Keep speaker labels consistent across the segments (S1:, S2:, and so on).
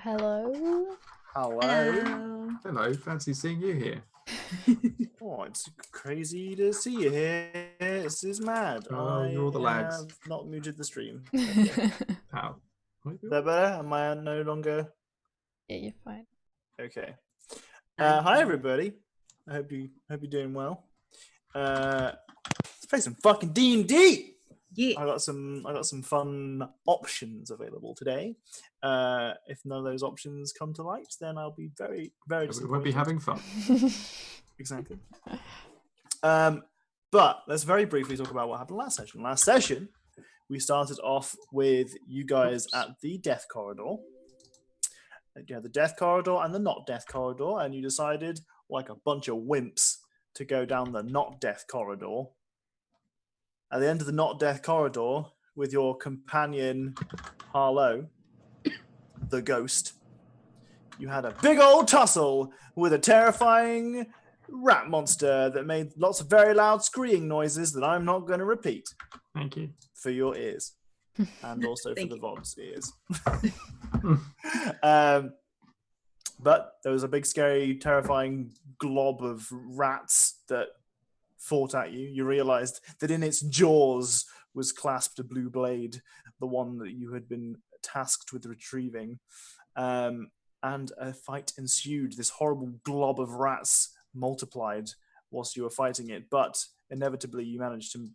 S1: Hello.
S2: Hello.
S3: Hello, fancy seeing you here.
S2: Oh, it's crazy to see you here. This is mad.
S3: Oh, you're all the lags.
S2: have not muted the stream.
S3: How?
S2: That better? Am I no longer?
S1: Yeah, you're fine.
S2: Okay. Hi everybody. I hope you're doing well. Let's play some fucking D&D.
S4: Yeah.
S2: I got some fun options available today. If none of those options come to light, then I'll be very, very
S3: We
S2: disappointed.
S3: won't be having fun.
S2: Exactly. But let's very briefly talk about what happened last session. Last session, we started off with you guys at the death corridor. You had the death corridor and the not death corridor, and you decided, like a bunch of wimps, to go down the not death corridor. At the end of the not death corridor, with your companion Harlow, the ghost, you had a big old tussle with a terrifying rat monster that made lots of very loud screaming noises that I'm not going to repeat.
S3: Thank you.
S2: For your ears. And also for
S4: Thank
S2: the
S4: you.
S2: VOD's ears. But there was a big, scary, terrifying glob of rats that fought at you. You realized that in its jaws was clasped a blue blade, the one that you had been tasked with retrieving. And a fight ensued. This horrible glob of rats multiplied whilst you were fighting it, but inevitably you managed to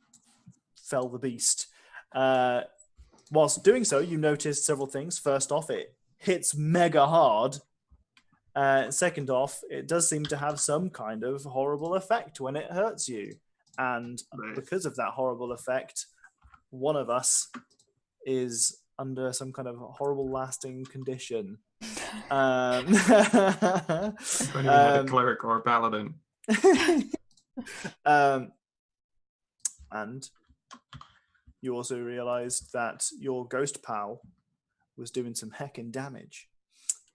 S2: fell the beast. Whilst doing so, you noticed several things. First off, it hits mega hard. Second off, it does seem to have some kind of horrible effect when it hurts you. And because of that horrible effect, one of us is under some kind of horrible lasting condition.
S3: Don't even have a cleric or a paladin.
S2: And you also realized that your ghost pal was doing some heckin' damage.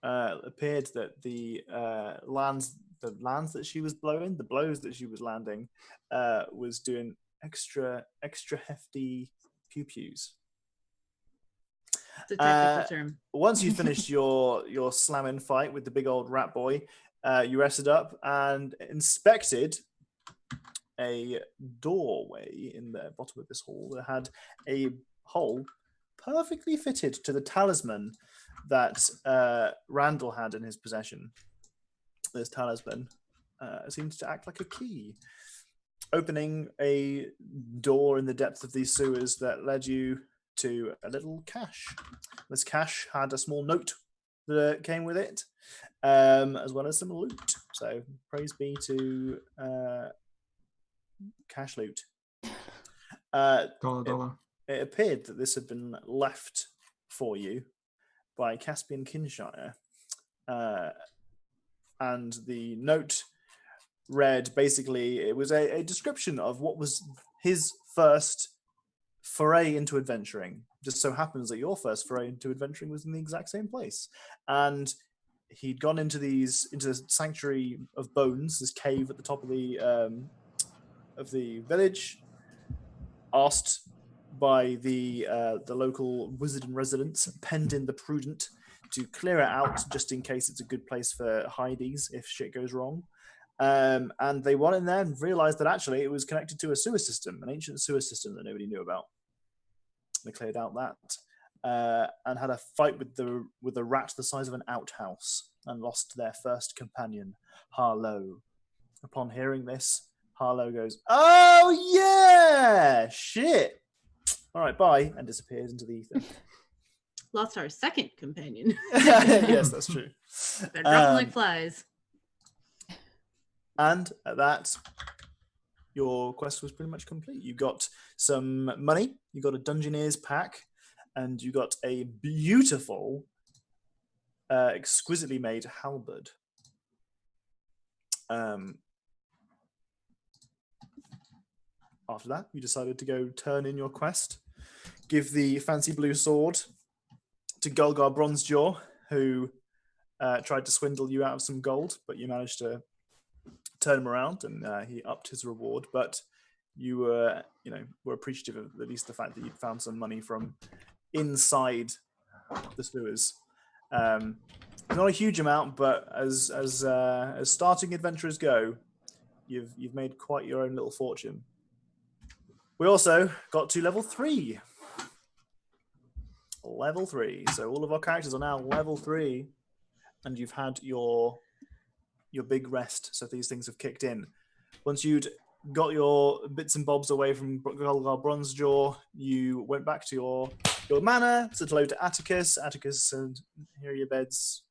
S2: It appeared that the lands that she was blowing, the blows that she was landing, was doing extra hefty pew pews.
S4: It's a technical term.
S2: Once you finished your slamming fight with the big old rat boy, you rested up and inspected a doorway in the bottom of this hall that had a hole perfectly fitted to the talisman that Randal had in his possession. This talisman seemed to act like a key, opening a door in the depth of these sewers that led you to a little cache. This cache had a small note that came with it, as well as some loot. So praise be to cache loot.
S3: $1.
S2: It appeared that this had been left for you by Caspian Kinshire. And the note read, basically, it was a description of what was his first foray into adventuring. Just so happens that your first foray into adventuring was in the exact same place. And he'd gone into the Sanctuary of Bones, this cave at the top of the village, asked by the local wizard in residence, Pendin the Prudent, to clear it out just in case it's a good place for hideys if shit goes wrong. And they went in there and realized that actually it was connected to a sewer system, an ancient sewer system that nobody knew about. They cleared out that and had a fight with a rat the size of an outhouse and lost their first companion, Harlow. Upon hearing this, Harlow goes, "Oh yeah, shit! All right, bye," and disappears into the ether.
S4: Lost our second companion.
S2: Yes, that's true.
S4: They're dropping like flies.
S2: And at that, your quest was pretty much complete. You got some money, you got a Dungeoneer's pack, and you got a beautiful, exquisitely made halberd. After that, you decided to go turn in your quest, give the fancy blue sword to Golgar Bronzejaw, who tried to swindle you out of some gold, but you managed to turn him around, and he upped his reward. But you were appreciative of at least the fact that you'd found some money from inside the sewers. Not a huge amount, but as starting adventurers go, you've made quite your own little fortune. We also got to level 3. Level 3. So all of our characters are now level 3, and you've had your big rest. So these things have kicked in. Once you'd got your bits and bobs away from Bronzejaw, you went back to your manor, said hello to Atticus. Atticus said, "Here are your beds,"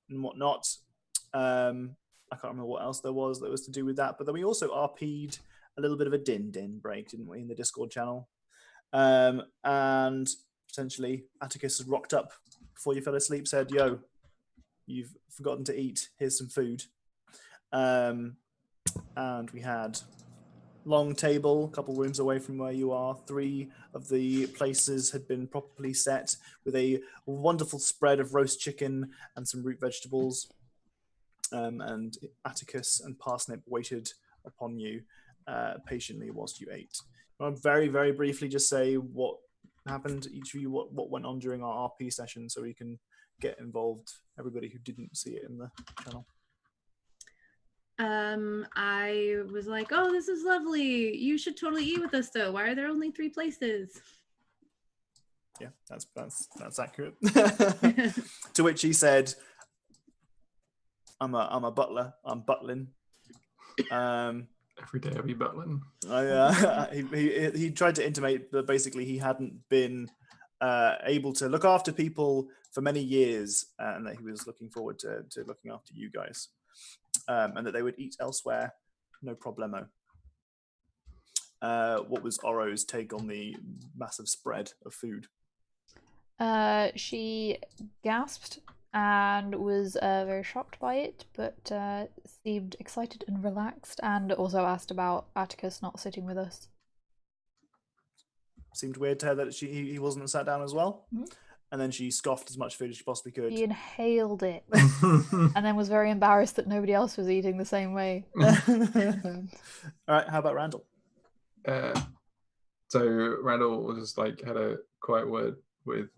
S2: and whatnot. I can't remember what else there was that was to do with that. But then we also RP'd a little bit of a din break, didn't we, in the Discord channel? And essentially, Atticus had rocked up before you fell asleep, said, "Yo, you've forgotten to eat. Here's some food." And we had long table, a couple rooms away from where you are. 3 of the places had been properly set with a wonderful spread of roast chicken and some root vegetables. And Atticus and Parsnip waited upon you patiently whilst you ate. I'll very, very briefly just say what happened, each of you, what went on during our RP session, so we can get involved, everybody who didn't see it in the channel.
S4: I was like, "Oh, this is lovely. You should totally eat with us, though. Why are there only 3 places?"
S2: Yeah, that's accurate. To which he said, I'm a butler. I'm butling.
S3: Every day I'll be butling.
S2: He tried to intimate that basically he hadn't been able to look after people for many years, and that he was looking forward to looking after you guys, and that they would eat elsewhere, no problemo. What was Oro's take on the massive spread of food?
S1: She gasped and was very shocked by it, but seemed excited and relaxed, and also asked about Atticus not sitting with us.
S2: Seemed weird to her that he wasn't sat down as well.
S1: Mm-hmm.
S2: And then she scoffed as much food as she possibly could.
S1: She inhaled it, and then was very embarrassed that nobody else was eating the same way.
S2: All right, how about Randal?
S3: So Randall was like, had a quiet word with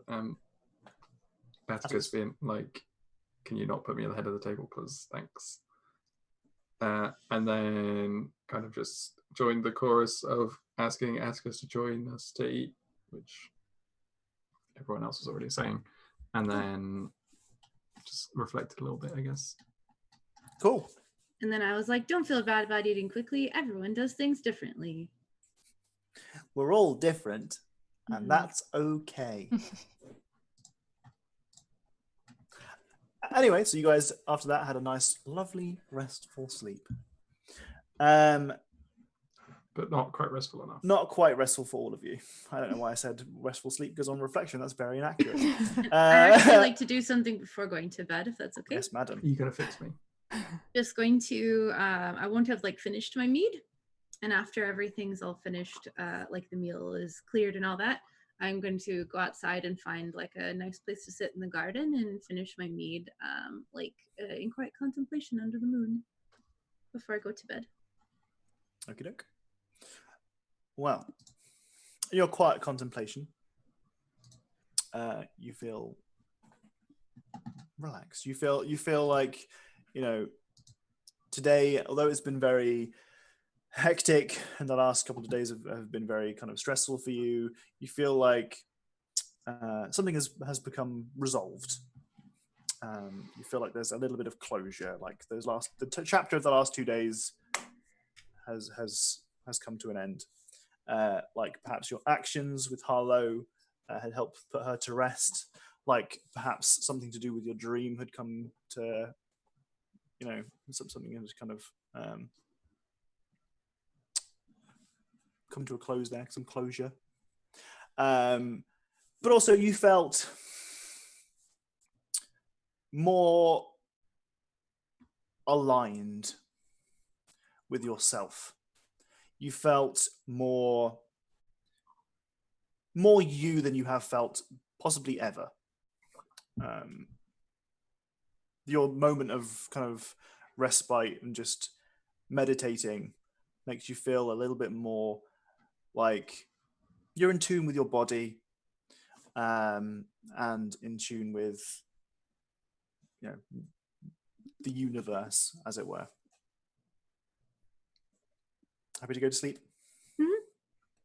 S3: Atticus, being like, "Can you not put me at the head of the table, please? Thanks." And then kind of just joined the chorus of asking Atticus to join us to eat, which everyone else was already saying, and then just reflected a little bit, I guess.
S2: Cool.
S4: And then I was like, "Don't feel bad about eating quickly. Everyone does things differently.
S2: We're all different, and that's okay." Anyway, so you guys after that had a nice, lovely, restful sleep.
S3: But not quite restful enough.
S2: Not quite restful for all of you. I don't know why I said restful sleep, because on reflection, that's very inaccurate.
S4: I actually like to do something before going to bed, if that's okay.
S2: Yes, madam.
S3: You gotta fix me.
S4: Just going to, I won't have like finished my mead. And after everything's all finished, like the meal is cleared and all that, I'm going to go outside and find like a nice place to sit in the garden and finish my mead, in quiet contemplation under the moon before I go to bed.
S2: Okie doke. Well, in your quiet contemplation, you feel relaxed. You feel like, today, although it's been very hectic and the last couple of days have been very kind of stressful for you, you feel like something has become resolved. You feel like there's a little bit of closure, like the chapter of the last 2 days has come to an end. Like perhaps your actions with Harlow had helped put her to rest. Like perhaps something to do with your dream had come to, something has kind of come to a close there, some closure. But also you felt more aligned with yourself. You felt more you than you have felt possibly ever. Your moment of kind of respite and just meditating makes you feel a little bit more like you're in tune with your body, and in tune with the universe, as it were. Happy to go to sleep?
S4: Mhm.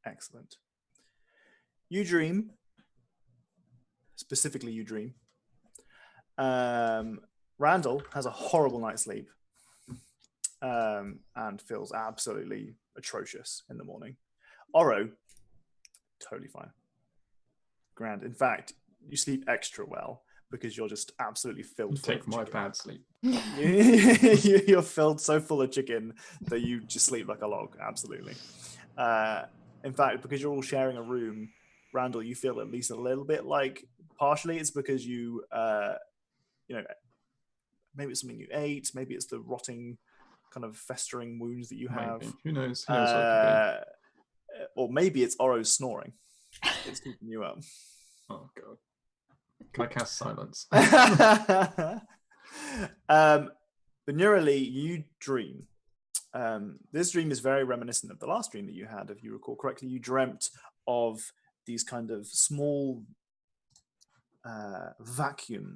S2: Excellent. You dream. Specifically, you dream. Randal has a horrible night's sleep and feels absolutely atrocious in the morning. Oro, totally fine. Grand. In fact, you sleep extra well because you're just absolutely filled full
S3: Take
S2: of
S3: my
S2: chicken.
S3: bad sleep.
S2: You're filled so full of chicken that you just sleep like a log. Absolutely. In fact, because you're all sharing a room, Randal, you feel at least a little bit like partially it's because you maybe it's something you ate, maybe it's the rotting kind of festering wounds that you have.
S3: Maybe. Who knows? Who knows what it could
S2: or maybe it's Oro's snoring. It's keeping you up.
S3: be. Oh god. Can I cast silence?
S2: But neurally, you dream. This dream is very reminiscent of the last dream that you had, if you recall correctly. You dreamt of these kind of small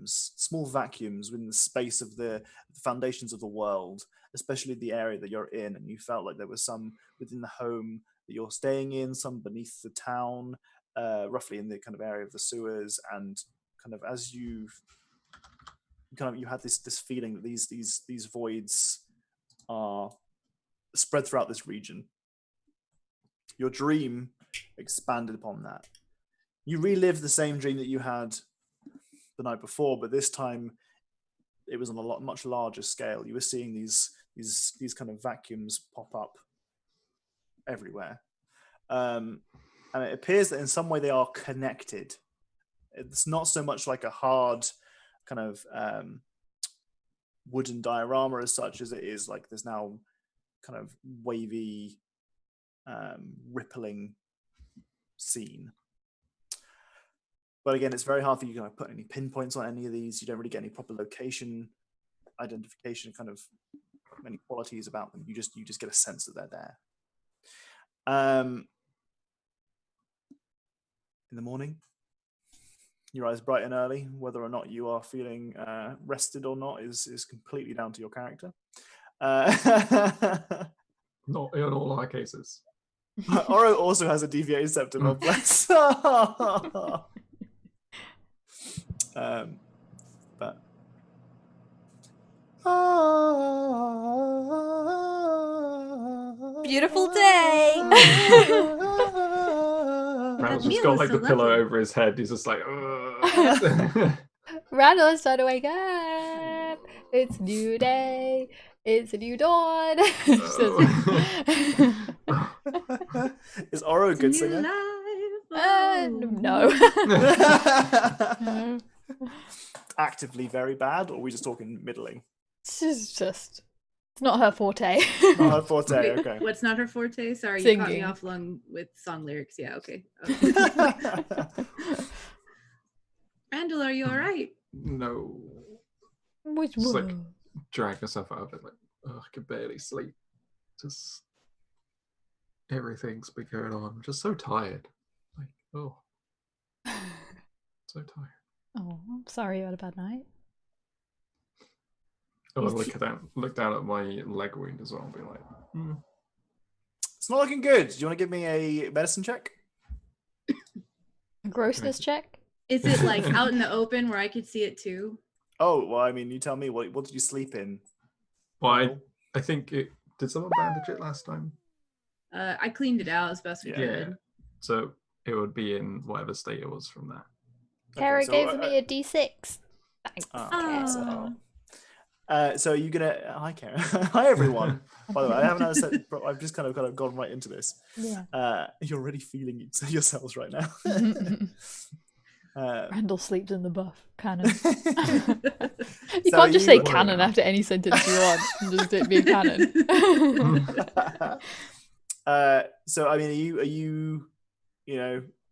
S2: small vacuums within the space of the foundations of the world, especially the area that you're in, and you felt like there was some within the home that you're staying in, some beneath the town, roughly in the kind of area of the sewers, and kind of as you had this feeling that these voids are spread throughout this region. Your dream expanded upon that. You relived the same dream that you had the night before, but this time it was on a much larger scale. You were seeing these kind of vacuums pop up everywhere, and it appears that in some way they are connected. It's not so much like a hard kind of wooden diorama as such as it is like there's now kind of wavy, rippling scene. But again, it's very hard for you to put any pinpoints on any of these. You don't really get any proper location identification, kind of many qualities about them. You just get a sense that they're there. In the morning, your eyes bright and early. Whether or not you are feeling rested or not is completely down to your character.
S3: Not in all our cases.
S2: Oro also has a deviated septum of bless. But
S1: Beautiful day.
S3: Randall's
S4: meal
S3: just got
S4: was
S3: like
S4: so
S3: the pillow
S4: lovely.
S3: over his head. He's just like, ugh.
S1: Randall is trying to wake up. It's a new day. It's a new dawn.
S2: Is Oro a
S4: It's a
S2: good
S4: new
S2: singer?
S4: life.
S1: No. No.
S2: Actively very bad, or are we just talking middling?
S1: It's not her forte.
S2: Not her forte,
S4: Wait,
S2: okay.
S4: what's not her forte? Sorry, you caught me
S1: Singing.
S4: off long with song lyrics. Yeah, okay. Randall, are you all right?
S3: No.
S1: Which
S3: Just like
S1: one?
S3: drag herself out of it, like, oh, I can barely sleep. Just everything's been going on. I'm just so tired. Like, oh, so tired.
S1: Oh, I'm sorry you had a bad night.
S3: Oh, I'll look down at my leg wound as well and be like,
S2: It's not looking good. Do you want to give me a medicine check?
S1: A grossness check?
S4: Is it like out in the open where I could see it too?
S2: Oh, well, I mean, you tell me. What did you sleep in?
S3: well, I think it. Did someone bandage it last time?
S4: I cleaned it out as best we
S2: Yeah.
S4: could.
S3: So it would be in whatever state it was from that.
S1: Kara
S2: so,
S1: gave me a D6. Thanks,
S2: Oh,
S1: Kara.
S2: so are you gonna? Hi, Karen. Hi, everyone. By the way, I haven't had a set. I've just kind of gone right into this.
S1: Yeah.
S2: You're already feeling yourselves right now.
S1: Randall sleeps in the buff. Canon.
S2: So
S1: You can't just say
S2: you-
S1: canon after any sentence you want and just it be canon.
S2: So I mean, are you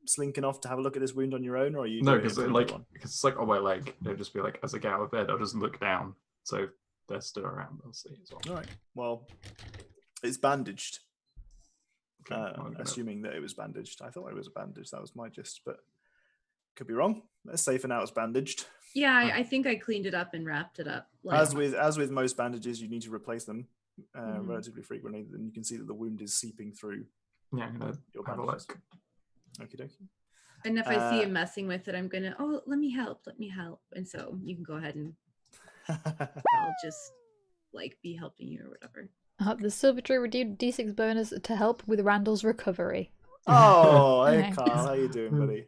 S2: slinking off to have a look at this wound on your own, or are you?
S3: No,
S2: doing it
S3: because
S2: in front of everyone?
S3: it's like on my leg. It'd just be like as I get out of bed, I'll just look down. So if they're still around, I'll see as well.
S2: All right. Well, it's bandaged.
S3: Okay, I'm gonna-
S2: Assuming that it was bandaged. I thought it was bandaged. That was my gist, but Could be wrong. Let's say for now it's bandaged.
S4: Yeah, I think I cleaned it up and wrapped it up.
S2: As with most bandages, you need to replace them
S4: Mhm.
S2: relatively frequently. And you can see that the wound is seeping through
S3: Yeah, I'm gonna
S2: your
S3: have a
S2: bandages.
S3: look.
S2: Okie dokie.
S4: And if I see him messing with it, I'm gonna, let me help. And so you can go ahead and I'll just like be helping you or whatever.
S1: The silver tree redeemed D6 bonus to help with Randall's recovery.
S2: Oh, hey
S1: Thanks.
S2: Carl, how you doing, buddy?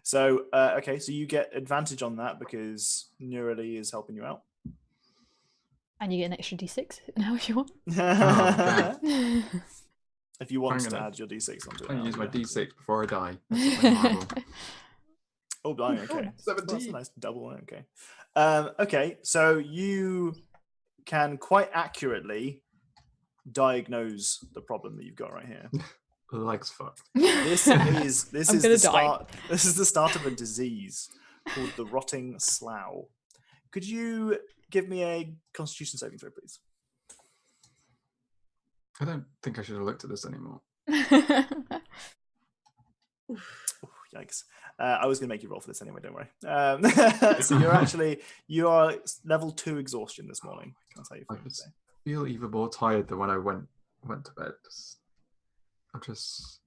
S2: So, okay, so you get advantage on that because Neurali is helping you out.
S1: And you get an extra D6 now if you want.
S3: okay.
S2: If you want
S3: I'm
S2: to
S3: gonna-
S2: add your D6 onto it.
S3: I'm gonna
S2: now,
S3: use my
S2: yeah.
S3: D6 before I die. That's something horrible.
S2: Oh, blimey, okay.
S1: nice.
S2: That's a
S3: 17.
S2: nice double, okay. Okay, so you can quite accurately diagnose the problem that you've got right here.
S3: The leg's fucked.
S2: This is
S1: I'm gonna
S2: the
S1: die.
S2: start. This is the start of a disease called the rotting slough. Could you give me a Constitution saving throw, please?
S3: I don't think I should have looked at this anymore.
S2: Oh, yikes! I was going to make you roll for this anyway. Don't worry. So you are level 2 exhaustion this morning. That's how you
S3: I
S2: feel
S3: just
S2: today.
S3: feel even more tired than when I went to bed. I've just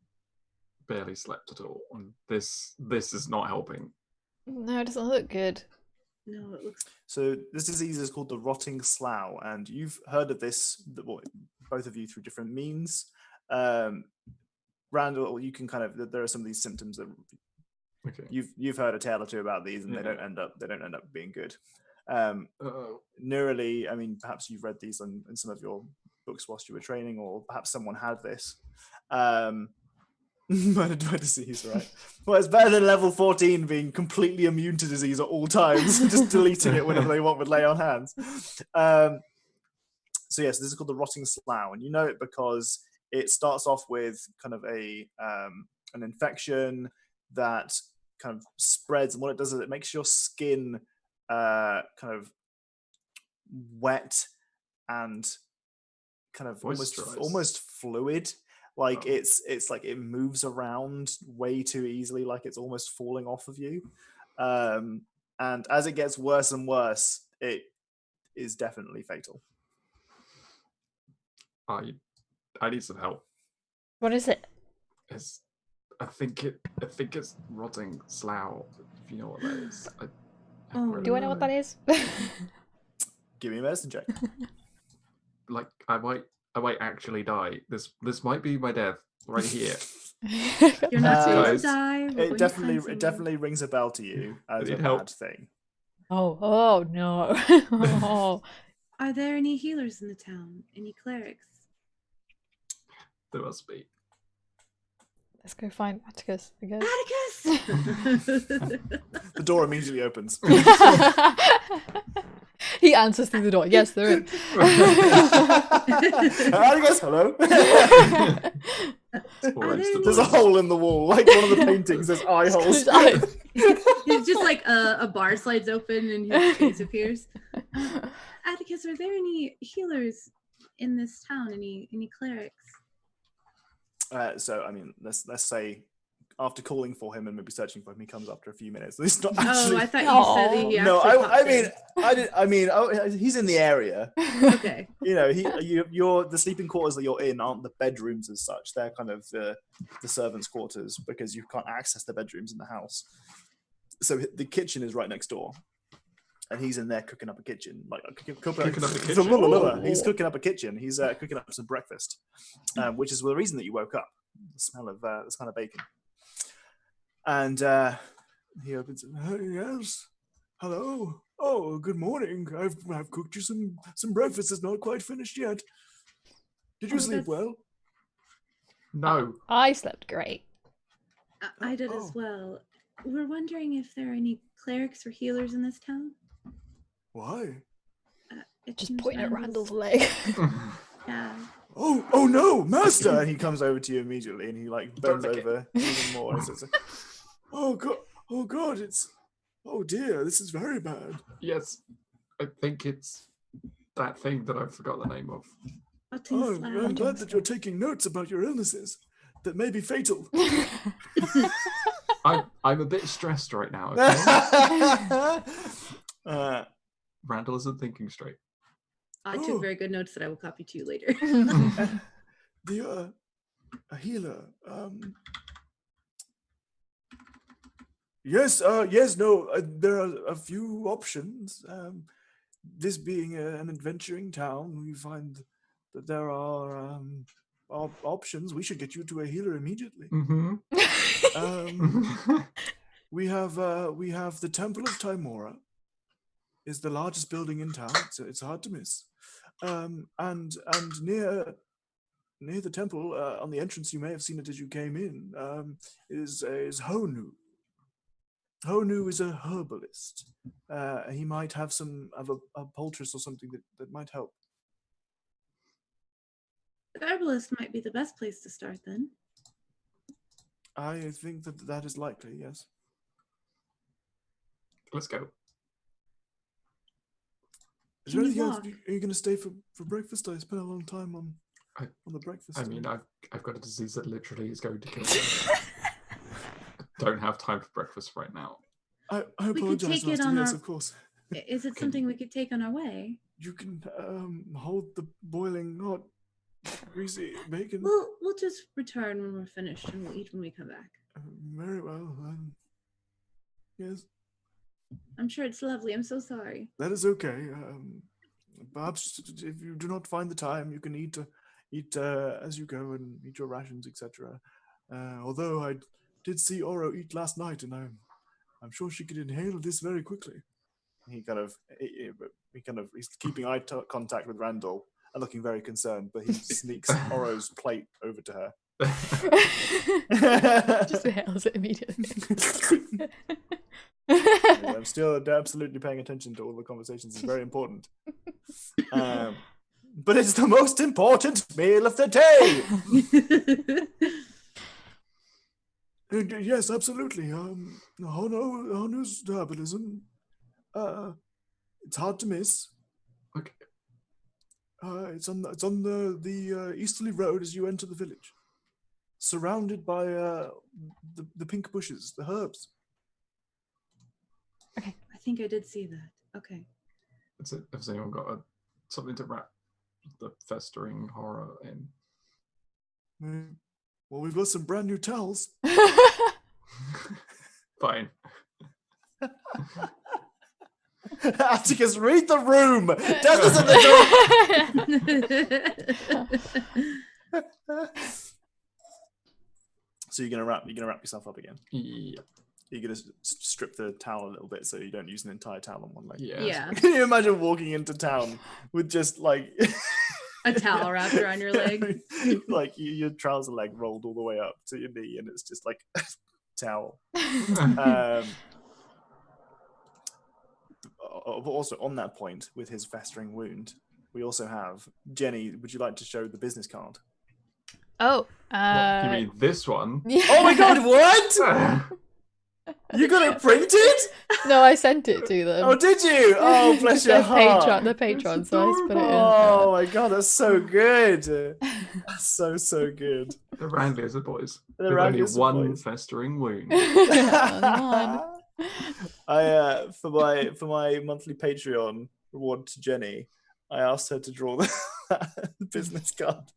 S3: barely slept at all, and this is not helping.
S1: No, it doesn't look good.
S4: No, it looks.
S2: So this disease is called the rotting slough, and you've heard of this, both of you, through different means. Randall, you can there are some of these symptoms that
S3: Okay.
S2: you've heard a tale or two about these, and
S3: Yeah.
S2: they don't end up being good.
S3: Uh-oh.
S2: Neurally, I mean, perhaps you've read these in some of your books whilst you were training, or perhaps someone had this. Murder by disease, right? Well, it's better than level 14 being completely immune to disease at all times, just deleting it whenever they want with lay on hands. So yes, this is called the rotting slough, and you know it because it starts off with kind of an infection that kind of spreads, and what it does is it makes your skin kind of wet and kind of
S3: Moisturized.
S2: almost fluid. Like
S3: Oh.
S2: it's like it moves around way too easily, like it's almost falling off of you. And as it gets worse and worse, it is definitely fatal.
S3: I need some help.
S1: What is it?
S3: I think it's rotting slough. If you know what that is.
S4: Oh,
S1: Do I know what that is?
S2: Give me a medicine check.
S3: Like I might actually die. This might be my death right here.
S4: You're not supposed
S3: guys,
S4: to die. We're going
S2: It
S4: to
S2: definitely
S4: find someone.
S2: it definitely rings a bell to you as a
S3: need
S2: bad
S3: help.
S2: thing.
S1: Oh no. Oh.
S4: Are there any healers in the town? Any clerics?
S3: There must be.
S1: Let's go find Atticus, I guess.
S4: Atticus!
S2: The door immediately opens.
S1: He answers through the door. Yes, they're in.
S2: Atticus, hello. There's a hole in the wall, like one of the paintings. There's eye holes.
S4: He's just like a bar slides open and his face appears. Atticus, are there any healers in this town? Any clerics?
S2: So I mean, let's say after calling for him and maybe searching for him, he comes after a few minutes. He's not
S4: Oh,
S2: actually.
S4: I thought you said that he
S2: No,
S4: actually
S2: I mean, he's in the area.
S4: Okay.
S2: You know, you're the sleeping quarters that you're in aren't the bedrooms as such. They're kind of the servants' quarters because you can't access the bedrooms in the house. So the kitchen is right next door, and he's in there cooking up a kitchen,
S3: Cooking up a kitchen?
S2: He's cooking up a kitchen. He's cooking up some breakfast, which is the reason that you woke up. The smell of bacon. And he opens it. Oh, yes. Hello. Oh, good morning. I've cooked you some breakfast. It's not quite finished yet. Did you sleep well?
S3: No.
S1: I slept great.
S4: I did as well. We're wondering if there are any clerics or healers in this town.
S2: Why?
S4: It
S1: Just
S4: seems
S1: pointing at Randall's leg.
S4: Yeah.
S2: Oh no, master! And he comes over to you immediately, and he bends over even more. And says, oh god, oh dear, this is very bad.
S3: Yes, I think it's that thing that I forgot the name of.
S2: Oh, I'm glad that you're taking notes about your illnesses. that may be fatal.
S3: I'm a bit stressed right now. Okay? Randall isn't thinking straight.
S4: I took very good notes that I will copy to you later.
S2: A healer. Yes, no, there are a few options. This being an adventuring town, we find that there are options. We should get you to a healer immediately. We have the Temple of Timora. Is the largest building in town. It's hard to miss. And near the temple, on the entrance, you may have seen it as you came in, is Honu. Honu is a herbalist. He might have a poultice or something that might help.
S4: The herbalist might be the best place to start then.
S2: I think that is likely, yes.
S3: Let's go.
S2: Is there anything else? Are you going to stay for breakfast? I spent a long time on the breakfast.
S3: I mean, I've got a disease that literally is going to kill me. I don't have time for breakfast right now.
S2: I apologize, Master. Yes, of course.
S4: Is it something we could take on our way?
S2: You can hold the boiling hot, greasy bacon.
S4: We'll just return when we're finished, and we'll eat when we come back.
S2: Very well. Yes.
S4: I'm sure it's lovely. I'm so sorry.
S2: That is okay. Perhaps if you do not find the time, you can eat as you go and eat your rations, etc. Although I did see Oro eat last night, and I'm sure she could inhale this very quickly. He's keeping eye contact with Randall and looking very concerned, but he sneaks Oro's plate over to her.
S1: Just inhales it immediately.
S2: I'm still absolutely paying attention to all the conversations. It's very important. But it's the most important meal of the day. Yes, absolutely. Honu's herbalism. It's hard to miss.
S3: Okay.
S2: It's on the easterly road as you enter the village, surrounded by the pink bushes, the herbs.
S4: Okay, I think I did see that. Okay.
S3: Has anyone got something to wrap the festering horror in?
S2: Well, we've got some brand new towels.
S3: Fine.
S2: Atticus, read the room. Death at the door. So you're gonna wrap yourself up again.
S3: Yeah.
S2: You're gonna strip the towel a little bit so you don't use an entire towel on one leg.
S3: Yeah.
S2: Can you imagine walking into town with just like
S4: a towel wrapped around your leg,
S2: like your trouser leg rolled all the way up to your knee, and it's just like towel. Also, on that point, with his festering wound, we also have Jenny. Would you like to show the business card?
S1: Oh,
S3: What, you mean this one?
S1: Yeah.
S2: Oh my god! What? You got it printed?
S1: No, I sent it to them.
S2: Oh, did you? Oh, bless your heart.
S1: The Patreon, so I put it in.
S2: Oh my god, that's so good. That's so good.
S3: The Randliest of boys.
S2: The
S3: With only
S2: Randliest of
S3: one
S2: boys.
S3: festering wound.
S2: I for my monthly Patreon reward to Jenny, I asked her to draw the business card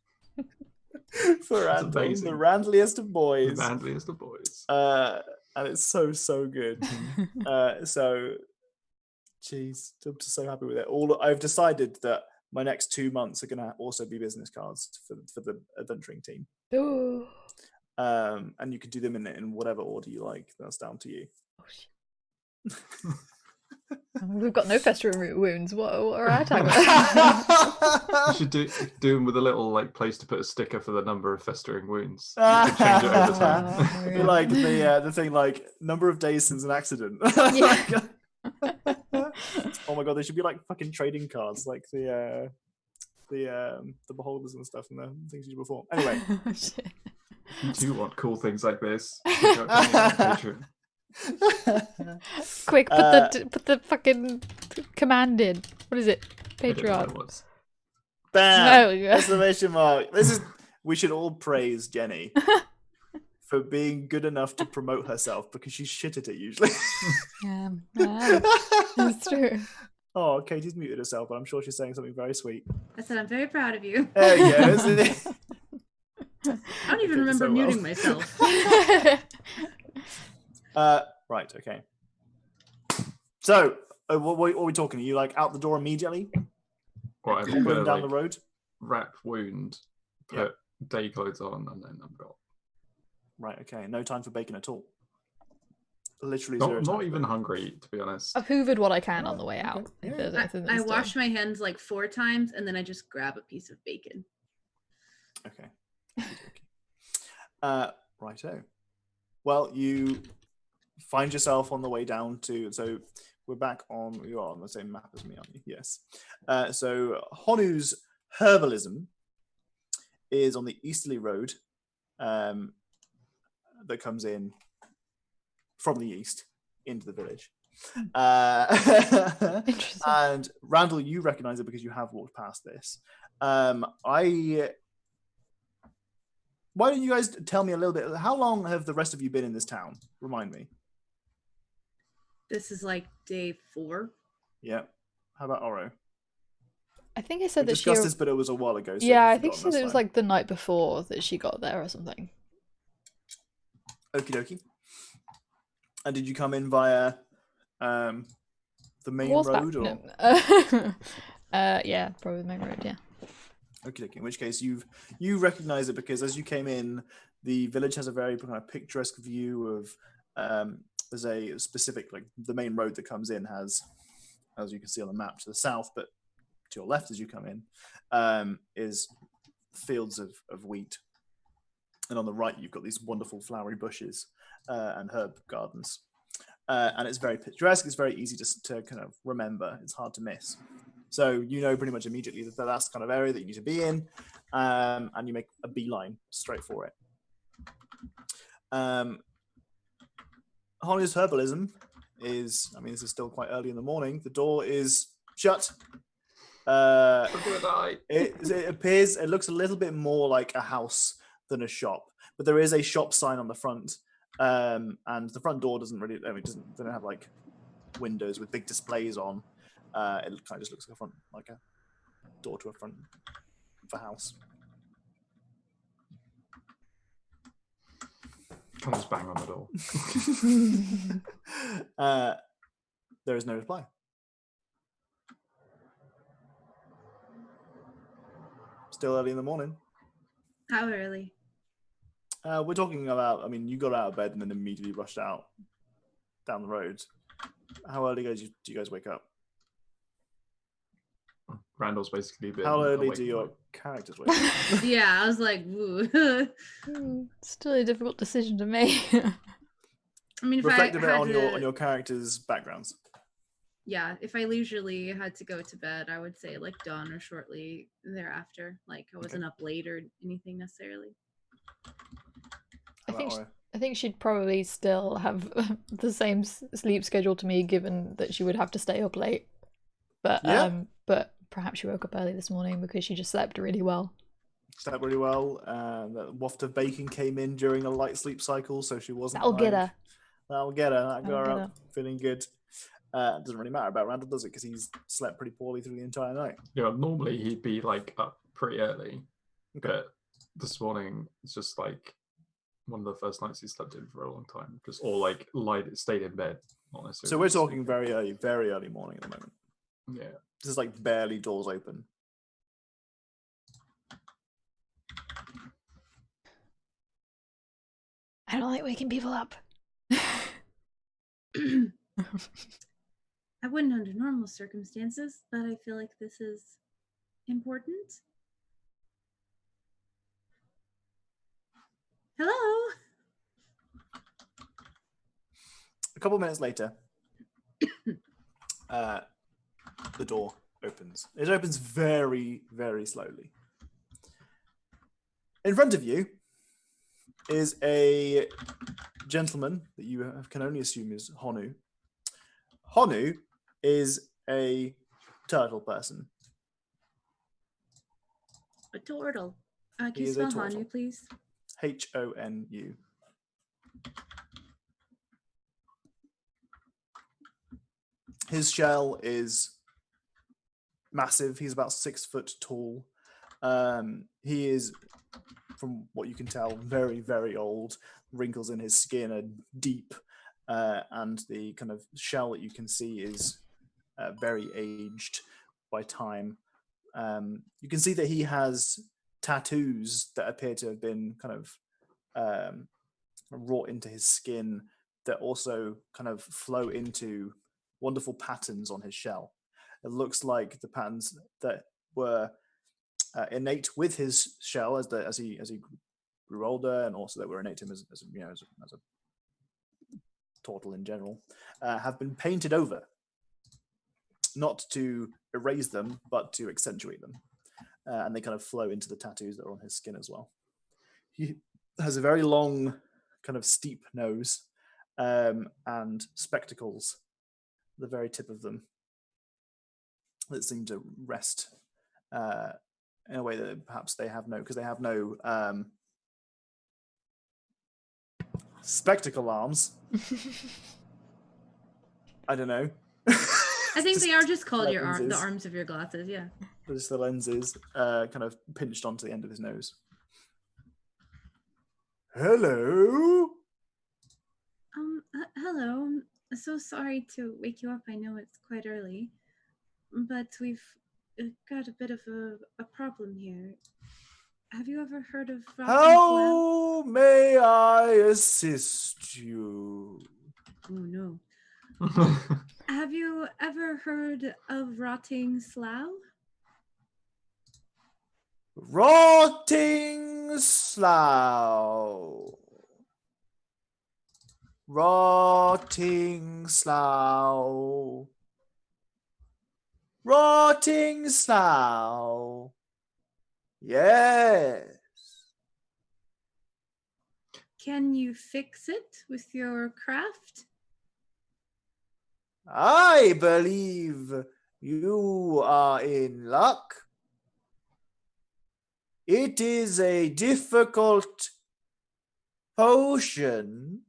S2: for Randall, the Randliest of boys.
S3: The Randliest of boys.
S2: And it's so good. So, geez, I'm just so happy with it. I've decided that my next 2 months are going to also be business cards for the adventuring team.
S1: Ooh.
S2: And you can do them in whatever order you like. That's down to you.
S1: Oh, shit. We've got no festering wounds. What are our taglines?
S3: You should do them with a little place to put a sticker for the number of festering wounds. You can change it over time.
S2: Be like the thing like number of days since an accident.
S1: Yeah.
S2: Oh my god, they should be like fucking trading cards, like the beholders and stuff and the things you do before. Anyway.
S1: Oh, shit.
S3: If you do want cool things like this, check out Patreon.
S1: Quick, put the fucking command in. What is it? Patreon.
S2: Bam!
S1: Oh, yeah.
S2: Exclamation mark. We should all praise Jenny for being good enough to promote herself because she's shit at it usually.
S1: Yeah, that's true.
S2: Oh, Katie's muted herself, but I'm sure she's saying something very sweet.
S4: I said I'm very proud of you.
S2: There you go. Isn't it?
S4: I don't even
S2: Okay,
S4: remember
S2: so well.
S4: muting myself.
S2: Right. Okay. So, what are we talking? Are you like out the door immediately?
S3: Well, I
S2: Or
S3: think
S2: going
S3: I
S2: down
S3: like
S2: the road?
S3: wrap wound, put day clothes on, and then I'm gone.
S2: Right. Okay. No time for bacon at all. Literally zero
S3: Not,
S2: time.
S3: not
S2: for
S3: even
S2: bacon.
S3: hungry, to be honest.
S1: I've hoovered what I can on the way
S2: Okay.
S1: out. If
S2: Yeah.
S1: there's anything
S4: I
S1: that's
S4: wash my hands like 4 times and then I just grab a piece of bacon.
S2: Okay. Righto. Well, you find yourself on the way down to. So we're back on. You are on the same map as me, aren't you? Yes. So Honu's herbalism is on the easterly road that comes in from the east into the village.
S1: Interesting.
S2: And Randall, you recognize it because you have walked past this. Why don't you guys tell me a little bit? How long have the rest of you been in this town? Remind me.
S4: This is like day 4.
S2: Yeah. How about Oro?
S1: I think I
S2: We
S1: said that she.
S2: discussed this, but it was a while ago. So
S1: Yeah,
S2: if
S1: I
S2: you've
S1: think she
S2: forgotten,
S1: said it
S2: that's
S1: was
S2: fine.
S1: like the night before that she got there or something.
S2: Okie dokie. And did you come in via the main
S1: Horseback.
S2: road, or
S1: No. Yeah, probably the main road. Yeah.
S2: okie dokie? In which case, you recognize it because as you came in, the village has a very kind of picturesque view of. There's a specific the main road that comes in has, as you can see on the map, to the south, but to your left as you come in, is fields of wheat, and on the right you've got these wonderful flowery bushes and herb gardens, and it's very picturesque. It's very easy to kind of remember. It's hard to miss. So you know pretty much immediately that that's the kind of area that you need to be in, and you make a beeline straight for it. Honu's herbalism is, this is still quite early in the morning. The door is shut.
S3: I'm gonna die.
S2: It looks a little bit more like a house than a shop, but there is a shop sign on the front, and the front door doesn't really. They don't have like windows with big displays on. It kind of just looks like a door to a front of a house.
S3: Can I just bang on the door?
S2: There is no reply. Still early in the morning.
S4: How early?
S2: We're talking about, you got out of bed and then immediately rushed out down the road. How early do you guys wake up?
S3: Randall's basically been.
S2: How early
S3: awake
S2: do
S3: all
S2: your
S3: night.
S2: characters wake up?
S4: Yeah, I was like, ooh.
S1: Still a difficult decision to make.
S4: I mean, if
S2: Reflect
S4: I
S2: a bit
S4: had
S2: on
S4: to,
S2: your characters' backgrounds.
S4: yeah, if I leisurely had to go to bed, I would say like dawn or shortly thereafter. Like I wasn't up late or anything necessarily.
S1: I think
S2: Oro?
S1: I think she'd probably still have the same sleep schedule to me, given that she would have to stay up late. But
S2: Yeah.
S1: but perhaps she woke up early this morning because she just slept really well.
S2: Slept really well. The waft of bacon came in during a light sleep cycle, so she wasn't.
S1: That'll get her.
S2: That'll get her. That'll get her
S1: That'll
S2: up,
S1: get
S2: feeling good. It doesn't really matter about Randall, does it? Because he's slept pretty poorly through the entire night.
S3: Yeah, normally he'd be like up pretty early, but this morning it's just like one of the first nights he slept in for a long time, just stayed in bed. Not necessarily.
S2: So we're talking very early morning at the moment.
S3: Yeah.
S2: This is like barely doors open.
S1: I don't like waking people up.
S4: I wouldn't under normal circumstances, but I feel like this is important. Hello.
S2: A couple of minutes later, the door opens. It opens very, very slowly. In front of you is a gentleman that you can only assume is Honu. Honu is a turtle person.
S4: A turtle. Can
S2: He
S4: you
S2: is a
S4: spell
S2: turtle.
S4: Hanu, please?
S2: Honu. His shell is massive. He's about 6 foot tall. He is, from what you can tell, very, very old. Wrinkles in his skin are deep, and the kind of shell that you can see is very aged by time. You can see that he has tattoos that appear to have been kind of wrought into his skin that also kind of flow into wonderful patterns on his shell. It looks like the patterns that were innate with his shell as he grew older, and also that were innate to him as a turtle in general, have been painted over, not to erase them, but to accentuate them, and they kind of flow into the tattoos that are on his skin as well. He has a very long, kind of steep nose, and spectacles, the very tip of them, that seem to rest in a way that perhaps they have no spectacle arms. I don't know.
S4: I think they are just called the
S2: lenses.
S4: arms of your glasses. Yeah.
S2: Just the lenses kind of pinched onto the end of his nose. Hello.
S4: Hello. I'm so sorry to wake you up. I know it's quite early, but we've got a bit of a problem here. Have you ever heard of
S2: How may I assist you?
S4: Oh no. Have you ever heard of rotting slough?
S2: Rotting slough. Rotting slough. Rotting slough. Yes.
S4: Can you fix it with your craft?
S2: I believe you are in luck. It is a difficult potion,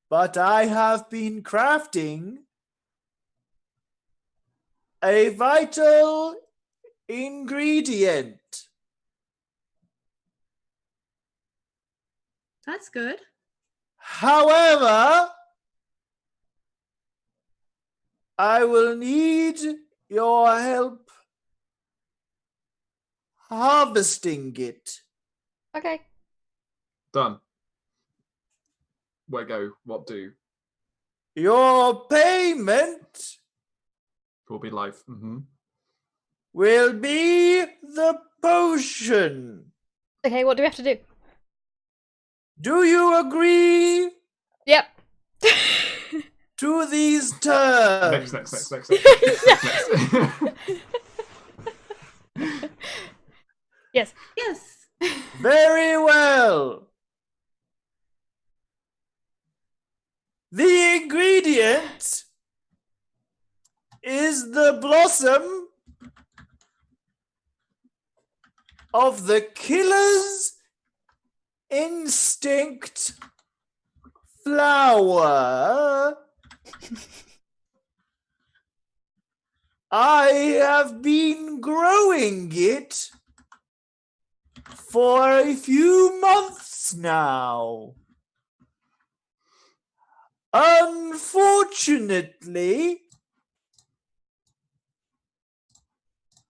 S2: but I have been crafting a vital ingredient.
S4: That's good.
S2: However, I will need your help harvesting it.
S1: Okay.
S3: Done. Where go? What do?
S2: Your payment
S3: Will be life. Mm-hmm.
S2: will be the potion.
S1: Okay, what do we have to do?
S2: Do you agree
S1: Yep.
S2: to these terms?
S3: Next.
S1: Yes.
S4: Yes.
S2: Very well. The ingredient is the blossom of the killer's instinct flower. I have been growing it for a few months now. Unfortunately,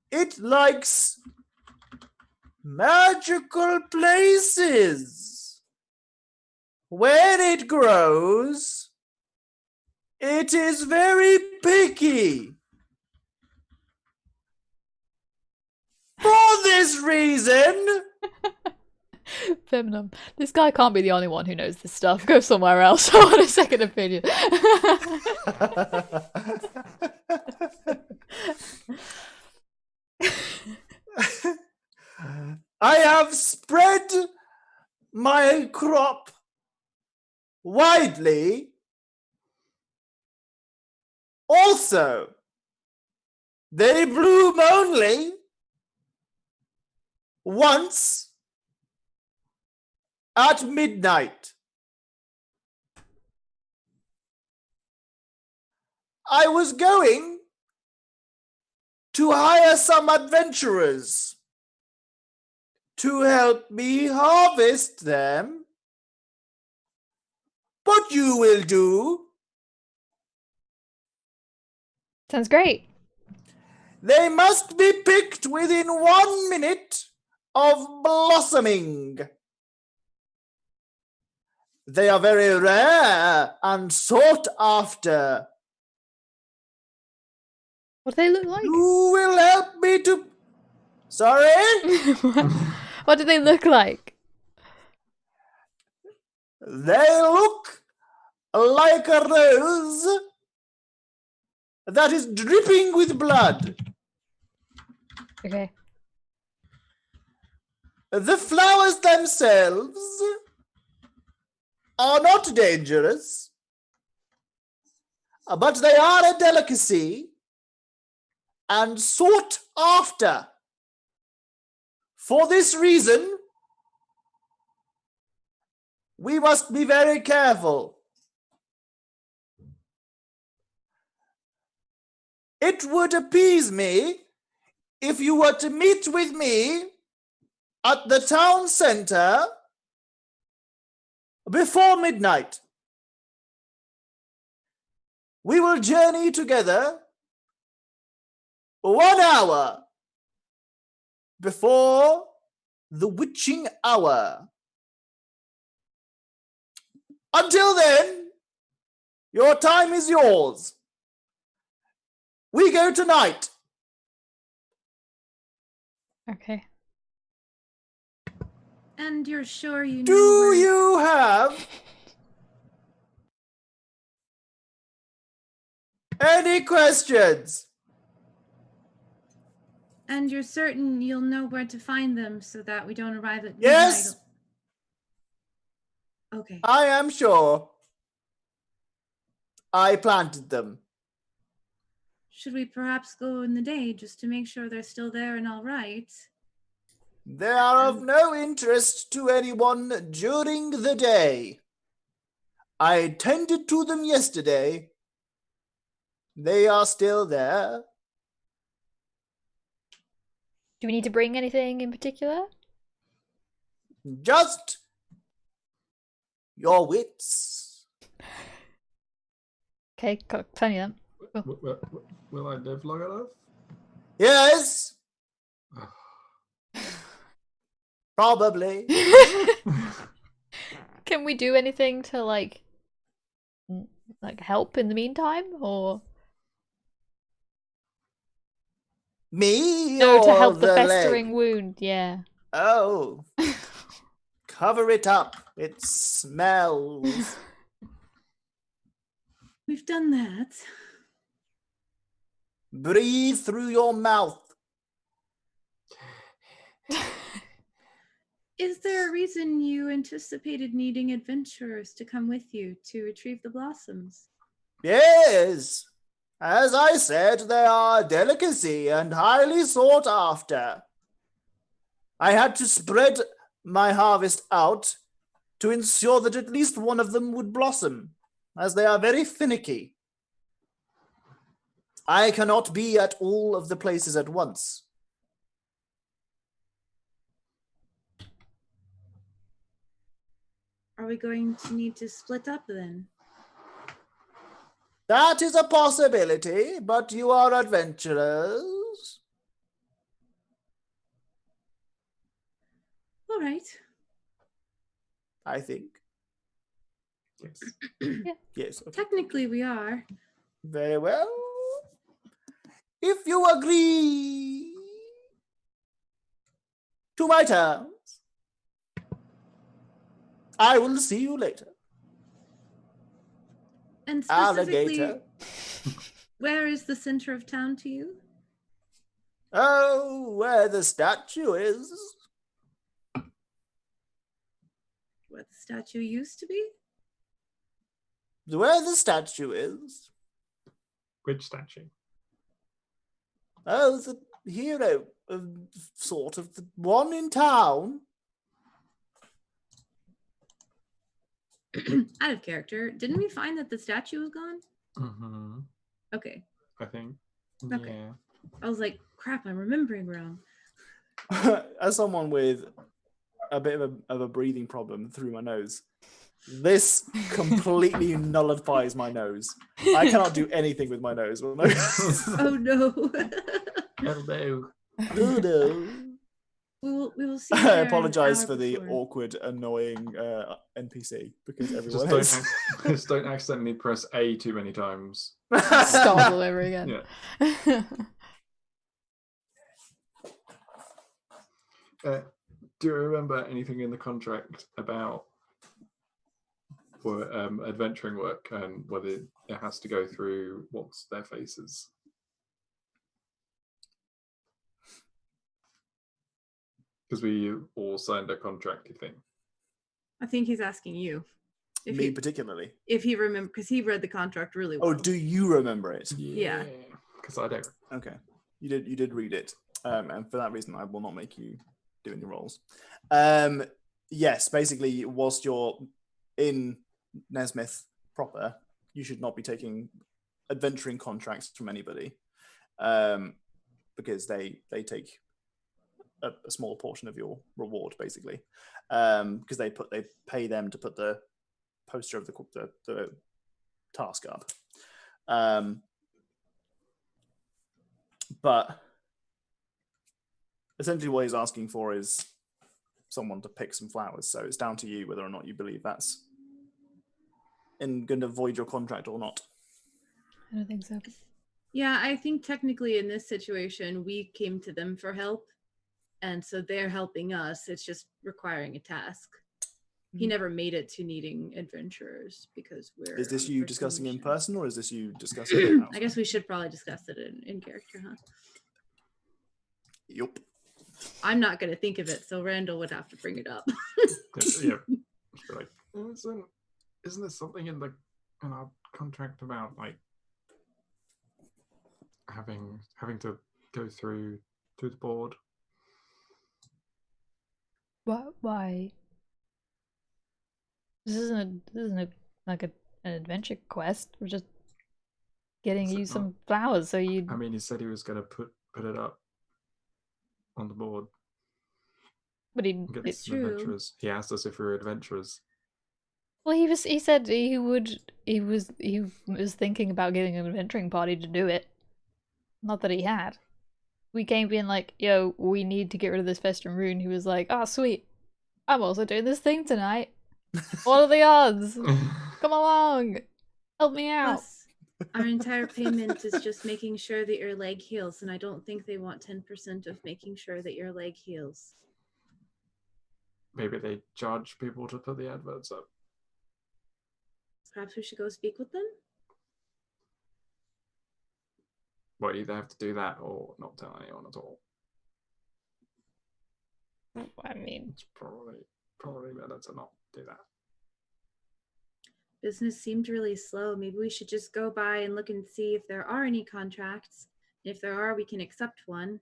S2: it likes magical places. When it grows, it is very picky. For this reason,
S1: Feminine. This guy can't be the only one who knows this stuff. Go somewhere else. I want a second opinion.
S2: I have spread my crop widely. Also, they bloom only once at midnight. I was going to hire some adventurers to help me harvest them. But you will do.
S1: Sounds great.
S2: They must be picked within 1 minute of blossoming. They are very rare and sought after.
S1: What do they look like?
S2: You will help me to... Sorry?
S1: What do they look like?
S2: They look like a rose that is dripping with blood.
S1: Okay.
S2: The flowers themselves are not dangerous, but they are a delicacy and sought after. For this reason, we must be very careful. It would appease me if you were to meet with me at the town center before midnight. We will journey together 1 hour before the witching hour. Until then, your time is yours. We go tonight.
S1: Okay.
S4: And you're sure you know
S2: Do
S4: where...
S2: you have any questions?
S4: And you're certain you'll know where to find them so that we don't arrive at midnight?
S2: Yes,
S4: Okay.
S2: I am sure. I planted them.
S4: Should we perhaps go in the day just to make sure they're still there and all right?
S2: They are of no interest to anyone during the day. I tended to them yesterday. They are still there.
S1: Do we need to bring anything in particular?
S2: Just your wits.
S1: Okay, got plenty of them.
S3: Will I live long enough?
S2: Yes, probably.
S1: Can we do anything to like help in the meantime, or
S2: Me
S1: no, to
S2: or
S1: help the
S2: leg?
S1: festering wound? Yeah.
S2: Oh, cover it up. It smells.
S4: We've done that.
S2: Breathe through your mouth.
S4: Is there a reason you anticipated needing adventurers to come with you to retrieve the blossoms?
S2: Yes. As I said, they are a delicacy and highly sought after. I had to spread my harvest out to ensure that at least one of them would blossom, as they are very finicky. I cannot be at all of the places at once.
S4: Are we going to need to split up then?
S2: That is a possibility, but you are adventurers.
S4: All right.
S2: I think.
S3: Yes.
S2: Yes. Okay.
S4: Technically, we are.
S2: Very well. If you agree to my terms, I will see you later.
S4: And specifically,
S2: Alligator.
S4: where is the center of town to you?
S2: Oh, where the statue is.
S4: Where the statue used to be?
S2: Where the statue is.
S3: Which statue?
S2: Oh, the hero, sort of, the one in town.
S4: Out of character. Didn't we find that the statue was gone?
S3: Mm-hmm.
S4: Okay.
S3: I think.
S4: Okay.
S3: Yeah.
S4: I was like, crap, I'm remembering wrong.
S2: As someone with a bit of a breathing problem through my nose, this completely nullifies my nose. I cannot do anything with my nose.
S4: Oh no.
S3: Hello.
S2: Oh no.
S4: We will see you
S2: I
S4: there an
S2: apologize
S4: hour
S2: for the
S4: before.
S2: awkward, annoying NPC because
S3: Just
S2: everyone
S3: don't,
S2: is.
S3: just don't accidentally press A too many times.
S1: Start all over again.
S3: Yeah. Do you remember anything in the contract about adventuring work and whether it has to go through what's their faces? Because we all signed a contract, you think?
S4: I think he's asking you.
S2: Me particularly.
S4: If he remember, because he read the contract really well.
S2: Oh, do you remember it?
S4: Yeah.
S3: Because I don't.
S2: Okay, you did read it, and for that reason, I will not make you do any rolls. Yes, basically, whilst you're in Nesmith proper, you should not be taking adventuring contracts from anybody, because they take a small portion of your reward, basically, because they pay them to put the poster of the task up. But essentially what he's asking for is someone to pick some flowers. So it's down to you whether or not you believe that's going to void your contract or not.
S1: I don't think so.
S4: Yeah, I think technically in this situation, we came to them for help. And so they're helping us. It's just requiring a task. He never made it to needing adventurers because we're.
S2: Is this
S4: on a
S2: you
S4: first
S2: discussing in
S4: mission.
S2: person or is this you discussing in house?
S4: I guess we should probably discuss it in character, huh?
S2: Yup.
S4: I'm not going to think of it, so Randall would have to bring it up.
S3: Yeah. Like, isn't there something in our contract about like having to go through the board?
S1: What? Why? This isn't like an adventure quest. We're just getting
S3: Is
S1: you
S3: it
S1: some
S3: not?
S1: flowers so you.
S3: I mean, he said he was going to put it up on the board.
S1: But he.
S3: And get
S4: It's
S3: some
S4: true.
S3: adventurers. He asked us if we were adventurers.
S1: Well, he said he was thinking about getting an adventuring party to do it. Not that he had. We came being like, yo, we need to get rid of this Festering Rune. He was like, oh, sweet. I'm also doing this thing tonight. What are the odds? Come along. Help me out.
S4: Plus, our entire payment is just making sure that your leg heals, and I don't think they want 10% of making sure that your leg heals.
S3: Maybe they charge people to put the adverts up.
S4: Perhaps we should go speak with them?
S3: Well, either have to do that or not tell anyone at all.
S1: I mean,
S3: It's probably better to not do that.
S4: Business seemed really slow. Maybe we should just go by and look and see if there are any contracts. If there are, we can accept one.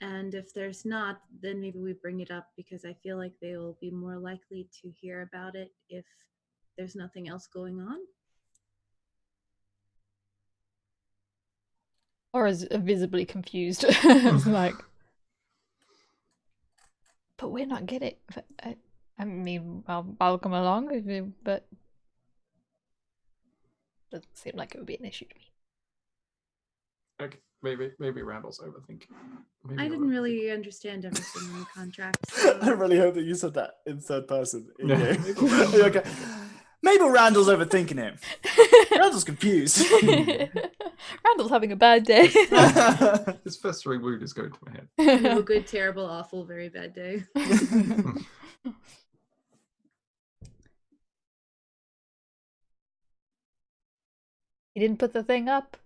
S4: And if there's not, then maybe we bring it up because I feel like they will be more likely to hear about it if there's nothing else going on.
S1: or is visibly confused. It's like, but we're not getting. I mean, I'll come along with you, but doesn't seem like it would be an issue to me.
S3: Okay, maybe Randall's overthinking. Maybe
S4: I
S3: you're
S4: didn't
S3: overthinking.
S4: really understand everything in the contract.
S2: I
S4: So
S2: really hope that you said that in third person.
S3: Yeah.
S2: Okay. Maybe Randall's overthinking him. Randall's confused.
S1: Randall's having a bad day.
S3: This festering wound is going to my head.
S4: no good, terrible, awful, very bad day.
S1: He didn't put the thing up.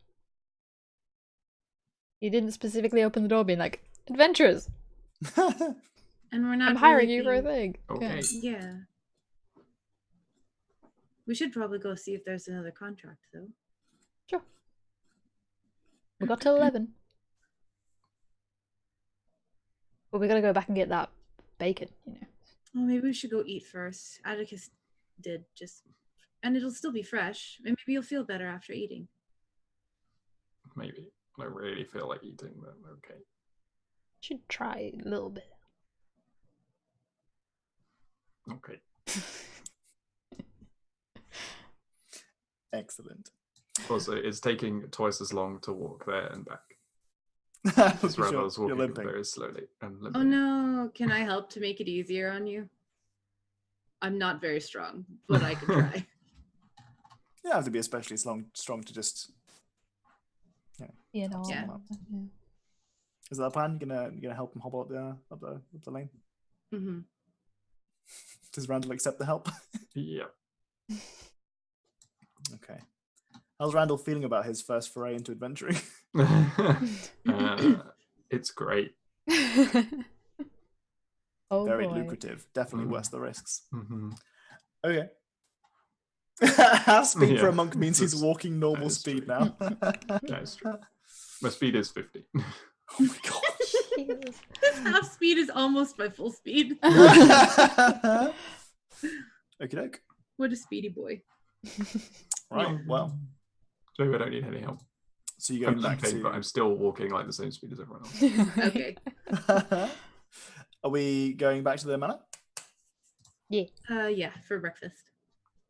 S1: He didn't specifically open the door being like, adventurers,
S4: And we're not
S1: I'm hiring
S4: really
S1: you for a
S4: being-
S1: thing.
S3: Okay.
S4: Yeah. We should probably go see if there's another contract, though.
S1: Sure. We got till 11. But we gotta go back and get that bacon, you know.
S4: Well, maybe we should go eat first. Atticus did and it'll still be fresh. And maybe you'll feel better after eating.
S3: maybe. I don't really feel like eating, but okay.
S1: Should try a little bit.
S3: Okay.
S2: Excellent.
S3: Also, it's taking twice as long to walk there and back.
S2: Because
S3: Because Randall's
S2: you're
S3: walking
S2: limping.
S3: very slowly and
S4: Oh
S3: limping.
S4: no, can I help to make it easier on you? I'm not very strong, but I can try.
S2: You don't have to be especially strong to just.
S1: You know.
S4: Yeah.
S1: Yeah.
S2: Is that a plan? You're gonna help him hobble up the lane?
S4: Hmm.
S2: Does Randall accept the help?
S3: Yeah.
S2: Okay. How's Randall feeling about his first foray into adventuring?
S3: It's great.
S1: Oh
S2: Very
S1: boy.
S2: lucrative. Definitely
S3: Mm.
S2: worth the risks.
S3: Mm-hmm.
S2: Okay. Half speed for a
S3: Yeah,
S2: monk means he's
S3: that's-
S2: walking normal
S3: that is
S2: speed
S3: true.
S2: now.
S3: Yeah, it's true. My speed is 50.
S2: Oh my gosh.
S1: Jesus.
S4: His half speed is almost my full speed.
S2: Okie doke.
S4: What a speedy boy.
S2: Right, well.
S3: So I don't need any help.
S2: So you're
S3: I'm
S2: going back
S3: leaping, but I'm
S2: to.
S3: still walking like the same speed as everyone else.
S4: Okay.
S2: Are we going back to the manor?
S4: Yeah, for breakfast.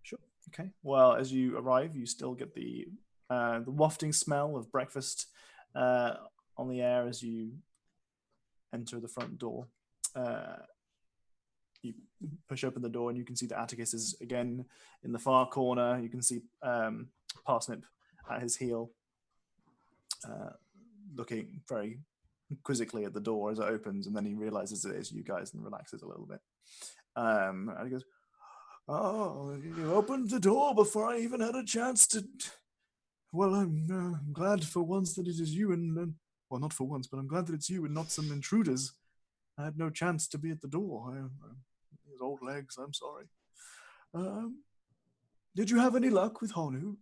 S2: Sure. Okay. Well, as you arrive, you still get the wafting smell of breakfast on the air as you enter the front door. You push open the door and you can see that Atticus is again in the far corner. You can see Parsnip at his heel, looking very quizzically at the door as it opens, and then he realizes it is you guys and relaxes a little bit. And he goes, "Oh, you opened the door before I even had a chance to. Well, I'm glad for once that it is you, and well, not for once, but I'm glad that it's you and not some intruders. I had no chance to be at the door. His old legs. I'm sorry. Did you have any luck with Honu?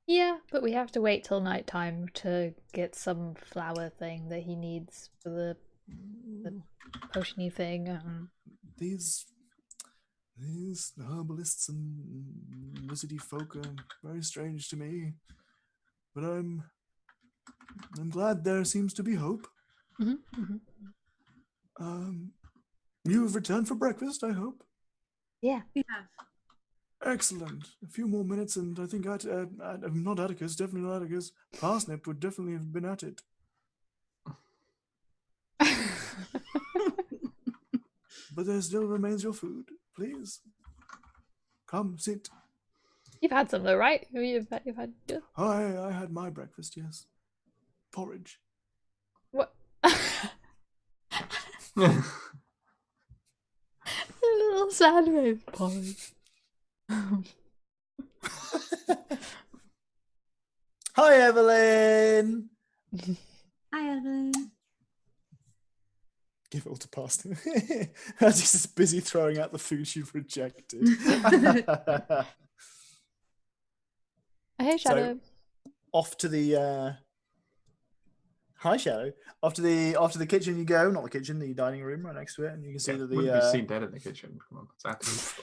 S1: Yeah, but we have to wait till nighttime to get some flower thing that he needs for the potiony thing.
S2: These herbalists and wizardy folk are very strange to me, but I'm glad there seems to be hope.
S1: Mm-hmm.
S2: You have returned for breakfast, I hope.
S1: Yeah.
S4: We have.
S2: Excellent. A few more minutes, and I think not Atticus, definitely not Atticus. Parsnip would definitely have been at it. But there still remains your food. Please, come sit.
S1: You've had some though, right? You've had good.
S2: I had my breakfast. Yes, porridge.
S1: What? A little sandwich porridge.
S2: Hi, Evelyn.
S4: Hi, Evelyn.
S2: Give it all to Parsnip. As he's just busy throwing out the food you've rejected.
S1: Hey, Shadow.
S2: Off to the hi, Shadow. Off to the kitchen you go. Not the kitchen, the dining room right next to it, and you can see that
S3: wouldn't be seen dead in the kitchen. Come on, it's Atticus.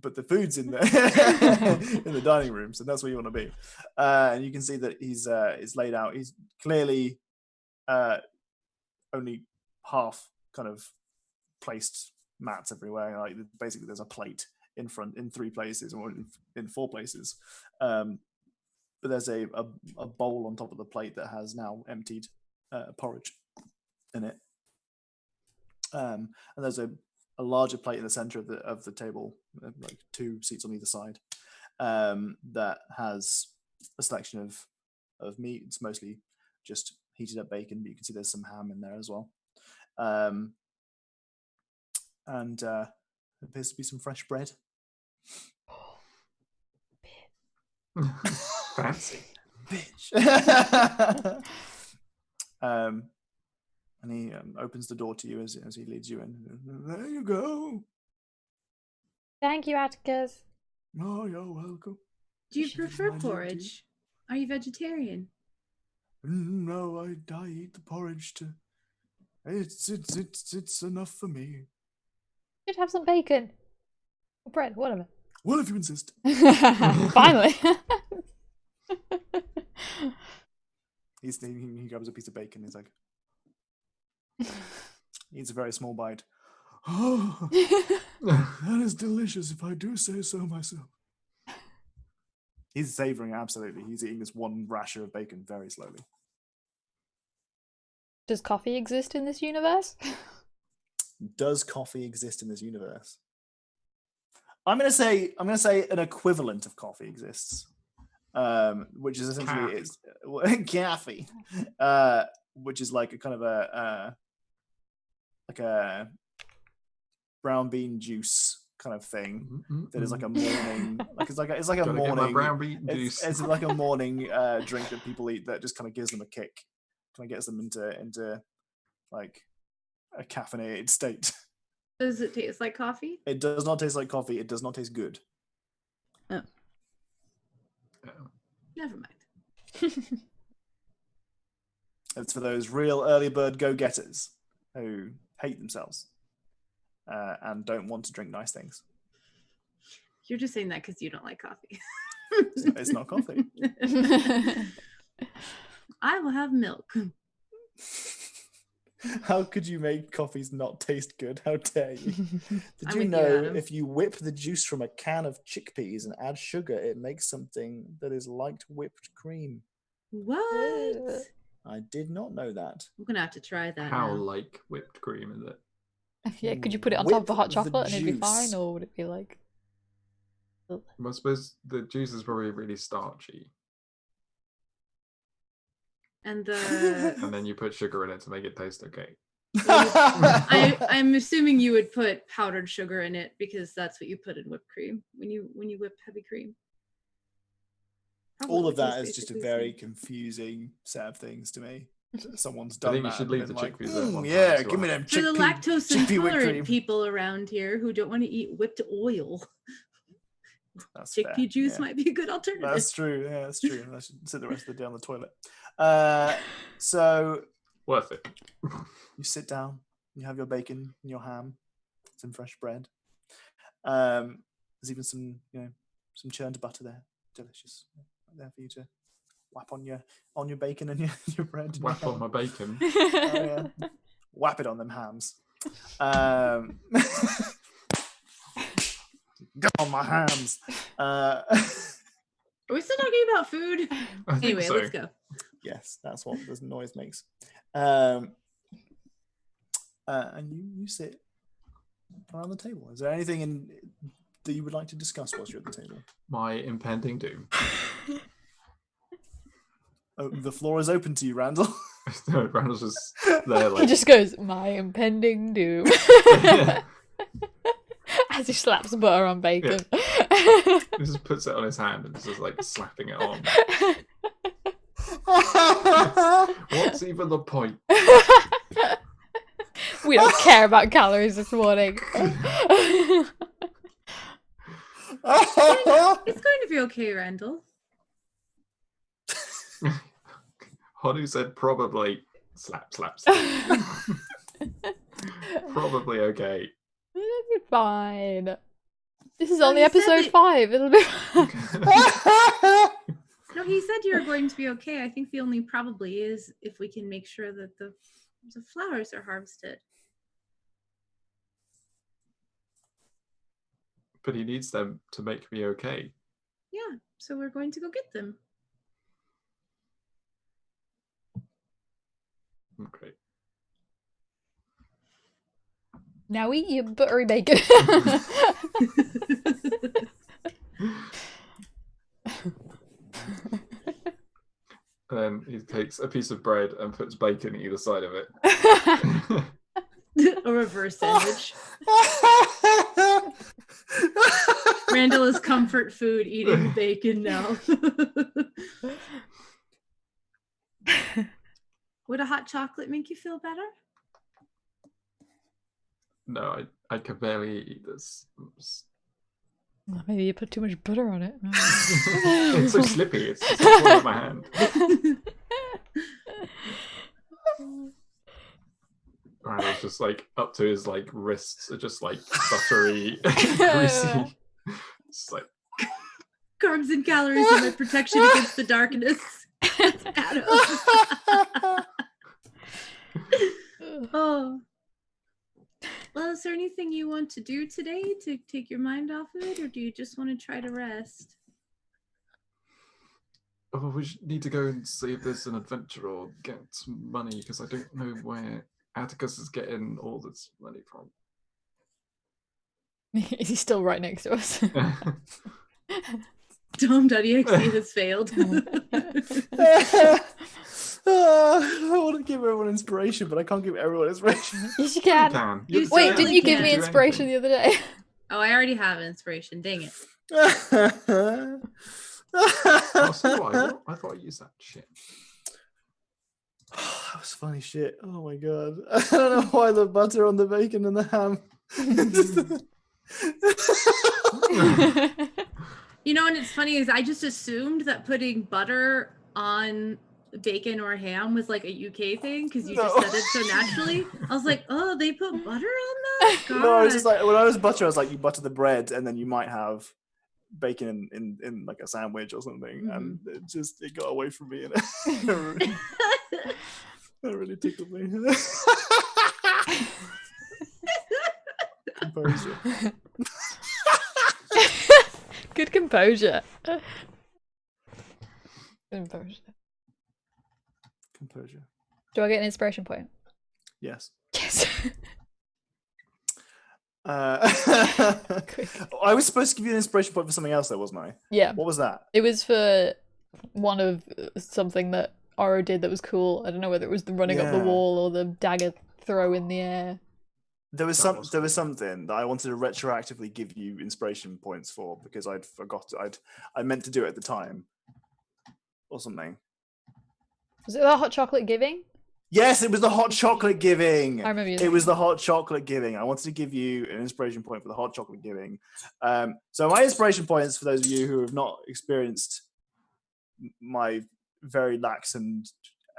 S2: but the food's in there in the dining room, so that's where you want to be. And you can see that he's laid out. He's clearly only half kind of placed mats everywhere. Like basically, there's a plate in front in 3 places, or in 4 places. But there's a bowl on top of the plate that has now emptied porridge in it. And there's a larger plate in the center of the table, like 2 seats on either side, that has a selection of meat. It's mostly just heated up bacon, but you can see there's some ham in there as well. And there appears to be some fresh bread.
S3: Fancy.
S2: Bitch. And he opens the door to you as he leads you in. There you go.
S1: Thank you, Atticus.
S2: Oh, you're welcome.
S4: Do you
S2: She's
S4: prefer
S2: my duty.
S4: porridge? Are you vegetarian?
S2: No, I eat the porridge to. It's enough for me.
S1: You'd have some bacon. Or bread, whatever.
S2: Well, if you insist.
S1: Finally.
S2: He grabs a piece of bacon. He's like, he eats a very small bite. Oh, that is delicious, if I do say so myself. He's savoring it, absolutely. He's eating this one rasher of bacon very slowly.
S1: Does coffee exist in this universe?
S2: Does coffee exist in this universe? I'm gonna say an equivalent of coffee exists, which is essentially coffee, which is like a kind of a brown bean juice kind of thing that is like a morning, it's like a morning
S3: brown bean juice.
S2: It's like a morning drink that people eat that just kind of gives them a kick, kind of gets them into like a caffeinated state.
S4: Does it taste like coffee?
S2: It does not taste like coffee. It does not taste good.
S4: Oh. Never mind.
S2: It's for those real early bird go-getters who hate themselves and don't want to drink nice things.
S4: You're just saying that because you don't like coffee.
S2: It's not coffee.
S4: I will have milk.
S2: How could you make coffees not taste good? How dare you? Did
S4: I'm
S2: you
S4: with
S2: know
S4: you, Adam.
S2: if you whip the juice from a can of chickpeas and add sugar, it makes something that is like whipped cream?
S4: What?
S2: I did not know that.
S4: I'm gonna have to try that.
S3: How
S4: now.
S3: like whipped cream is it?
S1: Yeah, could you put it on top of a hot
S2: Whip the
S1: chocolate and it'd be
S2: juice.
S1: fine, or would it be like...
S3: Well, I suppose the juice is probably really starchy,
S4: And the
S3: and then you put sugar in it to make it taste okay.
S4: I'm assuming you would put powdered sugar in it because that's what you put in whipped cream when you whip heavy cream.
S2: All of
S4: Probably
S2: that is
S4: tastes
S2: just a
S4: basically the
S2: very
S4: same.
S2: confusing set of things to me. Someone's
S3: I
S2: done
S3: think you
S2: that
S3: should
S2: and
S3: leave
S2: been
S3: the
S2: like,
S3: chickpeas at one
S2: yeah,
S3: time,
S2: give me
S3: so
S2: them
S4: For the lactose
S2: chickpea whipped
S4: intolerant
S2: cream.
S4: people around here who don't want to eat whipped oil,
S2: That's
S4: chickpea
S2: fair,
S4: juice
S2: yeah.
S4: might be a good alternative.
S2: That's true. Yeah, that's true. I should sit the rest of the day on the toilet. So
S3: worth it.
S2: you sit down, you have your bacon and your ham, some fresh bread. There's even some churned butter there, delicious, right there for you to whap on your bacon and your bread. And
S3: Whap
S2: your
S3: on
S2: ham.
S3: my bacon.
S2: Oh, yeah. Whap it on them hams. Get on my hams.
S4: Are we still talking about food?
S3: I think
S4: Anyway,
S3: so.
S4: let's go.
S2: Yes, that's what this noise makes. And you sit around the table. Is there anything that you would like to discuss whilst you're at the table?
S3: My impending doom.
S2: Oh, the floor is open to you, Randall.
S3: No, Randall's just there
S1: He
S3: like
S1: just goes, my impending doom. As he slaps butter on bacon.
S3: he just puts it on his hand and is just like slapping it on. What's even the point?
S1: We don't care about calories this morning.
S4: It's going to be okay, Randall.
S3: Honu said probably slap, slap, slap. Probably okay.
S1: It'll be fine. This is
S4: No,
S1: only
S4: he said
S1: episode
S4: that-
S1: 5. It'll be
S4: No, he said you were going to be okay. I think the only probably is if we can make sure that the flowers are harvested.
S3: But he needs them to make me okay.
S4: Yeah, so we're going to go get them.
S3: Okay.
S1: Now eat your buttery bacon.
S3: And then he takes a piece of bread and puts bacon either side of it.
S4: A reverse sandwich. Randall is comfort food eating bacon now. Would a hot chocolate make you feel better?
S3: No, I can barely eat this.
S1: Maybe you put too much butter on it.
S3: It's so slippy. It's just falling out of my hand. Randall's just like up to his like wrists are just like buttery, greasy. Just like
S4: Carbs and calories are my protection against the darkness. That's Adam. Oh. Well, is there anything you want to do today to take your mind off of it, or do you just want to try to rest?
S3: Oh, we need to go and see if there's an adventure or get some money, because I don't know where Atticus is getting all this money from.
S1: Is he still right next to us?
S4: Dom.exe has failed.
S2: I want to give everyone inspiration, but I can't give everyone inspiration.
S1: Yes, you
S3: You
S1: can.
S3: can.
S4: You
S1: Wait,
S4: certainly
S1: didn't you give
S4: can.
S1: me
S3: Do
S1: inspiration
S3: anything.
S1: the other day?
S4: Oh, I already have inspiration. Dang it.
S3: Oh, so do I. What? I thought I used that shit.
S2: That was funny shit. Oh my god. I don't know why the butter on the bacon and the ham.
S4: You know, and it's funny is I just assumed that putting butter on bacon or ham was like a UK thing because you just
S2: No.
S4: said it so naturally. I was like, oh, they put butter on that? God.
S2: No, I was just like, when I was butter, I was like, you butter the bread and then you might have bacon in like a sandwich or something. And it got away from me and it really tickled me. Composure.
S1: Good composure. Composure.
S2: Composure.
S1: Do I get an inspiration point?
S2: Yes.
S1: Yes.
S2: I was supposed to give you an inspiration point for something else, though, wasn't I?
S1: Yeah.
S2: What was that?
S1: It was for one of something that Oro did that was cool. I don't know whether it was the running up the
S2: Yeah.
S1: wall or the dagger throw in the air.
S2: There was
S3: That was
S2: there
S3: cool.
S2: was something that I wanted to retroactively give you inspiration points for because I'd forgot I meant to do it at the time or something.
S1: Was it the hot chocolate giving?
S2: Yes, it was the hot chocolate giving.
S1: I remember you
S2: It
S1: saying
S2: was the
S1: that.
S2: hot chocolate giving. I wanted to give you an inspiration point for the hot chocolate giving. So my inspiration points for those of you who have not experienced my very lax and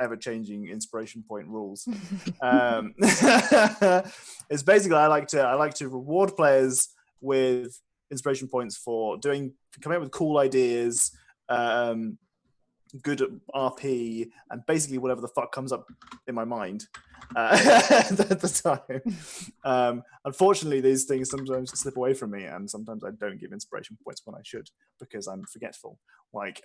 S2: ever-changing inspiration point rules. It's basically I like to reward players with inspiration points for coming up with cool ideas, good RP, and basically whatever the fuck comes up in my mind at the time. Unfortunately, these things sometimes slip away from me, and sometimes I don't give inspiration points when I should because I'm forgetful. Like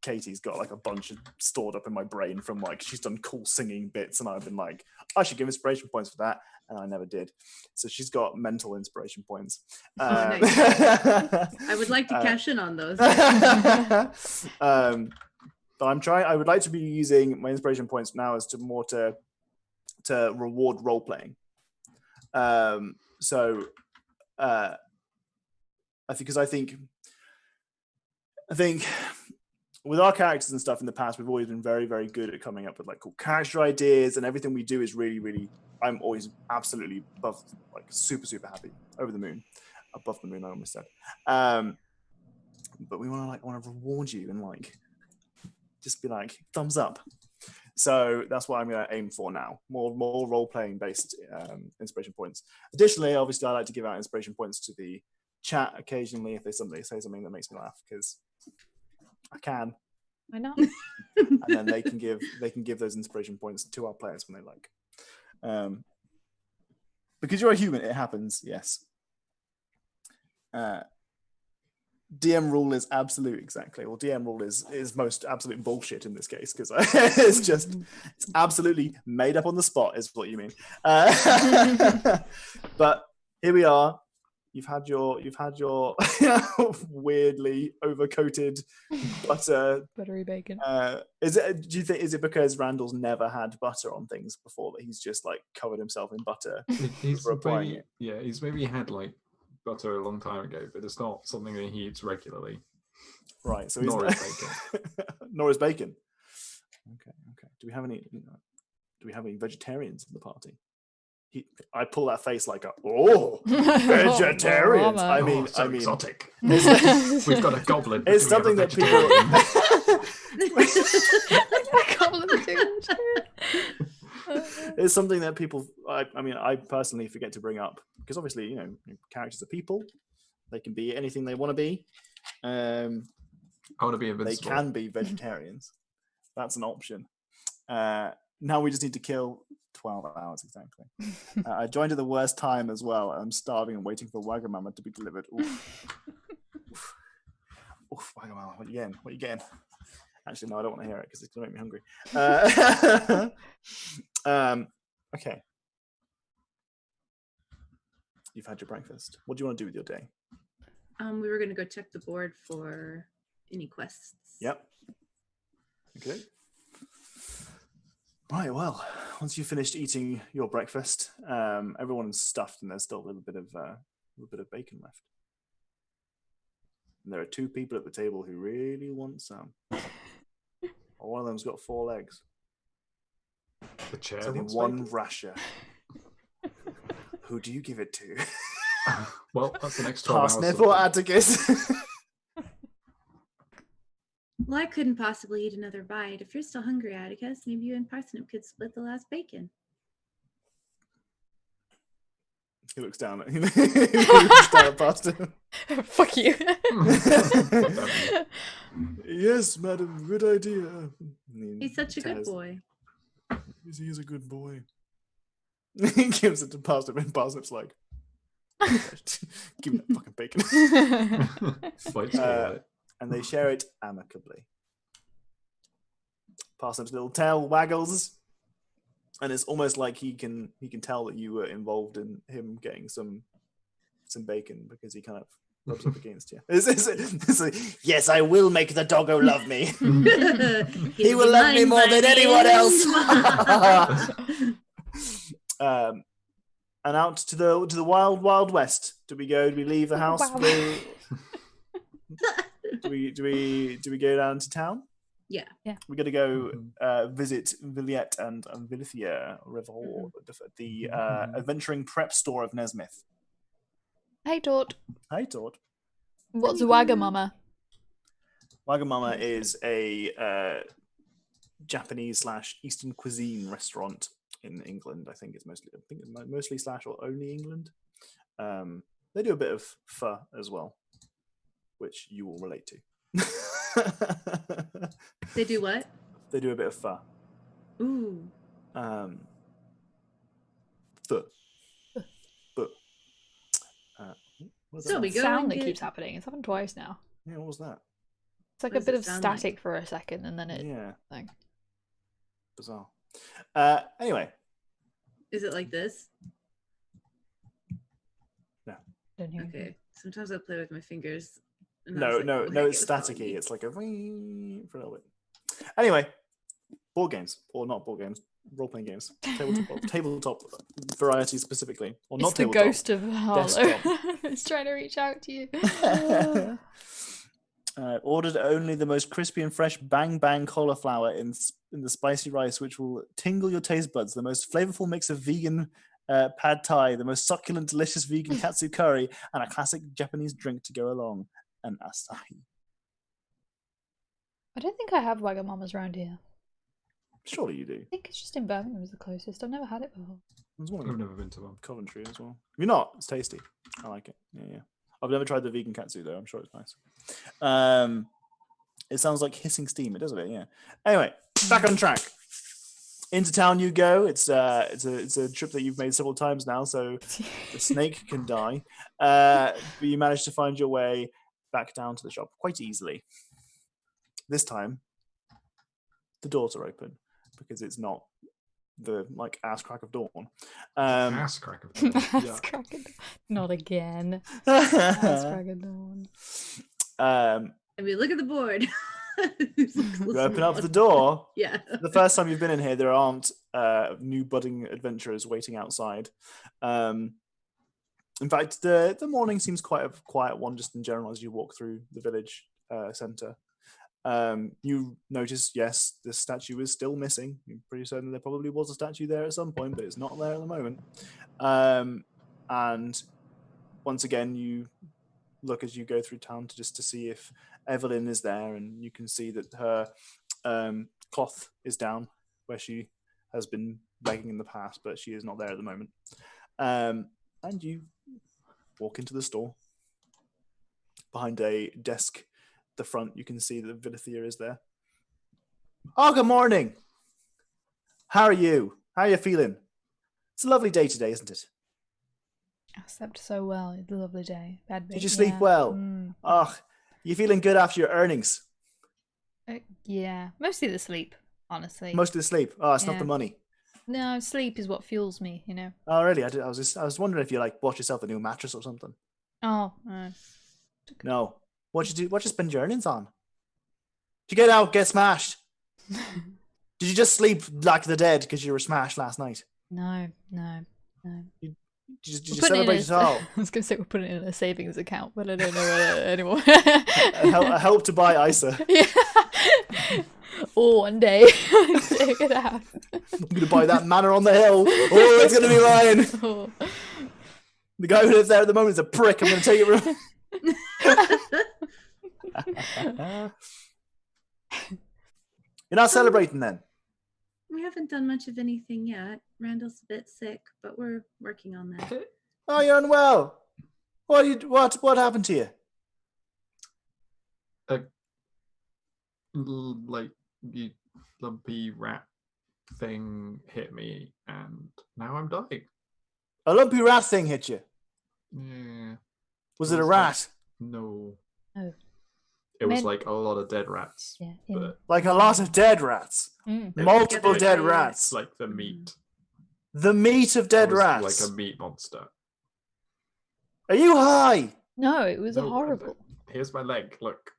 S2: Katie's got like a bunch of stored up in my brain from like she's done cool singing bits, and I've been like, I should give inspiration points for that, and I never did. So she's got mental inspiration points.
S4: Nice. I would like to cash in on those.
S2: But I would like to be using my inspiration points now as to reward role playing. I think with our characters and stuff in the past, we've always been very, very good at coming up with like cool character ideas, and everything we do is really, really. I'm always absolutely above, like super, super happy, over the moon, above the moon. I almost said, but we want to reward you and like just be like thumbs up. So that's what I'm going to aim for now. More role playing based inspiration points. Additionally, obviously, I like to give out inspiration points to the chat occasionally if they say something that makes me laugh because I can.
S1: I know.
S2: And then they can give those inspiration points to our players when they like. Because you're a human, it happens. Yes. DM rule is absolute, exactly. Well, DM rule is most absolute bullshit in this case because it's absolutely made up on the spot, is what you mean. But here we are. You've had your weirdly overcoated butter.
S1: Buttery bacon.
S2: Is it because Randall's never had butter on things before that he's just like covered himself in butter
S3: He's
S2: for applying
S3: maybe,
S2: it?
S3: yeah, he's maybe had like butter a long time ago, but it's not something that he eats regularly.
S2: Right. So
S3: Nor is bacon.
S2: Nor is bacon. Okay. Do we have any vegetarians in the party? I pull that face like vegetarians.
S1: Oh,
S2: I mean,
S3: exotic.
S2: It's,
S3: We've got a goblin.
S2: it's
S3: Do we
S2: something
S3: have
S2: that
S3: a vegetarian?
S2: it's something that people. I personally forget to bring up because obviously, characters are people. They can be anything they want to be.
S3: I want to be
S2: They
S3: invincible.
S2: can be vegetarians. That's an option. Now we just need to kill 12 hours exactly. I joined at the worst time as well. I'm starving and waiting for Wagamama to be delivered. Oof. Oof, Wagamama, what are you getting? What are you getting? Actually, no, I don't want to hear it because it's going to make me hungry. Okay. You've had your breakfast. What do you want to do with your day?
S4: We were gonna go check the board for any quests.
S2: Yep. Okay. Right, well, once you've finished eating your breakfast, everyone's stuffed and there's still a little bit of bacon left. And there are 2 people at the table who really want some. One of them's got 4 legs.
S3: The chair.
S2: There's only
S3: wants
S2: one
S3: bacon?
S2: rasher. Who do you give it to?
S3: Well, that's the next 12 hours.
S2: Parsnip
S3: sort
S2: or
S3: of thing.
S2: Atticus?
S4: Well, I couldn't possibly eat another bite. If you're still hungry, Atticus, maybe you and Parsnip could split the last bacon.
S2: He looks down at Parsnip.
S1: Fuck you.
S2: Yes, madam, good idea.
S4: He's such a good
S2: Tears.
S4: boy.
S2: Yes, he is a good boy. He gives it to Parsnip, and Parsnip's like, give me that fucking bacon.
S3: Fights for it.
S2: And they share it amicably. Parsnip's little tail waggles, and it's almost like he can tell that you were involved in him getting some bacon because he kind of rubs up against you. It's like, yes, I will make the doggo love me. He will love me more than anyone else. And out to the wild west. Do we go? Do we leave the house?
S1: Wow.
S2: Do we go down to town?
S4: Yeah.
S2: We're gonna go visit Villette and Villethia Revol, the adventuring prep store of Nesmith.
S1: Hey, Dort.
S2: Hi, Todd.
S1: What's a Wagamama?
S2: Wagamama is a Japanese / Eastern cuisine restaurant in England. I think it's mostly / or only England. They do a bit of pho as well, which you will relate to.
S4: They do what?
S2: They do a bit of pho.
S4: Ooh.
S2: Pho. What was
S4: So
S2: that?
S4: we go
S1: Sound
S4: and
S1: that
S4: get-
S1: keeps happening. It's happened twice now.
S2: Yeah, what was that?
S1: It's like
S4: What
S1: a
S4: does
S1: bit
S4: it
S1: of
S4: sound like?
S1: static for a second, and then it.
S2: Yeah,
S1: Thing.
S2: bizarre. Anyway,
S4: Is it like this?
S1: Don't hear.
S4: Okay. Sometimes I play with my fingers. and I was
S2: no,
S4: like,
S2: no,
S4: "Oh,
S2: it's
S4: heck, it was
S2: staticky.
S4: calling
S2: It's like a ring for a little bit. Anyway, board games, or not board games, role-playing games, tabletop variety specifically, or
S1: It's
S2: not
S1: the
S2: tabletop.
S1: ghost of Harlow.
S2: desktop.
S1: It's trying to reach out to you.
S2: Ordered only the most crispy and fresh bang bang cauliflower in the spicy rice, which will tingle your taste buds. The most flavorful mix of vegan pad thai, the most succulent, delicious vegan katsu curry, and a classic Japanese drink to go along. An asahi.
S1: I don't think I have Wagamamas around here.
S2: Surely you do.
S1: I think it's just in Birmingham is the closest. I've never had it before.
S2: There's one
S3: I've
S2: in
S3: never been to one.
S2: Coventry as well. You're not. It's tasty. I like it. Yeah. I've never tried the vegan katsu though. I'm sure it's nice. It sounds like hissing steam. It does a bit. Yeah. Anyway, back on track. Into town you go. It's a trip that you've made several times now, so the snake can die. But you managed to find your way back down to the shop quite easily. This time, the doors are open because it's not the ass crack of dawn.
S3: Ass crack of dawn. Yeah.
S1: Ass crack of dawn. Not again. Ass crack of dawn.
S4: I mean, look at the board.
S2: You open up the door.
S4: Yeah.
S2: The first time you've been in here, there aren't new budding adventurers waiting outside. In fact, the morning seems quite a quiet one, just in general, as you walk through the village centre. You notice, yes, the statue is still missing. You're pretty certain there probably was a statue there at some point, but it's not there at the moment. And once again, you look as you go through town to see if Evelyn is there, and you can see that her cloth is down where she has been begging in the past, but she is not there at the moment. And you walk into the store. Behind a desk the front, you can see that Vilithir is there. Oh, good morning. How are you? How are you feeling? It's a lovely day today, isn't it?
S1: I slept so well. It's a lovely day. Bad
S2: Did you sleep well? Oh, you feeling good after your earnings?
S1: Yeah, mostly the sleep, honestly.
S2: Most of the sleep. Oh, it's not the money.
S1: No, sleep is what fuels me, you know.
S2: Oh, really? I was wondering if you like bought yourself a new mattress or something.
S1: Oh,
S2: No. What'd you do? What'd you spend your earnings on? Did you get out, get smashed? Did you just sleep like the dead because you were smashed last night?
S1: No.
S2: Did you celebrate at all?
S1: I was going to say we're putting it in a savings account, but I don't know whether anymore.
S2: I help to buy ISA.
S1: Yeah. Oh, one day. Take it out.
S2: I'm going to buy that manor on the hill. Oh, it's going to be mine.
S1: Oh.
S2: The guy who lives there at the moment is a prick. I'm going to take it from You're not celebrating then?
S4: We haven't done much of anything yet. Randall's a bit sick, but we're working on that.
S2: Oh, you're unwell. What happened to you?
S3: Like the lumpy rat thing hit me, and now I'm dying.
S2: A lumpy rat thing hit you.
S3: Yeah.
S2: Was it a rat?
S3: No.
S1: Oh.
S3: It was like a lot of dead rats.
S1: Yeah.
S3: But
S2: Like a lot of dead rats. Multiple dead rats.
S3: like the meat.
S2: The meat of dead
S3: It was
S2: rats.
S3: like a meat monster.
S2: Are you high?
S1: No, it was
S3: No,
S1: horrible.
S3: Here's my leg. Look.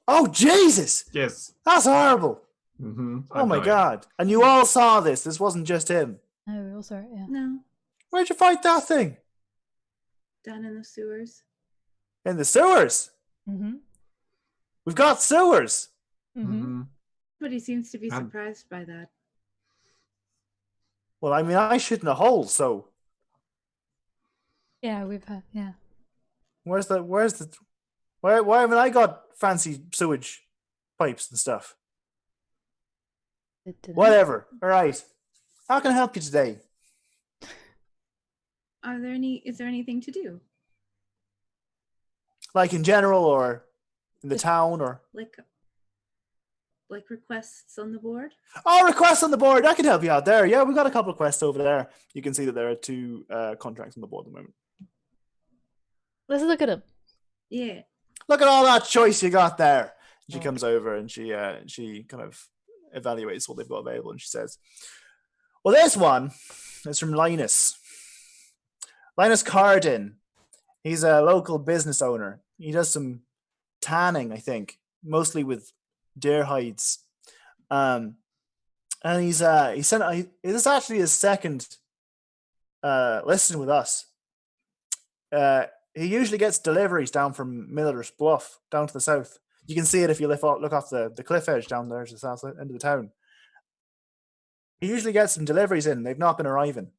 S2: Oh, Jesus.
S3: Yes.
S2: That's horrible.
S3: Mm-hmm.
S2: Oh, my God. And you all saw this. This wasn't just him.
S1: No, we all saw it, yeah.
S4: No,
S2: Where'd you fight that thing?
S4: down in the sewers.
S2: In the sewers.
S1: Mm-hmm.
S2: We've got sewers.
S1: Mm-hmm.
S4: But he seems to be surprised by that.
S2: Well, I mean, I shit in a hole, so
S1: Yeah, we've had, yeah.
S2: why haven't I got fancy sewage pipes and stuff? Whatever. All right. How can I help you today?
S4: Is there anything to do?
S2: Like in general, or in the town, or
S4: Like requests on the board?
S2: oh, requests on the board. I can help you out there. Yeah, we've got a couple of quests over there. You can see that there are 2 contracts on the board at the moment.
S1: Let's look at them.
S4: Yeah.
S2: Look at all that choice you got there. She comes over and she kind of evaluates what they've got available, and she says, well, this one is from Linus Cardin. He's a local business owner. He does some tanning, I think, mostly with deer hides. And this is actually his second listing with us. He usually gets deliveries down from Miller's Bluff, down to the south. You can see it if you look off the cliff edge down there to the south end of the town. He usually gets some deliveries in. They've not been arriving.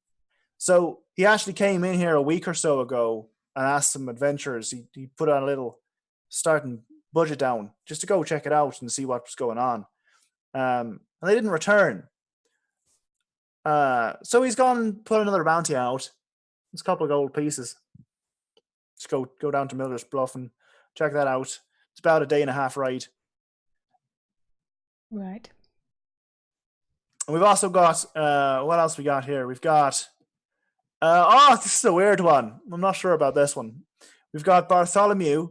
S2: So he actually came in here a week or so ago and asked some adventurers. He put on a little starting budget down just to go check it out and see what's going on. And they didn't return. So he's gone and put another bounty out. It's a couple of gold pieces. Just go down to Miller's Bluff and check that out. It's about a day and a half ride.
S1: Right.
S2: And we've also got what else we got here? We've got this is a weird one. I'm not sure about this one. We've got Bartholomew.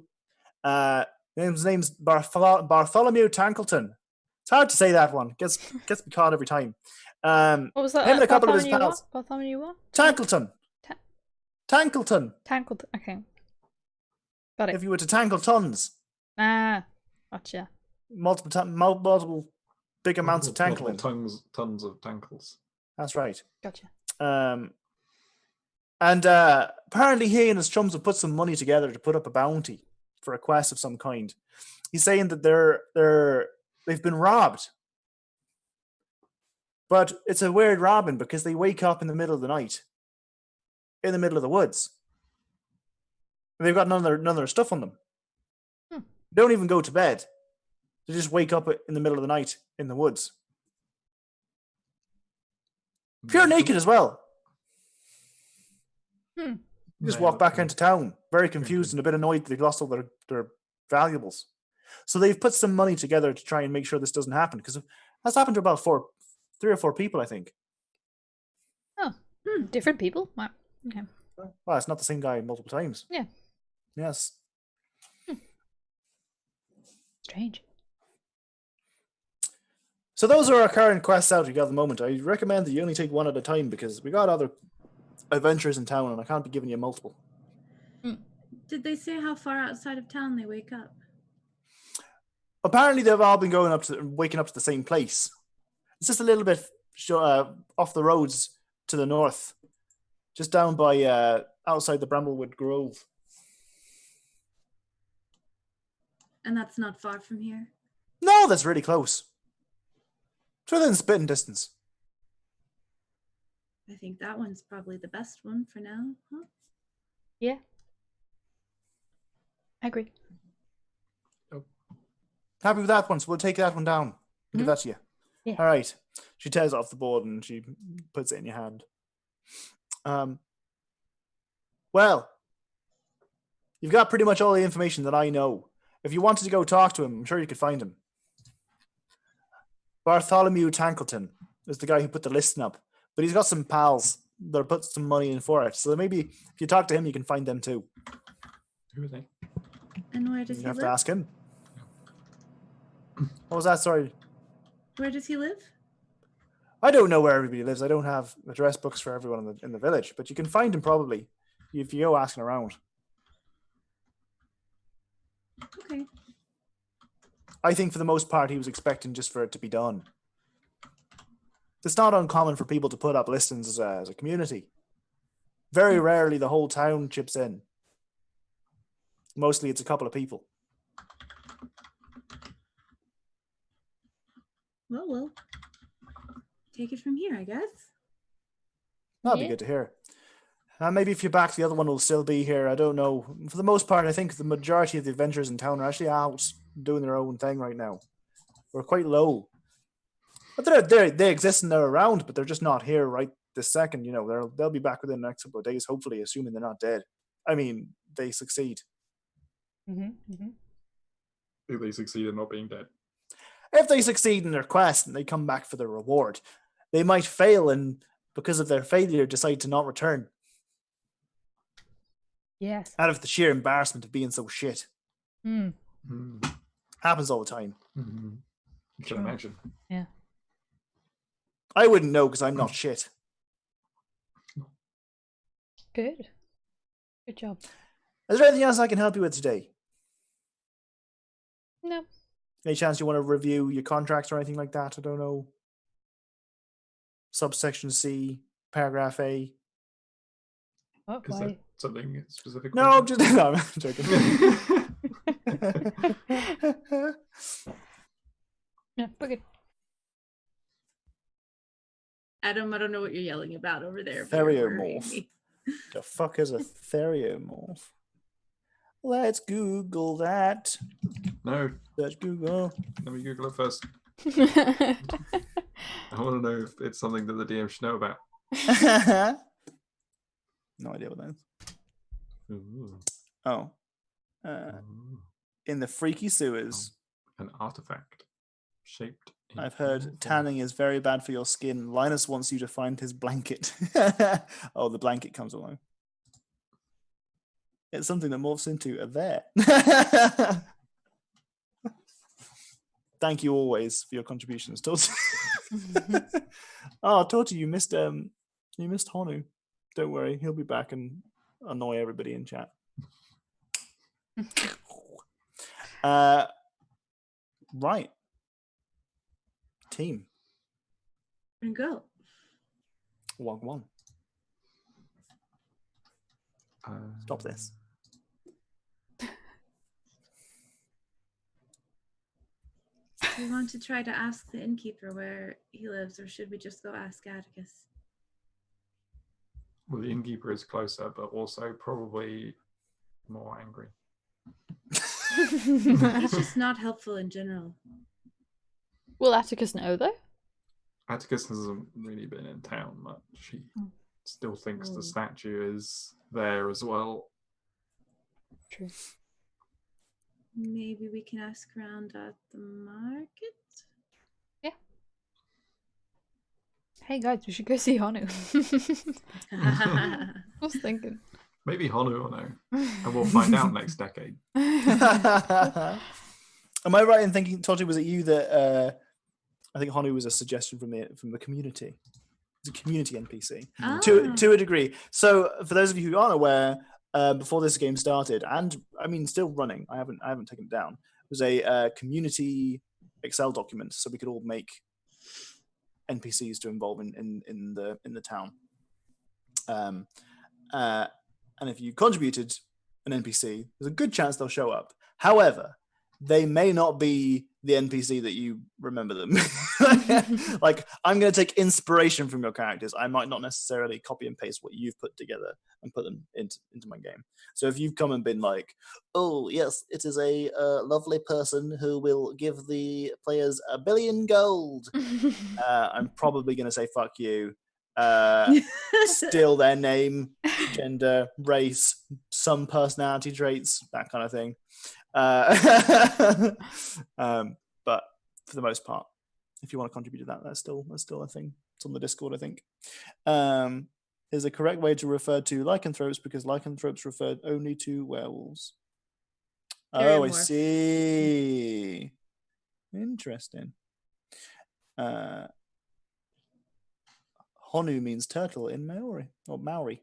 S2: His name's Bartholomew Tankleton. It's hard to say that one. Gets me caught every time.
S1: What was that?
S2: Him and a couple of his pals.
S1: Bartholomew what?
S2: Tankleton. Tankleton.
S1: Tankleton. Okay. Got it.
S2: If you were to tankle tons.
S1: Ah, gotcha.
S2: Multiple big amounts of tankling.
S3: Tons of tankles.
S2: That's right.
S1: Gotcha.
S2: And apparently he and his chums have put some money together to put up a bounty for a quest of some kind. He's saying that they've been robbed. But it's a weird robbing because they wake up in the middle of the night, in the middle of the woods. And they've got none of their stuff on them. They don't even go to bed. They just wake up in the middle of the night in the woods. Pure naked as well. Just walk back into town, very confused and a bit annoyed that they've lost all their valuables. So they've put some money together to try and make sure this doesn't happen, because that's happened to about 3 or 4 people, I think.
S1: Oh, different people? Wow. Okay.
S2: Well, it's not the same guy multiple times.
S1: Yeah.
S2: Yes.
S1: Strange.
S2: So those are our current quests out we got at the moment. I recommend that you only take one at a time, because we got other adventures in town and I can't be giving you multiple.
S4: Did they say how far outside of town they wake up?
S2: Apparently they've all been waking up to the same place. It's just a little bit off the roads to the north, just down by outside the Bramblewood Grove.
S4: And that's not far from here.
S2: No, that's really close. It's within spitting distance.
S4: I think that one's probably the best one for now, huh?
S1: Yeah. I agree.
S2: Happy with that one, so we'll take that one down. Give that to you.
S1: Yeah.
S2: All right. She tears it off the board and she puts it in your hand. Well, you've got pretty much all the information that I know. If you wanted to go talk to him, I'm sure you could find him. Bartholomew Tankleton is the guy who put the listing up, but he's got some pals that put some money in for it. So maybe if you talk to him, you can find them too.
S3: Who are they?
S4: And where does
S2: You
S4: he
S2: have
S4: live?
S2: to ask him. What was that? Sorry.
S4: Where does he live?
S2: I don't know where everybody lives. I don't have address books for everyone in the village, but you can find him probably if you go asking around.
S4: Okay.
S2: I think for the most part, he was expecting just for it to be done. It's not uncommon for people to put up listings as a community. Very rarely the whole town chips in. Mostly it's a couple of people.
S4: Well, take it from here, I guess.
S2: That'd
S1: Yeah.
S2: be good to hear. Maybe if you're back, the other one will still be here. I don't know. For the most part, I think the majority of the adventurers in town are actually out doing their own thing right now. We're quite low. But they exist and they're around, but they're just not here right this second. You know, they'll be back within the next couple of days, hopefully, assuming they're not dead. I mean, they succeed.
S3: If they succeed in not being dead.
S2: If they succeed in their quest and they come back for their reward, they might fail and because of their failure decide to not return.
S1: Yes.
S2: Out of the sheer embarrassment of being so shit. Happens all the time.
S3: You can
S1: Sure.
S3: imagine.
S1: Yeah.
S2: I wouldn't know because I'm not shit.
S1: Good. Good job.
S2: Is there anything else I can help you with today?
S1: No.
S2: Any chance you want to review your contracts or anything like that? I don't know. Subsection C, paragraph A.
S1: What?
S3: Is
S1: Why?
S3: there something specific?
S2: No, I'm just no, I'm joking.
S1: Yeah, okay.
S4: Adam, I don't know what you're yelling about over there. but you're worrying
S2: Theriomorph.
S4: me.
S2: The fuck is a theriomorph? Let's Google that.
S3: No,
S2: Search Google.
S3: let me Google it first. I want to know if it's something that the DM should know about.
S2: No idea what that is.
S3: Ooh.
S2: Oh.
S3: Ooh.
S2: In the freaky sewers,
S3: An artifact shaped. in
S2: I've
S3: human
S2: heard
S3: form.
S2: tanning is very bad for your skin. Linus wants you to find his blanket. Oh, the blanket comes along. It's something that morphs into a there. Thank you always for your contributions, Torty. Oh, Torty, you missed Honu. Don't worry, he'll be back and annoy everybody in chat. Right. Team.
S4: And go.
S2: Wog1. Stop this.
S4: Do you want to try to ask the innkeeper where he lives, or should we just go ask Atticus?
S3: Well, the innkeeper is closer, but also probably more angry.
S4: He's just not helpful in general.
S1: Will Atticus know though?
S3: Atticus hasn't really been in town much. He still thinks the
S4: Oh.
S3: statue is there as well.
S1: True.
S4: maybe we can ask around at the market.
S1: Hey guys, we should go see Hanu. I was thinking.
S3: Maybe Honu will know, and we'll find out next decade.
S2: Am I right in thinking, Toti, was it you that I think Honu was a suggestion from the community? It's a community NPC to a degree. So for those of you who aren't aware, before this game started, and I mean still running, I haven't taken it down. It was a community Excel document, so we could all make NPCs to involve in the town. And if you contributed an NPC, there's a good chance they'll show up. However, they may not be the NPC that you remember them. Like, I'm going to take inspiration from your characters. I might not necessarily copy and paste what you've put together and put them into my game. So if you've come and been like, oh, yes, it is a lovely person who will give the players 1 billion gold, I'm probably going to say, fuck you. Steal their name, gender, race, some personality traits, that kind of thing. But for the most part, if you want to contribute to that, that's still a thing. It's on the Discord, I think. Is a correct way to refer to lycanthropes because lycanthropes referred only to werewolves. Oh, I see. Interesting. Honu means turtle in Maori or Maori.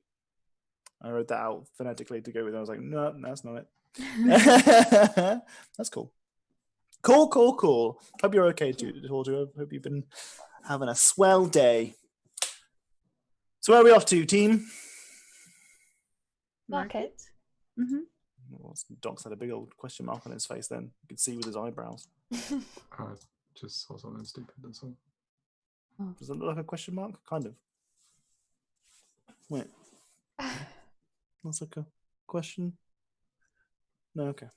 S2: I wrote that out phonetically to go with it. I was like, no, that's not it. That's cool. Cool. Hope you're okay too, Tortu. Hope you've been having a swell day. So where are we off to, team?
S4: Market.
S2: Well, Doc's had a big old question mark on his face then. You could see with his eyebrows.
S3: I just saw something stupid, that's all.
S2: Does it look like a question mark? Kind of. Wait. That's like a question? No, okay.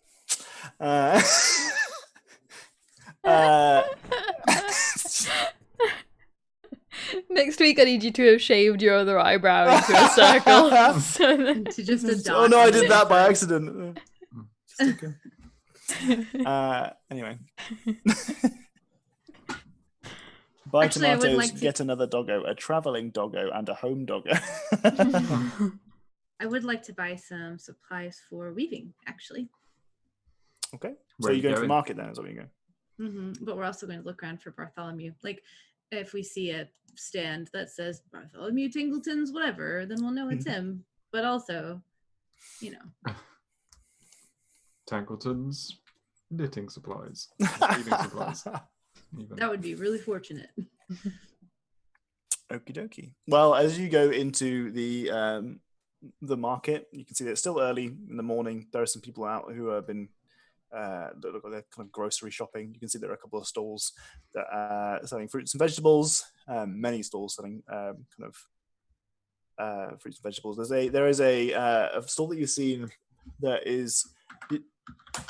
S1: Next week, I need you to have shaved your other eyebrow into a circle. So then...
S4: To just a dot.
S2: Oh no, I did that by accident. Just okay. Anyway. Buy
S4: Actually, I would
S2: tomatoes,
S4: like to-
S2: get another doggo, a traveling doggo, and a home doggo.
S4: I would like to buy some supplies for weaving, actually.
S2: Okay.
S3: Where
S2: So
S3: are
S2: you're
S3: you
S2: going for
S3: going?
S2: market then, is that where you go?
S4: But we're also going to look around for Bartholomew. Like, if we see a stand that says Bartholomew Tingleton's whatever, then we'll know it's him. But also, you know.
S3: Tankleton's knitting supplies. Weaving supplies. Even.
S4: That would be really fortunate.
S2: Okie dokie. Well, as you go into the market, you can see that it's still early in the morning. There are some people out who have been that look like they're kind of grocery shopping. You can see there are a couple of stalls that are selling fruits and vegetables. Many stalls selling kind of fruits and vegetables. There is a stall that you've seen that is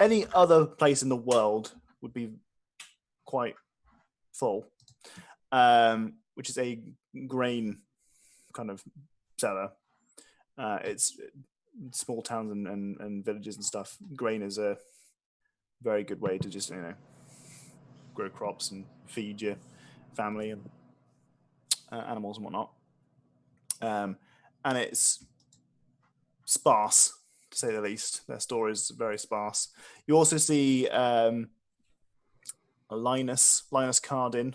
S2: any other place in the world would be quite full, which is a grain kind of seller. It's small towns and villages and stuff. Grain is a very good way to just grow crops and feed your family and animals and whatnot. And it's sparse, to say the least. Their store is very sparse. You also see a Linus Cardin,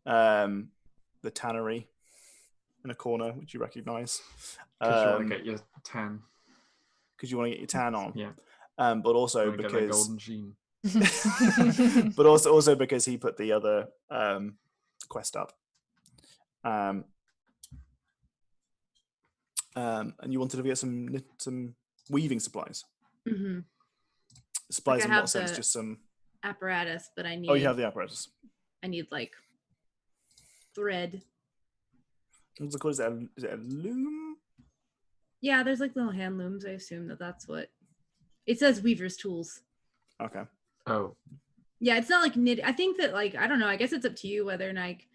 S2: the tannery in a corner, which you recognise.
S3: Because you want to get your tan.
S2: Because you want to get your tan on.
S3: Yeah.
S2: But also
S3: Get that
S2: because
S3: golden sheen.
S2: but also because he put the other quest up. And you wanted to get some weaving supplies.
S4: Mm-hmm.
S2: Supplies
S4: Like
S2: in what sense? Just some
S4: apparatus, but I need.
S2: Oh, you have the apparatus.
S4: I need like thread.
S2: What's it called? Is it a loom?
S4: Yeah, there's like little hand looms. I assume that's what it says. Weaver's tools.
S2: Okay.
S3: Oh.
S4: Yeah, it's not like knit. I think that like I don't know. I guess it's up to you whether like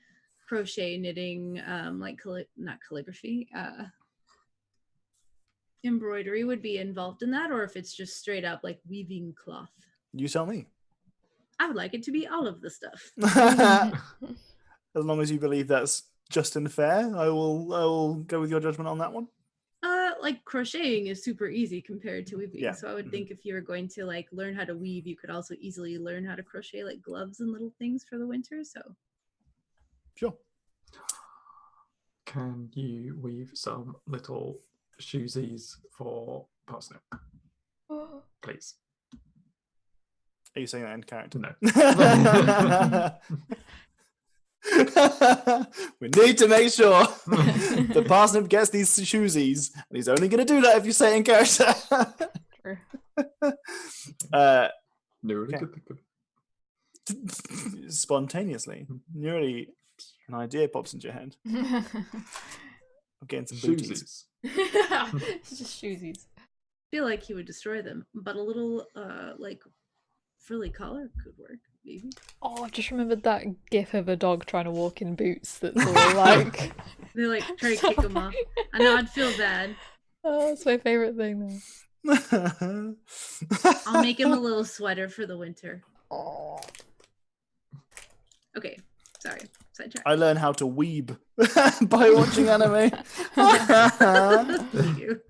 S4: crochet, knitting, like not calligraphy, embroidery would be involved in that, or if it's just straight up like weaving cloth.
S2: You tell me.
S4: I would like it to be all of the stuff.
S2: As long as you believe that's just and fair, I will go with your judgment on that one.
S4: Like crocheting is super easy compared to weaving.
S2: Yeah.
S4: So I would think if you were going to like learn how to weave, you could also easily learn how to crochet like gloves and little things for the winter. So
S2: Sure.
S3: Can you weave some little shoesies for Parsnip, please?
S2: Are you saying that in character?
S3: No.
S2: We need to make sure the Parsnip gets these shoesies, and he's only going to do that if you say it in character.
S1: True.
S3: No,
S2: Okay.
S3: good.
S2: Spontaneously, nearly an idea pops into your head of getting some booties.
S3: Shoesies.
S1: It's just shoesies.
S4: I feel like he would destroy them, but a little like frilly collar could work, maybe.
S1: Oh, I've just remembered that gif of a dog trying to walk in boots that's all like...
S4: They like try to kick him off. I know I'd feel bad.
S1: Oh, that's my favourite thing though.
S4: I'll make him a little sweater for the winter.
S1: Oh.
S4: Okay, sorry. Sidetrack.
S2: I learned how to weeb by watching anime.
S4: Thank you.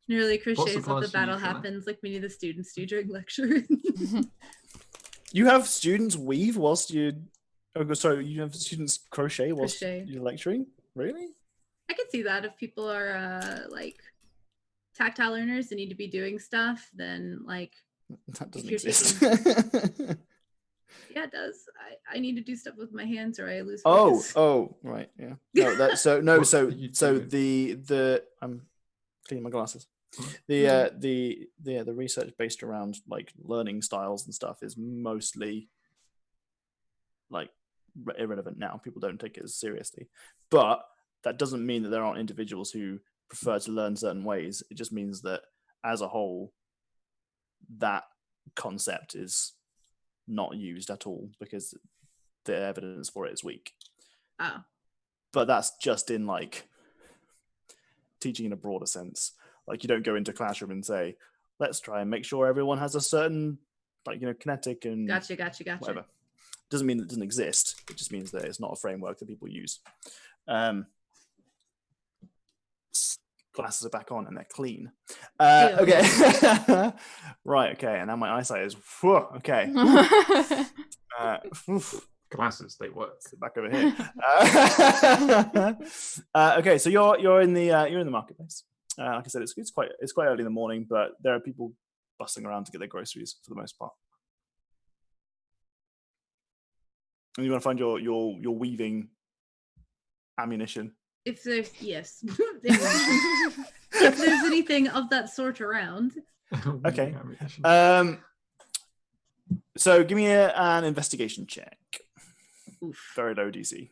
S4: Nearly crochets while the
S3: supplies do you
S4: battle
S3: use for that?
S4: happens, like many of the students do during lecture.
S2: You have students weave whilst you... Oh, sorry, you have students crochet whilst
S4: Crochet.
S2: you're lecturing? Really?
S4: I could see that if people are like tactile learners and need to be doing stuff, then like
S2: That doesn't
S4: you're
S2: exist.
S4: yeah, it does. I need to do stuff with my hands or I lose
S2: Oh,
S4: focus.
S2: right, yeah. No, that so no,
S3: What
S2: so
S3: are you
S2: so
S3: doing?
S2: the I'm cleaning my glasses. The research based around like learning styles and stuff is mostly like irrelevant now. People don't take it as seriously, but that doesn't mean that there aren't individuals who prefer to learn certain ways. It just means that as a whole, that concept is not used at all because the evidence for it is weak.
S4: Oh.
S2: But that's just in like teaching in a broader sense. Like you don't go into a classroom and say, let's try and make sure everyone has a certain like, kinetic and
S4: Gotcha.
S2: whatever. Doesn't mean it doesn't exist. It just means that it's not a framework that people use. Glasses are back on and they're clean. Okay. Right, okay. And now my eyesight is okay.
S3: Glasses, they work.
S2: Sit back over here. Okay, so you're in the marketplace. Like I said, it's quite early in the morning, but there are people bustling around to get their groceries for the most part. And you want to find your weaving ammunition.
S4: If there's yes. If there's anything of that sort around.
S2: Okay. So give me an investigation check.
S4: Oof.
S2: Very low DC.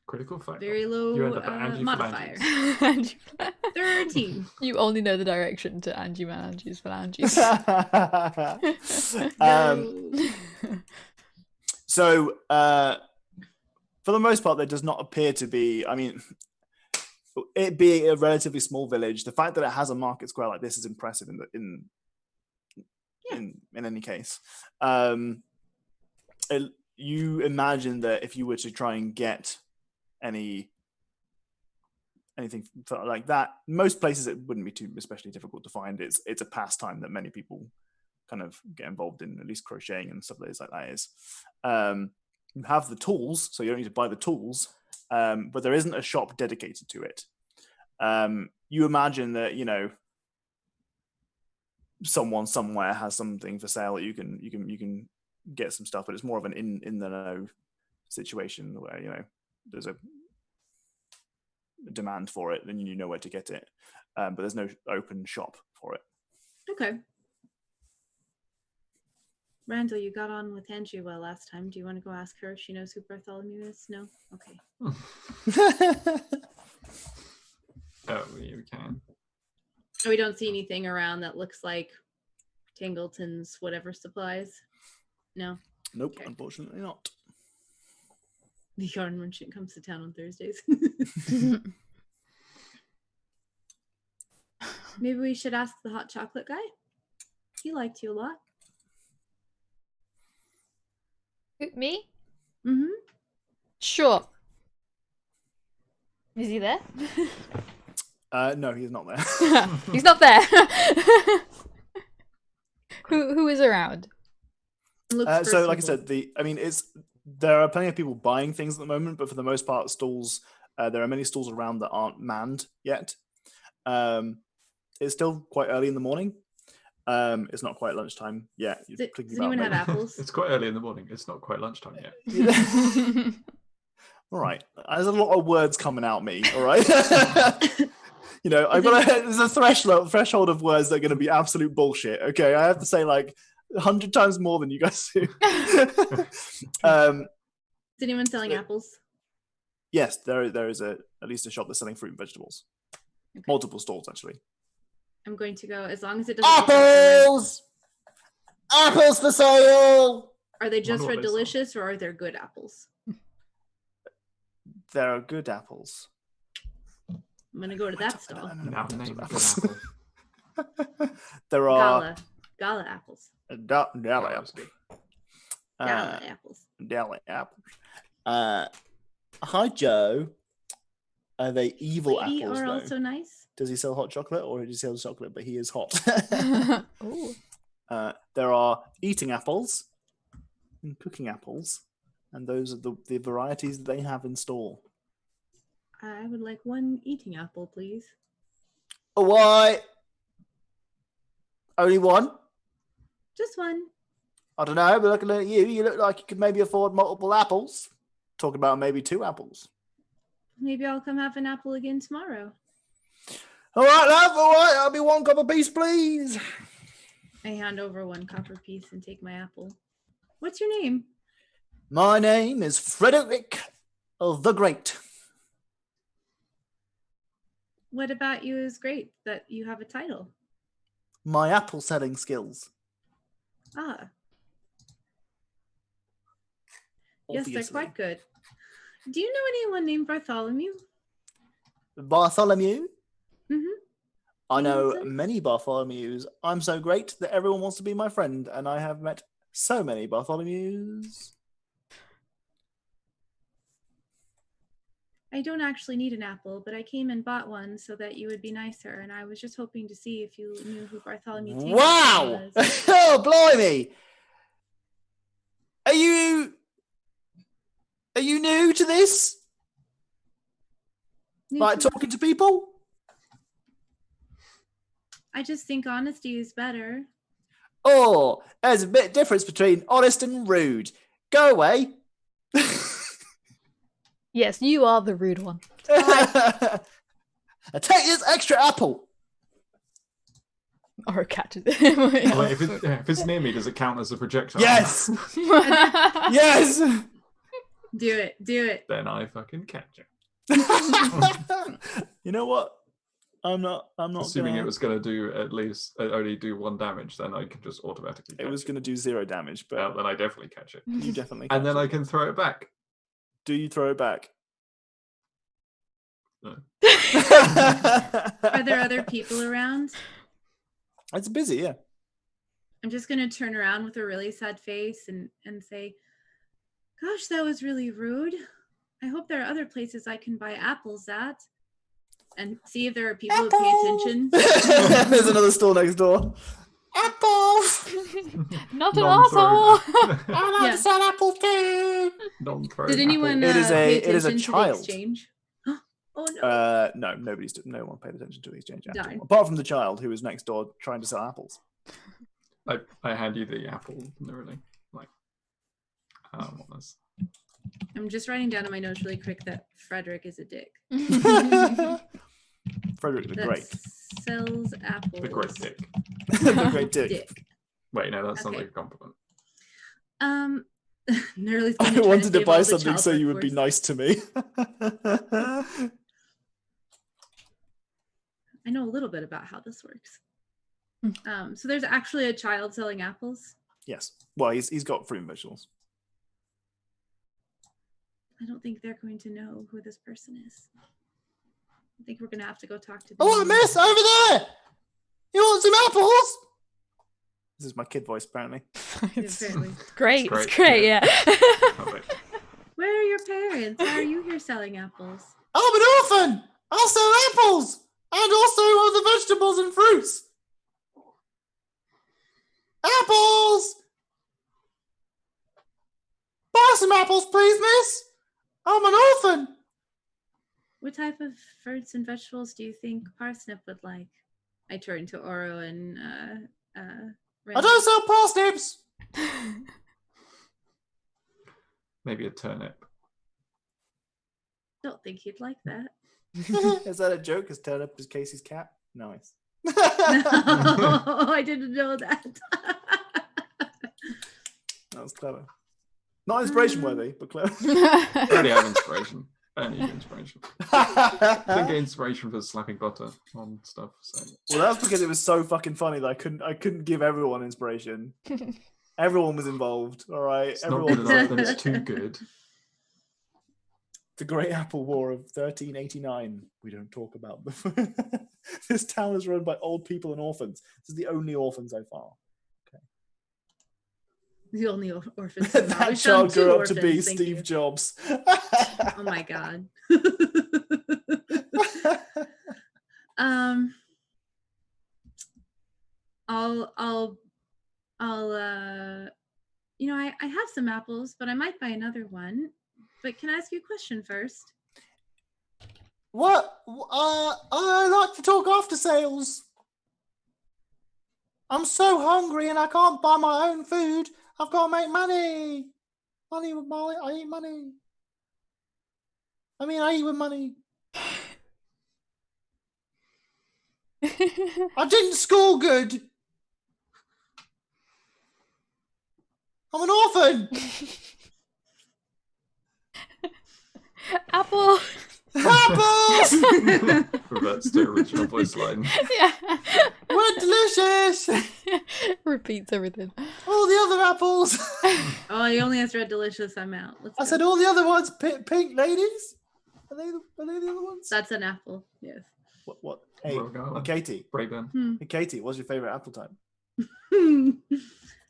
S3: Critical fail.
S4: Very low
S3: You end up at Angie
S4: modifier.
S1: Angie
S4: 13.
S1: You only know the direction to Angie Man, Angie's Phalanges.
S2: So, for the most part, there does not appear to be. I mean, it being a relatively small village, the fact that it has a market square like this is impressive. In any case, you imagine that if you were to try and get anything like that, most places it wouldn't be too especially difficult to find. It's a pastime that many people kind of get involved in, at least crocheting and stuff like that is. You have the tools, so you don't need to buy the tools, but there isn't a shop dedicated to it. You imagine that someone somewhere has something for sale that you can get some stuff, but it's more of an in the know situation where there's a demand for it, then you know where to get it, but there's no open shop for it.
S4: Okay. Randall, you got on with Angie well last time. Do you want to go ask her if she knows who Bartholomew is? No? Okay.
S3: Oh, we can.
S4: So we don't see anything around that looks like Tangleton's whatever supplies? No?
S2: Nope,
S4: Okay.
S2: Unfortunately not.
S4: The yarn merchant comes to town on Thursdays. Maybe we should ask the hot chocolate guy? He liked you a lot.
S1: Me?
S4: Mm-hmm.
S1: Sure. Is he there?
S2: No, he's not there.
S1: He's not there. Who is around?
S4: Looks
S2: So, like I
S4: personable.
S2: said, there are plenty of people buying things at the moment, but for the most part, stalls. There are many stalls around that aren't manned yet. It's still quite early in the morning. It's not quite lunchtime yet.
S4: Does anyone have apples?
S3: It's quite early in the morning. It's not quite lunchtime yet.
S2: All right, there's a lot of words coming out me. All right, there's a threshold of words that are going to be absolute bullshit. Okay, I have to say like 100 times more than you guys do.
S4: Is anyone selling apples?
S2: Yes, there is at least a shop that's selling fruit and vegetables.
S4: Okay.
S2: Multiple stalls actually.
S4: I'm going to go as long as it doesn't. look like they're
S5: Apples! Apples for sale!
S4: Are they just
S3: Wonder what
S4: red
S3: they sell.
S4: delicious or are they good apples?
S2: There are good apples.
S4: I'm gonna go to that stall.
S3: Now name a good apple.
S2: There are
S4: Gala apples.
S2: Deli apples.
S4: Gala apples.
S2: Deli apples. Hi, Joe. Are they evil
S4: Lady
S2: apples,
S4: are
S2: though?
S4: also nice.
S2: Does he sell hot chocolate, or does he sell chocolate, but he is hot?
S1: Ooh.
S2: There are eating apples and cooking apples, and those are the varieties that they have in store.
S4: I would like one eating apple, please.
S2: Oh, why? Only one?
S4: Just one.
S2: I don't know, but looking at you look like you could maybe afford multiple apples. Talk about maybe 2 apples.
S4: Maybe I'll come have an apple again tomorrow.
S2: All right, love. All right, I'll be 1 copper piece, please.
S4: I hand over 1 copper piece and take my apple. What's your name?
S2: My name is Frederick the Great.
S4: What about you is great that you have a title?
S2: My apple selling skills.
S4: Ah. Yes, they're
S2: Obviously.
S4: quite good. Do you know anyone named Bartholomew?
S2: Bartholomew?
S4: Mm-hmm.
S2: I know
S4: Stevenson?
S2: many Bartholomews. I'm so great that everyone wants to be my friend, and I have met so many Bartholomews.
S4: I don't actually need an apple, but I came and bought one so that you would be nicer, and I was just hoping to see if you knew who Bartholomew Tankerson
S2: Wow!
S4: was.
S2: Oh, blimey! Are you new to this?
S4: New
S2: Like
S4: to-
S2: talking to people?
S4: I just think honesty is better.
S2: Oh, there's a bit of difference between honest and rude. Go away.
S1: Yes, you are the rude one.
S2: I take this extra apple.
S1: Or a cat.
S3: Wait, if it's near me, does it count as a projectile?
S2: Yes. Yes.
S4: Do it. Do it.
S3: Then I fucking catch it.
S2: You know what? I'm not.
S3: Assuming
S2: gonna...
S3: it was going to do at least only do 1 damage, then I could just automatically.
S2: It
S3: catch
S2: was going to do 0 damage, but
S3: Well, then I definitely catch it,
S2: you definitely.
S3: and then
S2: catch
S3: I
S2: it.
S3: can throw it back.
S2: Do you throw it back?
S3: No.
S4: Are there other people around?
S2: It's busy, yeah.
S4: I'm just going to turn around with a really sad face and say, gosh, that was really rude. I hope there are other places I can buy apples at. And see if there are people who pay attention.
S2: There's another store next door. Apples.
S1: Not an
S3: Non-throwing.
S1: asshole.
S5: I like
S4: Yeah.
S5: to sell apples too!
S3: Non-throwing
S4: Did anyone
S2: It is
S4: pay
S2: it is a
S4: attention to
S2: child.
S4: the exchange? Oh no.
S2: No, no one paid attention to the exchange at
S4: Darn.
S2: all. Apart from the child who was next door trying to sell apples.
S3: I hand you the apple, literally. Like, what was?
S4: I'm just writing down in my notes really quick that Frederick is a dick.
S2: Frederick the
S4: That
S2: Great.
S4: sells apples.
S3: The great dick.
S2: The Great Dick.
S4: Dick.
S3: Wait, no, that sounds
S4: Okay.
S3: like a compliment.
S4: Nearly's
S2: I
S4: gonna try
S2: wanted to
S4: save
S2: buy
S4: all the
S2: something
S4: child
S2: so you would be
S4: workforce.
S2: nice to me.
S4: I know a little bit about how this works. So there's actually a child selling apples.
S2: Yes. Well, he's got fruit and vegetables.
S4: I don't think they're going to know who this person is. I think we're gonna have to go talk to them.
S5: Oh, miss, over there! You want some apples?
S2: This is my kid voice, apparently.
S1: It's
S4: Apparently.
S1: great.
S3: It's
S1: It's
S3: great,
S1: great. Yeah.
S3: Perfect.
S4: Where are your parents? Why are you here selling apples?
S5: I'm an orphan. I sell apples and also other vegetables and fruits. Apples. Buy some apples, please, miss. I'm an orphan.
S4: What type of fruits and vegetables do you think Parsnip would like? I turn to Oro and
S5: I
S4: Randal.
S5: don't sell parsnips.
S3: Maybe a turnip.
S4: Don't think he'd like that.
S2: Is that a joke? Is Turnip is Casey's cat? Nice.
S4: No, I didn't know that.
S2: That was clever. Not inspiration worthy, but clever.
S3: I already have inspiration. I don't need inspiration. I didn't get inspiration for slapping butter on stuff. So
S2: Well, that's because it was so fucking funny that I couldn't give everyone inspiration. Everyone was involved. All right,
S3: it's not
S2: everyone
S3: good
S2: was
S3: enough, then
S2: involved.
S3: it's too good.
S2: The Great Apple War of 1389. We don't talk about them. This town is run by old people and orphans. This is the only orphan so far.
S4: The only orphans.
S2: That child grew up to be Steve Jobs.
S4: Oh my god. I'll I have some apples, but I might buy another one. But can I ask you a question first?
S5: What? I like to talk after sales. I'm so hungry and I can't buy my own food. I've got to make money. Money with money. I eat money. I eat with money. I didn't school good. I'm an orphan.
S1: Apple.
S5: Apples.
S3: Reverts to original voice line.
S1: Yeah.
S5: We're delicious.
S1: Repeats everything.
S5: All the other apples.
S4: Oh, you only answered Red Delicious. I'm out. Let's
S5: I
S4: go.
S5: said all the other ones. Pink ladies. Are they the other ones?
S4: That's an apple. Yes.
S2: What? Hey,
S3: Well, go on.
S2: Katie.
S3: Brayburn.
S2: Hey, Katie, what's your favorite apple type?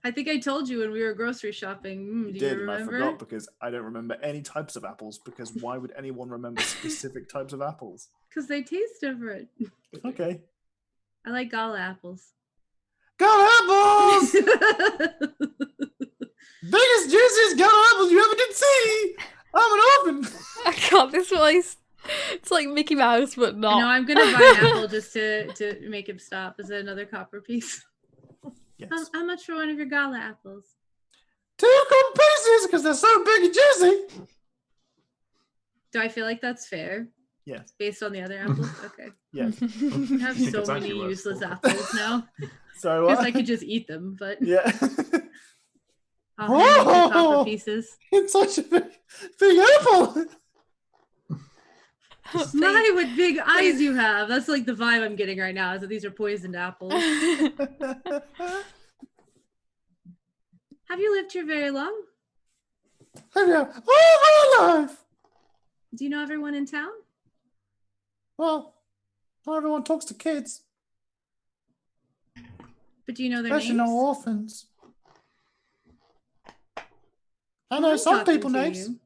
S4: I think I told you when we were grocery shopping.
S2: You
S4: Do
S2: did,
S4: you
S2: and I
S4: remember?
S2: forgot because I don't remember any types of apples. Because why would anyone remember specific types of apples?
S4: Because they taste different.
S2: Okay.
S4: I like gala apples.
S5: Got apples. Biggest, juiciest got apples you ever did see. I'm an orphan.
S1: I got this voice. It's like Mickey Mouse, but not.
S4: No, I'm gonna buy an apple just to make him stop. Is it another copper piece?
S2: Yes.
S4: How much for one of your gala apples?
S5: 2 gold pieces because they're so big and juicy.
S4: Do I feel like that's fair
S2: Yes.
S4: based on the other apples? Okay.
S2: Yes.
S4: I have
S3: think
S4: so
S3: it's
S4: many
S3: actually worth
S4: useless
S3: 4.
S4: apples now.
S2: Sorry,
S4: Because
S2: what?
S4: I could just eat them, but
S2: Yeah.
S4: I'll hand you 2
S5: Whoa!
S4: copper pieces.
S5: It's such a big apple.
S4: My, what big eyes you have. That's like the vibe I'm getting right now, is that these are poisoned apples. Have you lived here very long?
S5: Have you all my life?
S4: Do you know everyone in town?
S5: Well, not everyone talks to kids,
S4: But do you know their
S5: especially
S4: names?
S5: no orphans. I
S4: Well,
S5: know
S4: I'm
S5: some
S4: talking
S5: people
S4: to
S5: names.
S4: you.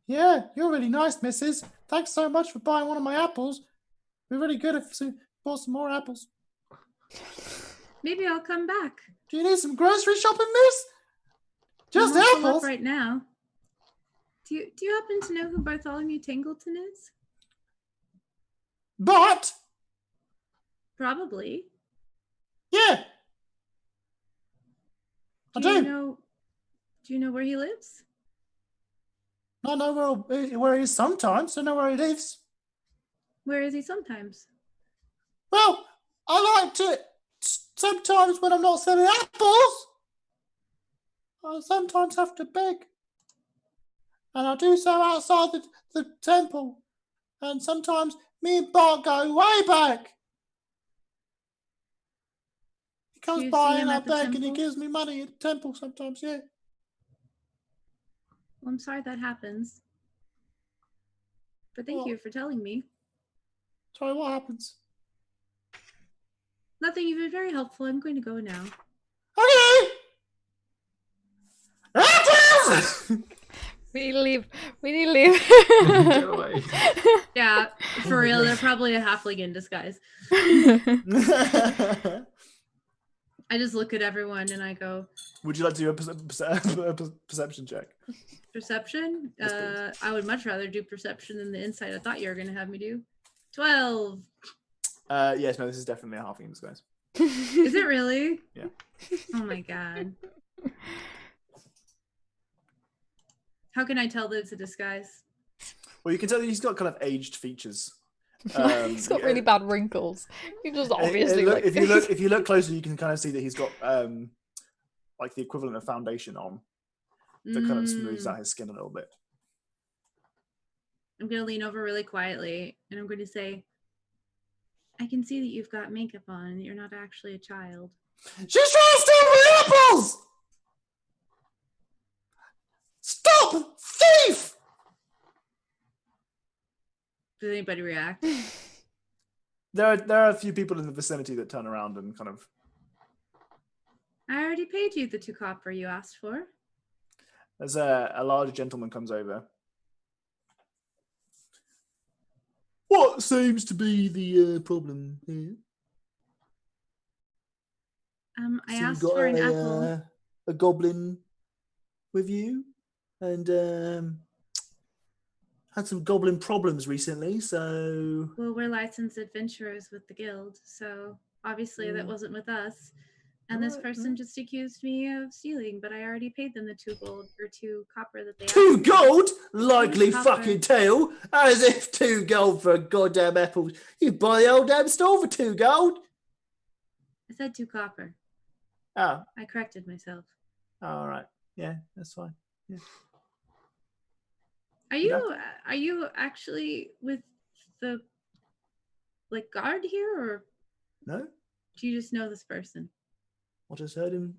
S5: Yeah, you're really nice, missus. Thanks so much for buying one of my apples. We're really good if you bought some more apples.
S4: Maybe I'll come back.
S5: Do you need some grocery shopping, miss? Just
S4: I'm all full up
S5: apples?
S4: right now. Do you happen to know who Bartholomew Tangleton is?
S5: But,
S4: Probably.
S5: yeah, I
S4: Do you
S5: do.
S4: know? Do you know where he lives?
S5: I know where he is sometimes. I know where he lives.
S4: Where is he sometimes?
S5: Well, I like to, sometimes when I'm not selling apples, I sometimes have to beg. And I do so outside the temple. And sometimes me and Bart go way back. He comes
S4: you
S5: by
S4: see him
S5: and I
S4: at the
S5: beg and he
S4: temple?
S5: gives me money at the temple sometimes, yeah.
S4: Well, I'm sorry that happens. But thank
S5: Well-
S4: you for telling me.
S5: Sorry, what happens?
S4: Nothing, you've been very helpful. I'm going to go now.
S5: Okay. Apples!
S1: We need to leave. We need to leave.
S3: Get away.
S4: Yeah,
S2: Oh
S4: for
S2: my
S4: real,
S2: God.
S4: they're probably a halfling in disguise. I just look at everyone and I go,
S2: Would you like to do a perception check?
S4: perception?
S2: Yes, please.
S4: I would much rather do perception than the insight I thought you were going to have me do. 12.
S2: Yes, no, this is definitely a halfling in disguise.
S4: Is it really?
S2: Yeah.
S4: Oh my god. How can I tell that it's a disguise?
S2: Well, you can tell that he's got kind of aged features.
S1: He's got really bad wrinkles. He just obviously
S2: look,
S1: like.
S2: if you look closer, you can kind of see that he's got like the equivalent of foundation on that kind of smooths out his skin a little bit.
S4: I'm going to lean over really quietly and I'm going to say, I can see that you've got makeup on and that you're not actually a child.
S5: She's trying to steal my apples! Stop! Thief!
S4: Does anybody react?
S2: There are a few people in the vicinity that turn around and kind of.
S4: I already paid you the 2 copper you asked for.
S2: As a large gentleman comes over. What seems to be the problem here?
S4: I
S2: So
S4: asked
S2: you got
S4: for an apple.
S2: a goblin with you, and had some goblin problems recently. So
S4: Well, we're licensed adventurers with the guild, so obviously that wasn't with us. And this
S2: Right,
S4: person just accused me of stealing, but I already paid them the 2 gold or 2 copper that they
S5: 2
S4: asked for.
S5: gold? Likely
S4: Copper.
S5: fucking tale. As if 2 gold for a goddamn apple. You buy the old damn store for 2 gold.
S4: I said 2 copper.
S2: oh,
S4: I corrected myself.
S2: all right, yeah, that's fine.
S4: Are you actually with the like guard here, or
S2: No,
S4: do you just know this person?
S2: I just heard him.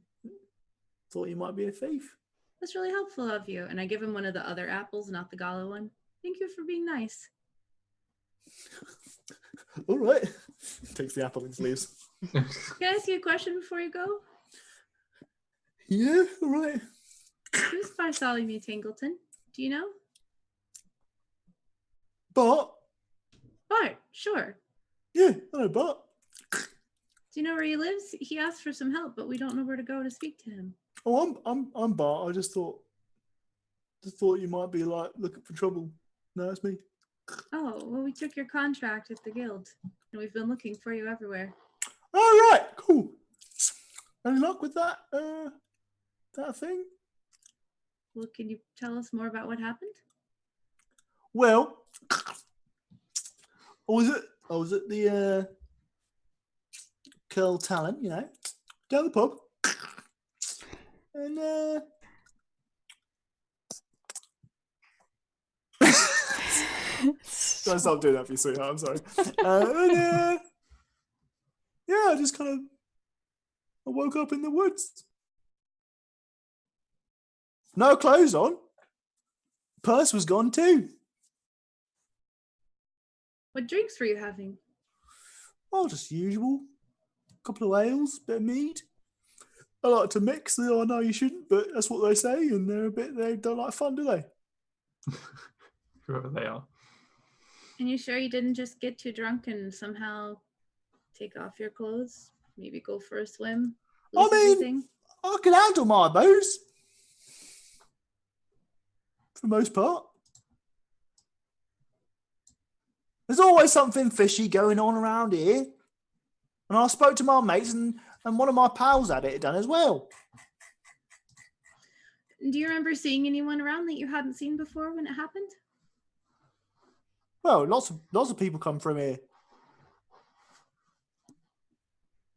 S2: Thought you might be a thief.
S4: That's really helpful of you. And I give him one of the other apples, not the gala one. Thank you for being nice.
S2: All right. Takes the apple and leaves.
S4: Can I ask you a question before you go?
S2: Yeah, all right.
S4: Who's Bartholomew Tangleton? Do you know?
S2: But
S4: Bart, sure.
S2: yeah, I know, but
S4: Do you know where he lives? He asked for some help, but we don't know where to go to speak to him.
S2: oh, I'm Bart. I just thought you might be like looking for trouble. No, it's me.
S4: Oh, well, we took your contract at the guild, and we've been looking for you everywhere.
S2: All right, cool. Any luck with that? That thing?
S4: Well, can you tell us more about what happened?
S2: Well, I was at the Curl Talent, you know, down the pub, and I'll stop doing that for you, sweetheart. I'm sorry. Yeah, I just kind of I woke up in the woods, no clothes on. Purse was gone too.
S4: What drinks were you having?
S2: Oh, just usual. Couple of ales, bit of mead. I like to mix. Though I know you shouldn't, but that's what they say, and they don't like fun, do they?
S3: Whoever they are.
S4: And you sure you didn't just get too drunk and somehow take off your clothes? Maybe go for a swim?
S5: I
S4: lose
S5: mean-
S4: everything?
S5: I can handle my booze.
S2: For the most part.
S5: There's always something fishy going on around here. And I spoke to my mates, and one of my pals had it done as well.
S4: Do you remember seeing anyone around that you hadn't seen before when it happened?
S2: Well, lots of people come from here.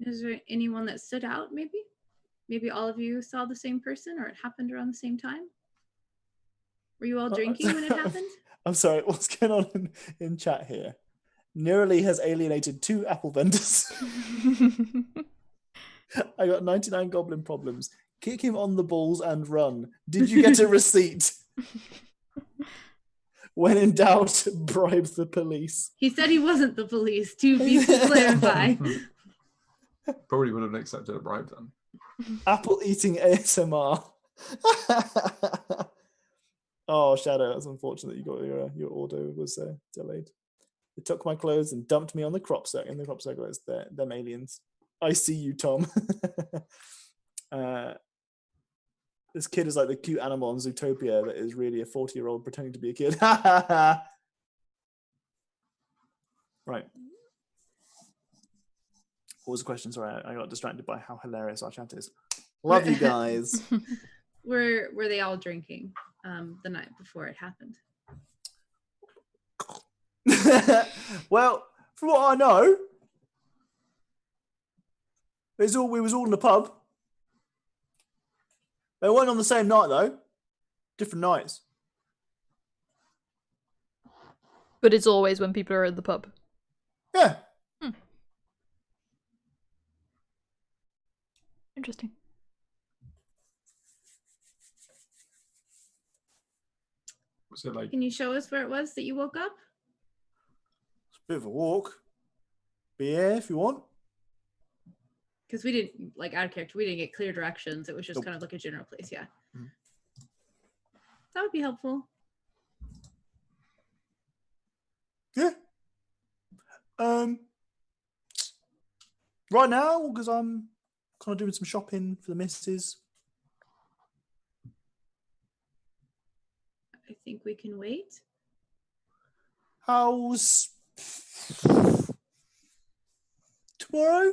S4: Is there anyone that stood out, maybe? Maybe all of you saw the same person, or it happened around the same time? Were you all drinking when it happened?
S2: I'm sorry, what's going on in chat here? Nearly has alienated 2 apple vendors. I got 99 goblin problems. Kick him on the balls and run. Did you get a receipt? When in doubt, bribe the police.
S4: He said he wasn't the police, to clarify.
S3: Probably would have accepted a bribe then.
S2: Apple eating ASMR. Oh, Shadow, that's unfortunate. You got your order was delayed. They took my clothes and dumped me on the crop circle. In the crop circle, it's them aliens. I see you, Tom. This kid is like the cute animal in Zootopia that is really a 40-year-old pretending to be a kid. Right. What was the question? Sorry, I got distracted by how hilarious our chat is. Love you guys.
S4: Were they all drinking the night before it happened?
S2: Well, from what I know, we was all in the pub. They weren't on the same night though. Different nights.
S1: But it's always when people are in the pub.
S2: Yeah.
S1: Interesting.
S3: Was it like
S4: Can you show us where it was that you woke up?
S2: It's a bit of a walk. But yeah, if you want.
S4: Because we didn't, like, out of character, we didn't get clear directions. It was just
S2: Nope.
S4: kind of like a general place, yeah.
S2: Mhm.
S4: That would be helpful.
S2: Yeah. Right now, because I'm kind of doing some shopping for the missus.
S4: I think we can wait.
S2: How's tomorrow?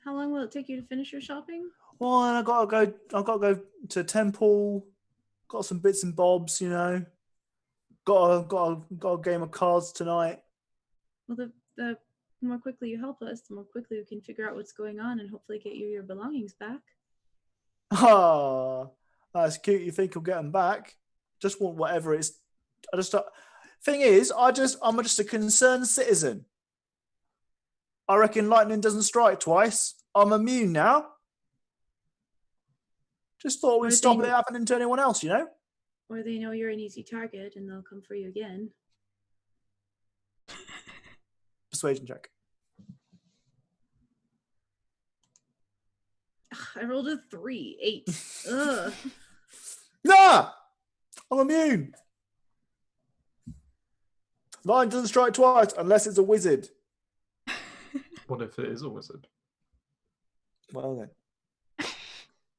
S4: How long will it take you to finish your shopping?
S2: Well, and I've got to go to temple. Got some bits and bobs, you know. Got a game of cards tonight.
S4: Well, the more quickly you help us, the more quickly we can figure out what's going on and hopefully get you your belongings back.
S2: Ah, that's cute. You think you'll get them back? Just want whatever it's. Thing is, I'm just a concerned citizen. I reckon lightning doesn't strike twice. I'm immune now. Just thought we'd
S4: Or
S2: stop
S4: they-
S2: it happening to anyone else, you know?
S4: Or they know you're an easy target and they'll come for you again.
S2: Persuasion check.
S4: I rolled a 3, 8. Ugh.
S2: Nah! I'm immune. Lightning doesn't strike twice unless it's a wizard.
S3: what if it is a wizard?
S2: Well then.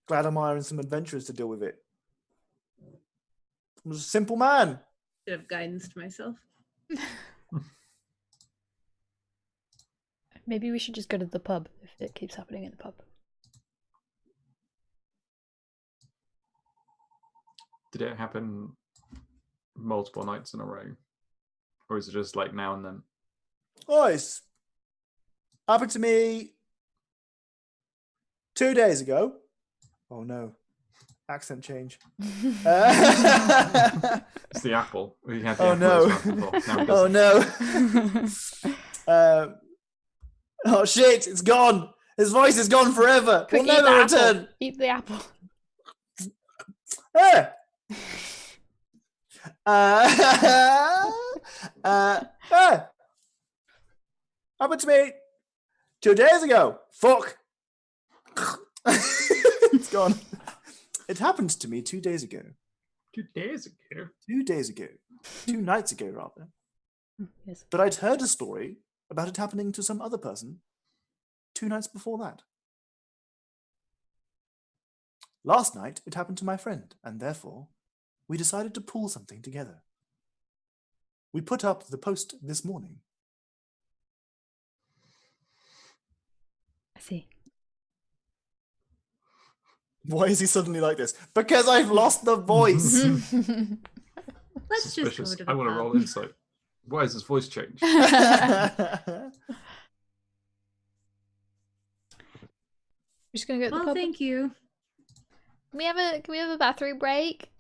S2: Glad I'm hiring some adventurers to deal with it. I'm just a simple man.
S4: Bit of guidance to myself.
S1: Maybe we should just go to the pub if it keeps happening in the pub.
S3: Did it happen multiple nights in a row? Or is it just like now and then?
S2: Oh, it's happened to me 2 days ago. Oh no. Accent change.
S3: It's the apple. We had the
S2: Oh,
S3: apple
S2: no.
S3: as well before. Now it
S2: Oh
S3: doesn't.
S2: no. Oh shit, it's gone. His voice is gone forever.
S1: Quick,
S2: Will
S1: eat the
S2: never
S1: apple.
S2: return.
S1: Eat the apple.
S2: Yeah. Happened to me 2 days ago. Fuck. It's gone. It happened to me 2 days ago.
S3: 2 days ago.
S2: 2 days ago. 2 nights ago, rather.
S1: Yes.
S2: But I'd heard a story about it happening to some other person 2 nights before that. Last night, it happened to my friend, and therefore, we decided to pull something together. We put up the post this morning.
S1: I see.
S2: Why is he suddenly like this? Because I've lost the voice.
S4: Let's just go
S3: Suspicious.
S4: to the
S3: I want to
S4: pub.
S3: roll insight. Why has his voice changed?
S1: Just gonna go to the
S4: Well,
S1: pub.
S4: thank you.
S1: Can we have a bathroom break?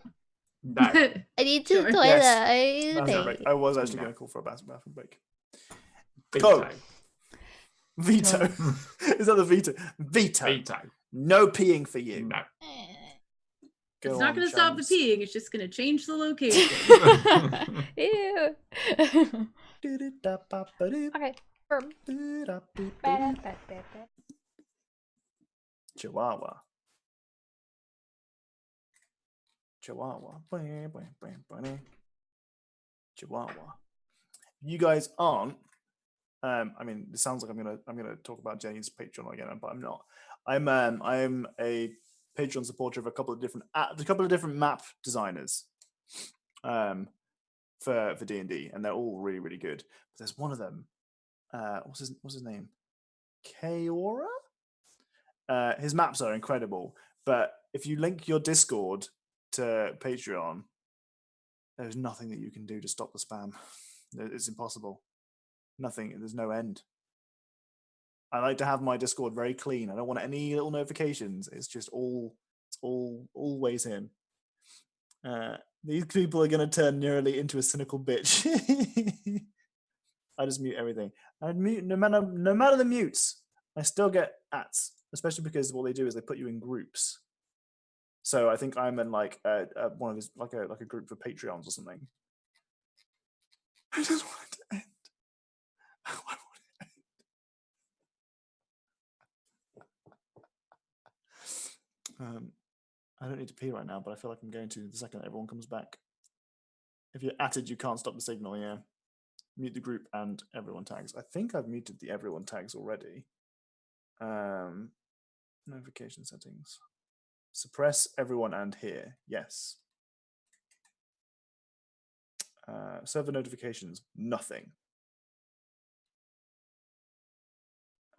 S3: No.
S1: I need to
S4: Sure.
S1: the toilet.
S2: Yes.
S1: I need to
S2: Bathroom break.
S1: pee.
S2: I was actually
S3: No.
S2: going to call for a bathroom break.
S3: Big
S2: Go.
S3: time.
S2: Veto. Is that the veto? Veto.
S3: Big time.
S2: No peeing for you.
S3: No.
S2: Go
S4: It's not
S2: on,
S4: going to stop the
S2: chums.
S4: peeing. It's just going to change the location.
S1: Ew.
S2: Do-do-da-ba-ba-do,
S1: Okay. Firm.
S2: do-da-be-be.
S1: Ba-da-ba-ba-ba.
S2: Chihuahua. Chihuahua. You guys aren't. I mean, it sounds like I'm gonna talk about Jenny's Patreon again, but I'm not. I'm a Patreon supporter of a couple of different map designers, for D&D, and they're all really really good. But there's one of them. What's his name? Kaora. His maps are incredible, but if you link your Discord to Patreon, there's nothing that you can do to stop the spam. It's impossible. Nothing. There's no end. I like to have my Discord very clean. I don't want any little notifications. It's just always him. These people are going to turn nearly into a cynical bitch. I just mute everything. I mute no matter the mutes. I still get ats, especially because what they do is they put you in groups. So I think I'm in like one of his like a group for Patreons or something. I just want it to end. I want it to end. I don't need to pee right now, but I feel like I'm going to the second everyone comes back. If you're atted, you can't stop the signal. Yeah, mute the group and everyone tags. I think I've muted the everyone tags already. Notification settings. Suppress everyone and here. Yes. Server notifications. Nothing.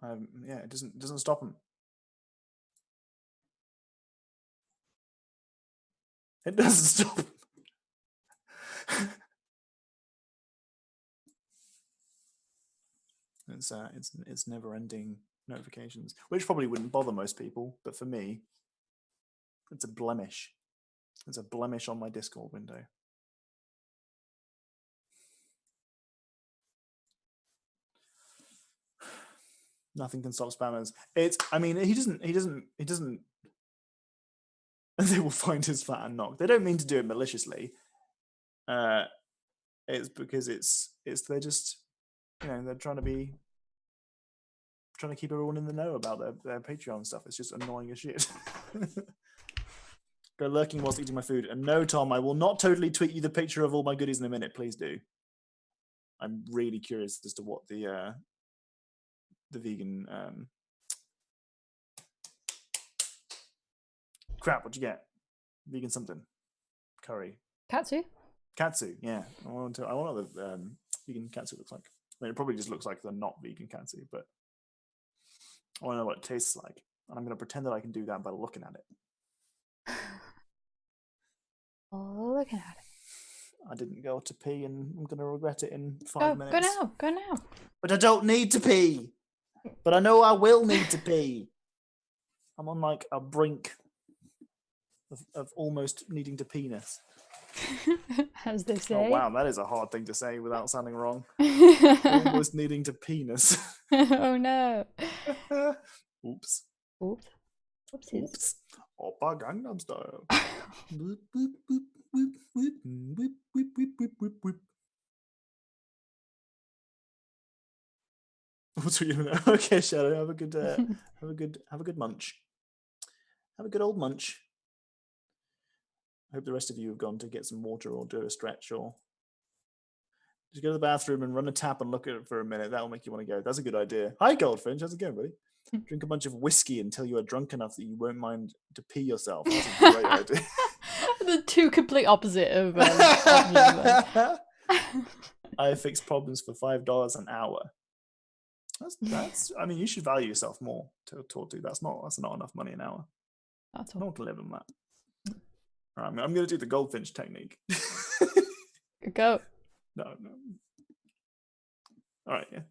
S2: Yeah, it doesn't stop them. It doesn't stop. It's never-ending notifications, which probably wouldn't bother most people, but for me, it's a blemish. It's a blemish on my Discord window. Nothing can stop spammers. I mean, he doesn't. They will find his flat and knock. They don't mean to do it maliciously. It's because they're just, they're trying to keep everyone in the know about their Patreon stuff. It's just annoying as shit. Go lurking whilst eating my food. And no, Tom, I will not totally tweet you the picture of all my goodies in a minute. Please do. I'm really curious as to what the vegan crap. What'd you get? Vegan something. Curry.
S1: Katsu?
S2: Katsu. Yeah. I want what the vegan katsu looks like. I mean, it probably just looks like the not vegan katsu, but I want to know what it tastes like. And I'm going to pretend that I can do that by looking at it.
S1: Looking at it.
S2: I didn't go to pee, and I'm going to regret it in 5 minutes.
S1: Go now.
S2: But I don't need to pee. But I know I will need to pee. I'm on like a brink of almost needing to penis.
S1: As they say.
S2: Oh wow, that is a hard thing to say without sounding wrong. Almost needing to penis.
S1: Oh no.
S2: Oops.
S1: Oops. Oopsies.
S2: Oops. Oppa Gangnam Style. What's we doing? Okay, Shadow. Have a good munch. Have a good old munch. I hope the rest of you have gone to get some water or do a stretch or just go to the bathroom and run a tap and look at it for a minute. That'll make you want to go. That's a good idea. Hi, Goldfinch. How's it going, buddy? Drink a bunch of whiskey until you are drunk enough that you won't mind to pee yourself. That's a great idea.
S1: The two complete opposite of.
S2: I fix problems for $5 an hour. That's. I mean, you should value yourself more. To that's not enough money an hour.
S1: That's
S2: all. I don't want to live on that. All right, I'm going to do the goldfinch technique.
S1: Go.
S2: No. All right, yeah.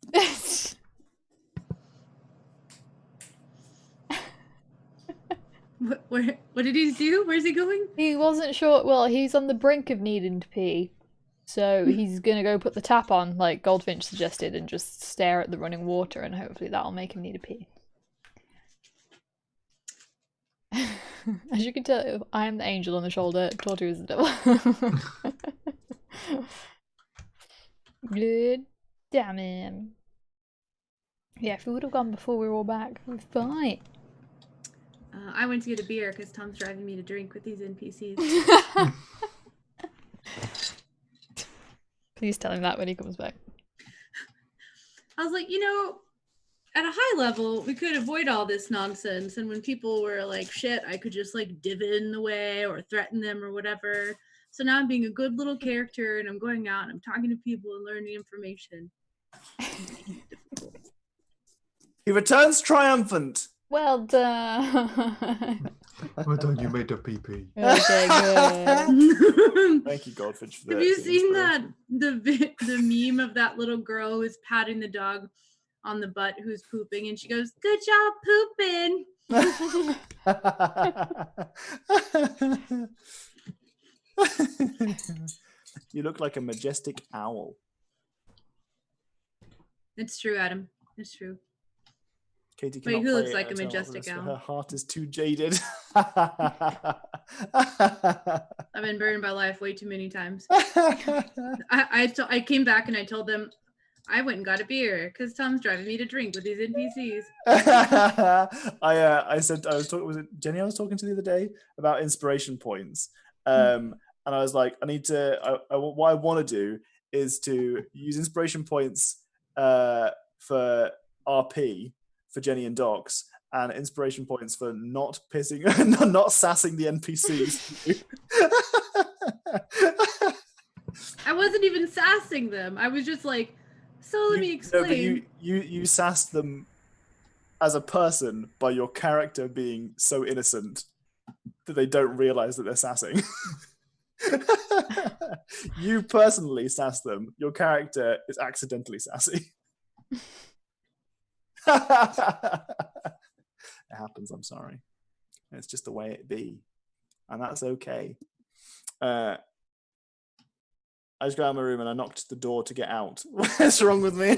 S4: What did he do? Where's he going?
S1: He wasn't sure. Well, he's on the brink of needing to pee. So he's going to go put the tap on, like Goldfinch suggested, and just stare at the running water, and hopefully that'll make him need a pee. As you can tell, I am the angel on the shoulder, Tortu is the devil. Good. Damn him. Yeah, if we would have gone before we were all back, we'd be fine.
S4: I went to get a beer because Tom's driving me to drink with these NPCs.
S1: Please tell him that when he comes back.
S4: I was like, at a high level, we could avoid all this nonsense. And when people were like, shit, I could just like divot in the way or threaten them or whatever. So now I'm being a good little character and I'm going out and I'm talking to people and learning information.
S2: He returns triumphant.
S1: Well done.
S3: Well done, you made a PP.
S1: Okay, good.
S2: Thank you, Goldfinch, for that.
S4: Have you seen the meme of that little girl who's patting the dog on the butt who's pooping and she goes, "Good job pooping."
S2: You look like a majestic owl.
S4: It's true, Adam. It's true.
S2: Katie
S4: Wait,
S2: cannot
S4: who
S2: play
S4: looks like a
S2: Eternal
S4: majestic
S2: Bliss, for
S4: owl?
S2: Her heart is too jaded.
S4: I've been burned by life way too many times. I came back and I told them I went and got a beer because Tom's driving me to drink with these NPCs.
S2: I said I was talking. Was it Jenny? I was talking to the other day about inspiration points, and I was like, I need to. What I want to do is to use inspiration points for RP for Jenny and Docs, and inspiration points for not pissing, not sassing the NPCs.
S4: I wasn't even sassing them. I was just like, so let me explain.
S2: No, but you sassed them as a person by your character being so innocent that they don't realize that they're sassing. You personally sass them. Your character is accidentally sassy. It happens, I'm sorry. It's just the way it be. And that's okay. I just got out of my room and I knocked the door to get out. What's wrong with me?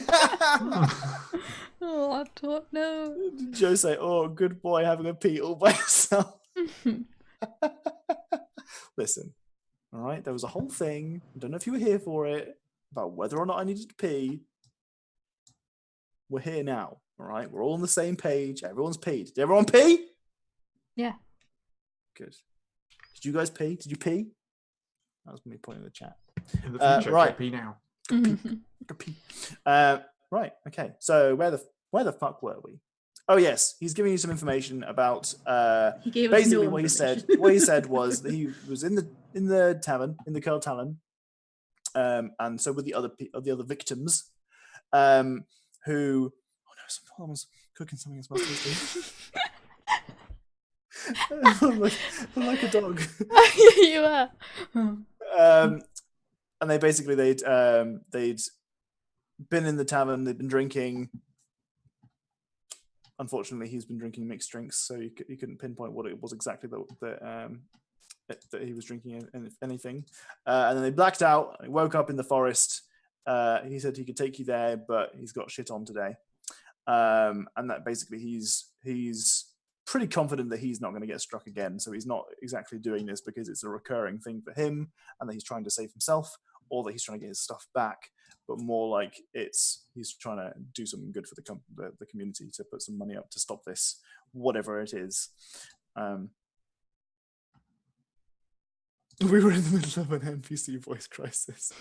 S1: Oh, I don't know.
S2: Did Joe say, "Oh, good boy, having a pee all by yourself"? Listen, all right, there was a whole thing. I don't know if you were here for it, about whether or not I needed to pee. We're here now, all right? We're all on the same page. Everyone's peed. Did everyone pee?
S1: Yeah.
S2: Good. Did you guys pee? Did you pee? That was me pointing in the chat.
S3: In the future,
S2: right.
S3: PP now.
S2: Right. Okay. So where the fuck were we? Oh yes, he's giving you some information about.
S4: He gave us
S2: Basically,
S4: no
S2: what he said.
S4: information.
S2: What he said was that he was in the tavern, in the Curl Talon, and so with the other victims, who. Oh no! Someone's cooking something that's supposed to. I'm like a dog.
S1: You are.
S2: And they'd been in the tavern, they'd been drinking. Unfortunately, he's been drinking mixed drinks, so you couldn't pinpoint what it was exactly that he was drinking, if anything. And then they blacked out. He woke up in the forest. He said he could take you there, but he's got shit on today. And that basically he's pretty confident that he's not going to get struck again. So he's not exactly doing this because it's a recurring thing for him and that he's trying to save himself, or that he's trying to get his stuff back, but more like he's trying to do something good for the community, to put some money up to stop this, whatever it is. We were in the middle of an NPC voice crisis.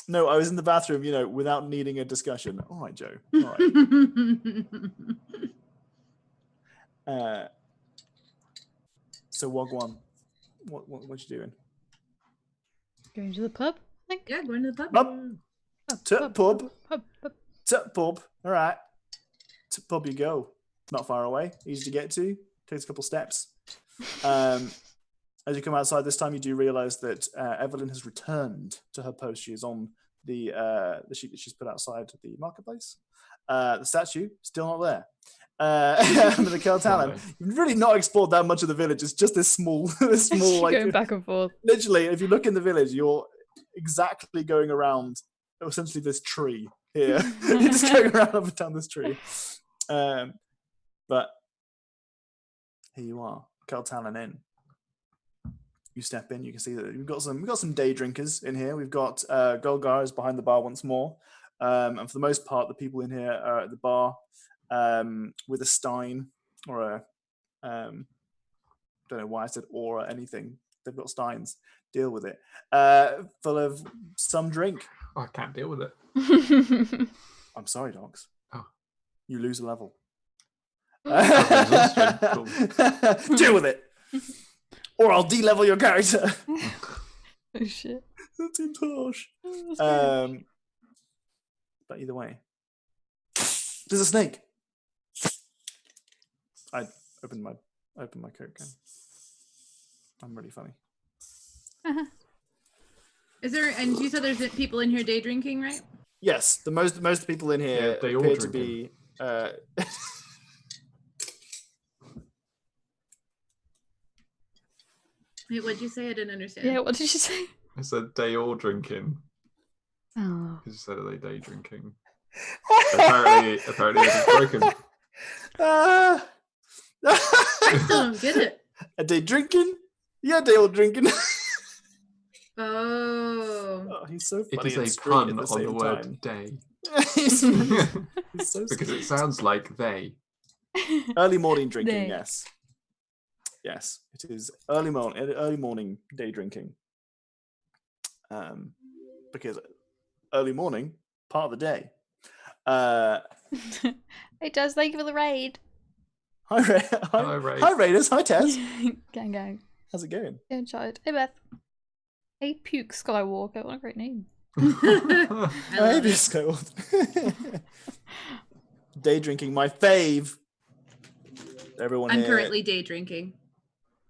S2: No, I was in the bathroom, without needing a discussion. All right, Joe. All right. So Wagwan, what you doing?
S1: Going to the pub, I think.
S4: Yeah, going to the pub.
S2: Pub.
S1: Pub.
S2: Pub. All right. To pub you go. Not far away. Easy to get to. Takes a couple steps. As you come outside this time, you do realise that Evelyn has returned to her post. She is on the sheet that she's put outside the marketplace. The statue still not there. The Curl Talon. You've really not explored that much of the village. It's just this small like
S1: going back and forth.
S2: Literally, if you look in the village, you're exactly going around essentially this tree here. You're just going around up and down this tree. But here you are, Curl Talon Inn. You step in, you can see that we've got some day drinkers in here. We've got Golgar is behind the bar once more, and for the most part, the people in here are at the bar. with a stein or a don't know why I said or anything. They've got steins. Deal with it. Full of some drink.
S3: Oh, I can't deal with it.
S2: I'm sorry, Docs.
S3: Oh.
S2: You lose a level.
S3: Exhaustion. Cool.
S2: Deal with it. Or I'll de-level your character.
S1: Oh shit.
S2: That seems harsh.
S1: That's scary.
S2: But either way. There's a snake. I opened my Coke can. I'm really funny.
S4: Is there? And you said there's people in here day drinking, right?
S2: Yes, the most people in here
S3: they all
S2: appear to
S3: drinking.
S2: be.
S4: Wait, what'd you say? I didn't understand.
S1: Yeah, what did you say?
S3: I said day all drinking.
S1: Oh.
S3: Because you said are they day drinking? apparently it's broken.
S4: I still don't get it.
S2: Are they drinking? Yeah, they all drinking.
S4: Oh.
S2: Oh, he's so
S3: It
S2: funny.
S3: is
S2: and
S3: a
S2: straight
S3: pun
S2: at the
S3: on
S2: same
S3: the word
S2: time.
S3: day.
S2: he's so
S3: Because
S2: sweet.
S3: it sounds like they.
S2: Early morning drinking,
S1: They.
S2: yes. Yes, it is early morning day drinking. Because early morning, part of the day.
S1: Hey Tess, thank you for the raid.
S2: Hi,
S3: Ray.
S2: Hi, Raiders. Hi, Tess.
S1: Gang.
S2: How's it going?
S1: Going child. Hey Beth. Hey Puke Skywalker. What a great name.
S4: I love it.
S2: Skywalker. Day drinking, my fave. Everyone
S4: I'm
S2: here,
S4: currently day drinking.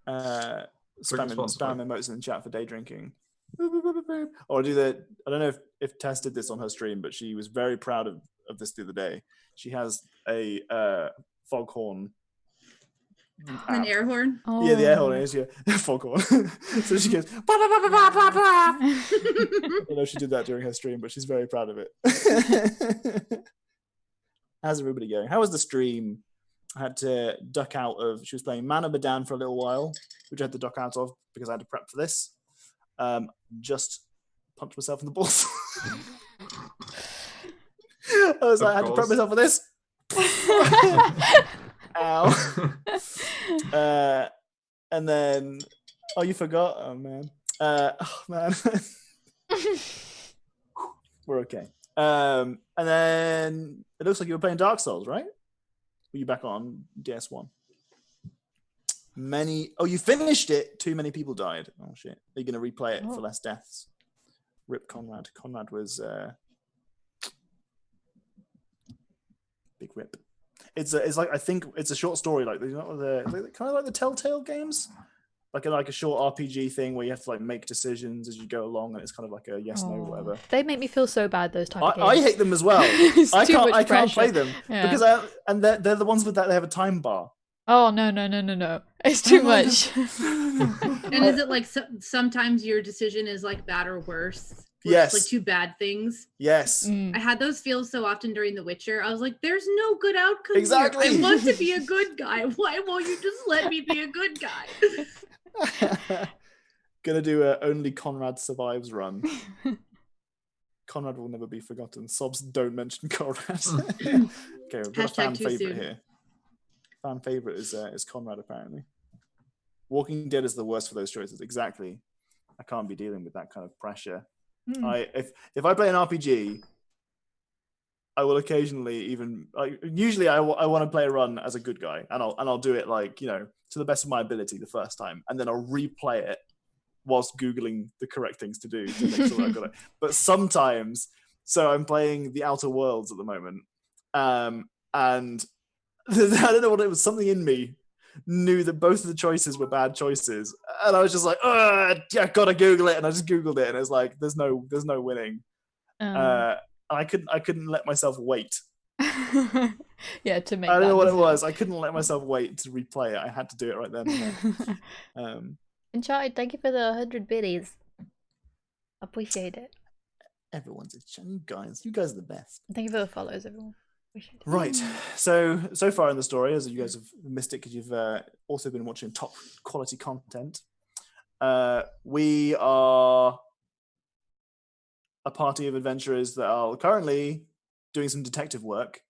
S2: spam
S3: responsibly.
S2: emotes in the chat for day drinking. Or do that. I don't know if Tess did this on her stream, but she was very proud of this the other day. She has a foghorn.
S4: An air horn.
S1: Oh.
S2: Yeah, the air horn is foghorn. So she goes. Bah, bah, bah, bah, bah, bah, bah. I don't know if she did that during her stream, but she's very proud of it. How's everybody going? How was the stream? I had to duck out of. She was playing Man of Medan for a little while, which I had to duck out of because I had to prep for this. Just punched myself in the balls. I was like, I had to prep myself for this. Ow. And then, oh, you forgot? Oh man. Oh man. We're okay. And then it looks like you were playing Dark Souls, right? Were you back on DS1? Oh, you finished it. Too many people died. Oh shit. Are you going to replay it for less deaths? Rip Conrad. Conrad was big rip. It's like, I think it's a short story, like kind of like the Telltale games, like a short RPG thing where you have to like make decisions as you go along, and it's kind of like a yes, no, whatever.
S1: They make me feel so bad. Those type of games.
S2: I hate them as well.
S1: It's
S2: I
S1: too much
S2: can't
S1: pressure.
S2: play them
S1: Yeah.
S2: because they're the ones with that they have a time bar.
S1: Oh no! It's too much.
S4: And is it like sometimes your decision is like bad or worse?
S2: Yes.
S4: Like two bad things.
S2: Yes.
S4: I had those feels so often during The Witcher. I was like, there's no good outcome
S2: Exactly.
S4: here. I want to be a good guy. Why won't you just let me be a good guy?
S2: Gonna do a only Conrad survives run. Conrad will never be forgotten. Sobs don't mention Conrad. Okay, we've got a fan
S4: too
S2: favorite
S4: soon.
S2: here. Fan favorite is Conrad apparently. Walking Dead is the worst for those choices. Exactly. I can't be dealing with that kind of pressure. If I play an RPG, I will occasionally even usually I want to play a run as a good guy, and I'll do it like, you know, to the best of my ability the first time, and then I'll replay it whilst googling the correct things to do to make sure that I got it. But sometimes, so I'm playing The Outer Worlds at the moment, and I don't know what it was. Something in me knew that both of the choices were bad choices, and I was just like, yeah, gotta Google it, and I just Googled it, and it was like, there's no winning. I couldn't let myself wait.
S1: Yeah, to make.
S2: I don't know what it
S1: decision.
S2: was. I couldn't let myself wait to replay it. I had to do it right then and there.
S1: Uncharted, thank you for the 100 biddies. Appreciate it.
S2: Everyone's you guys are the best.
S1: Thank you for the follows, everyone. Appreciate it.
S2: Right. So far in the story, as you guys have missed it because you've also been watching top quality content, we are a party of adventurers that are currently doing some detective work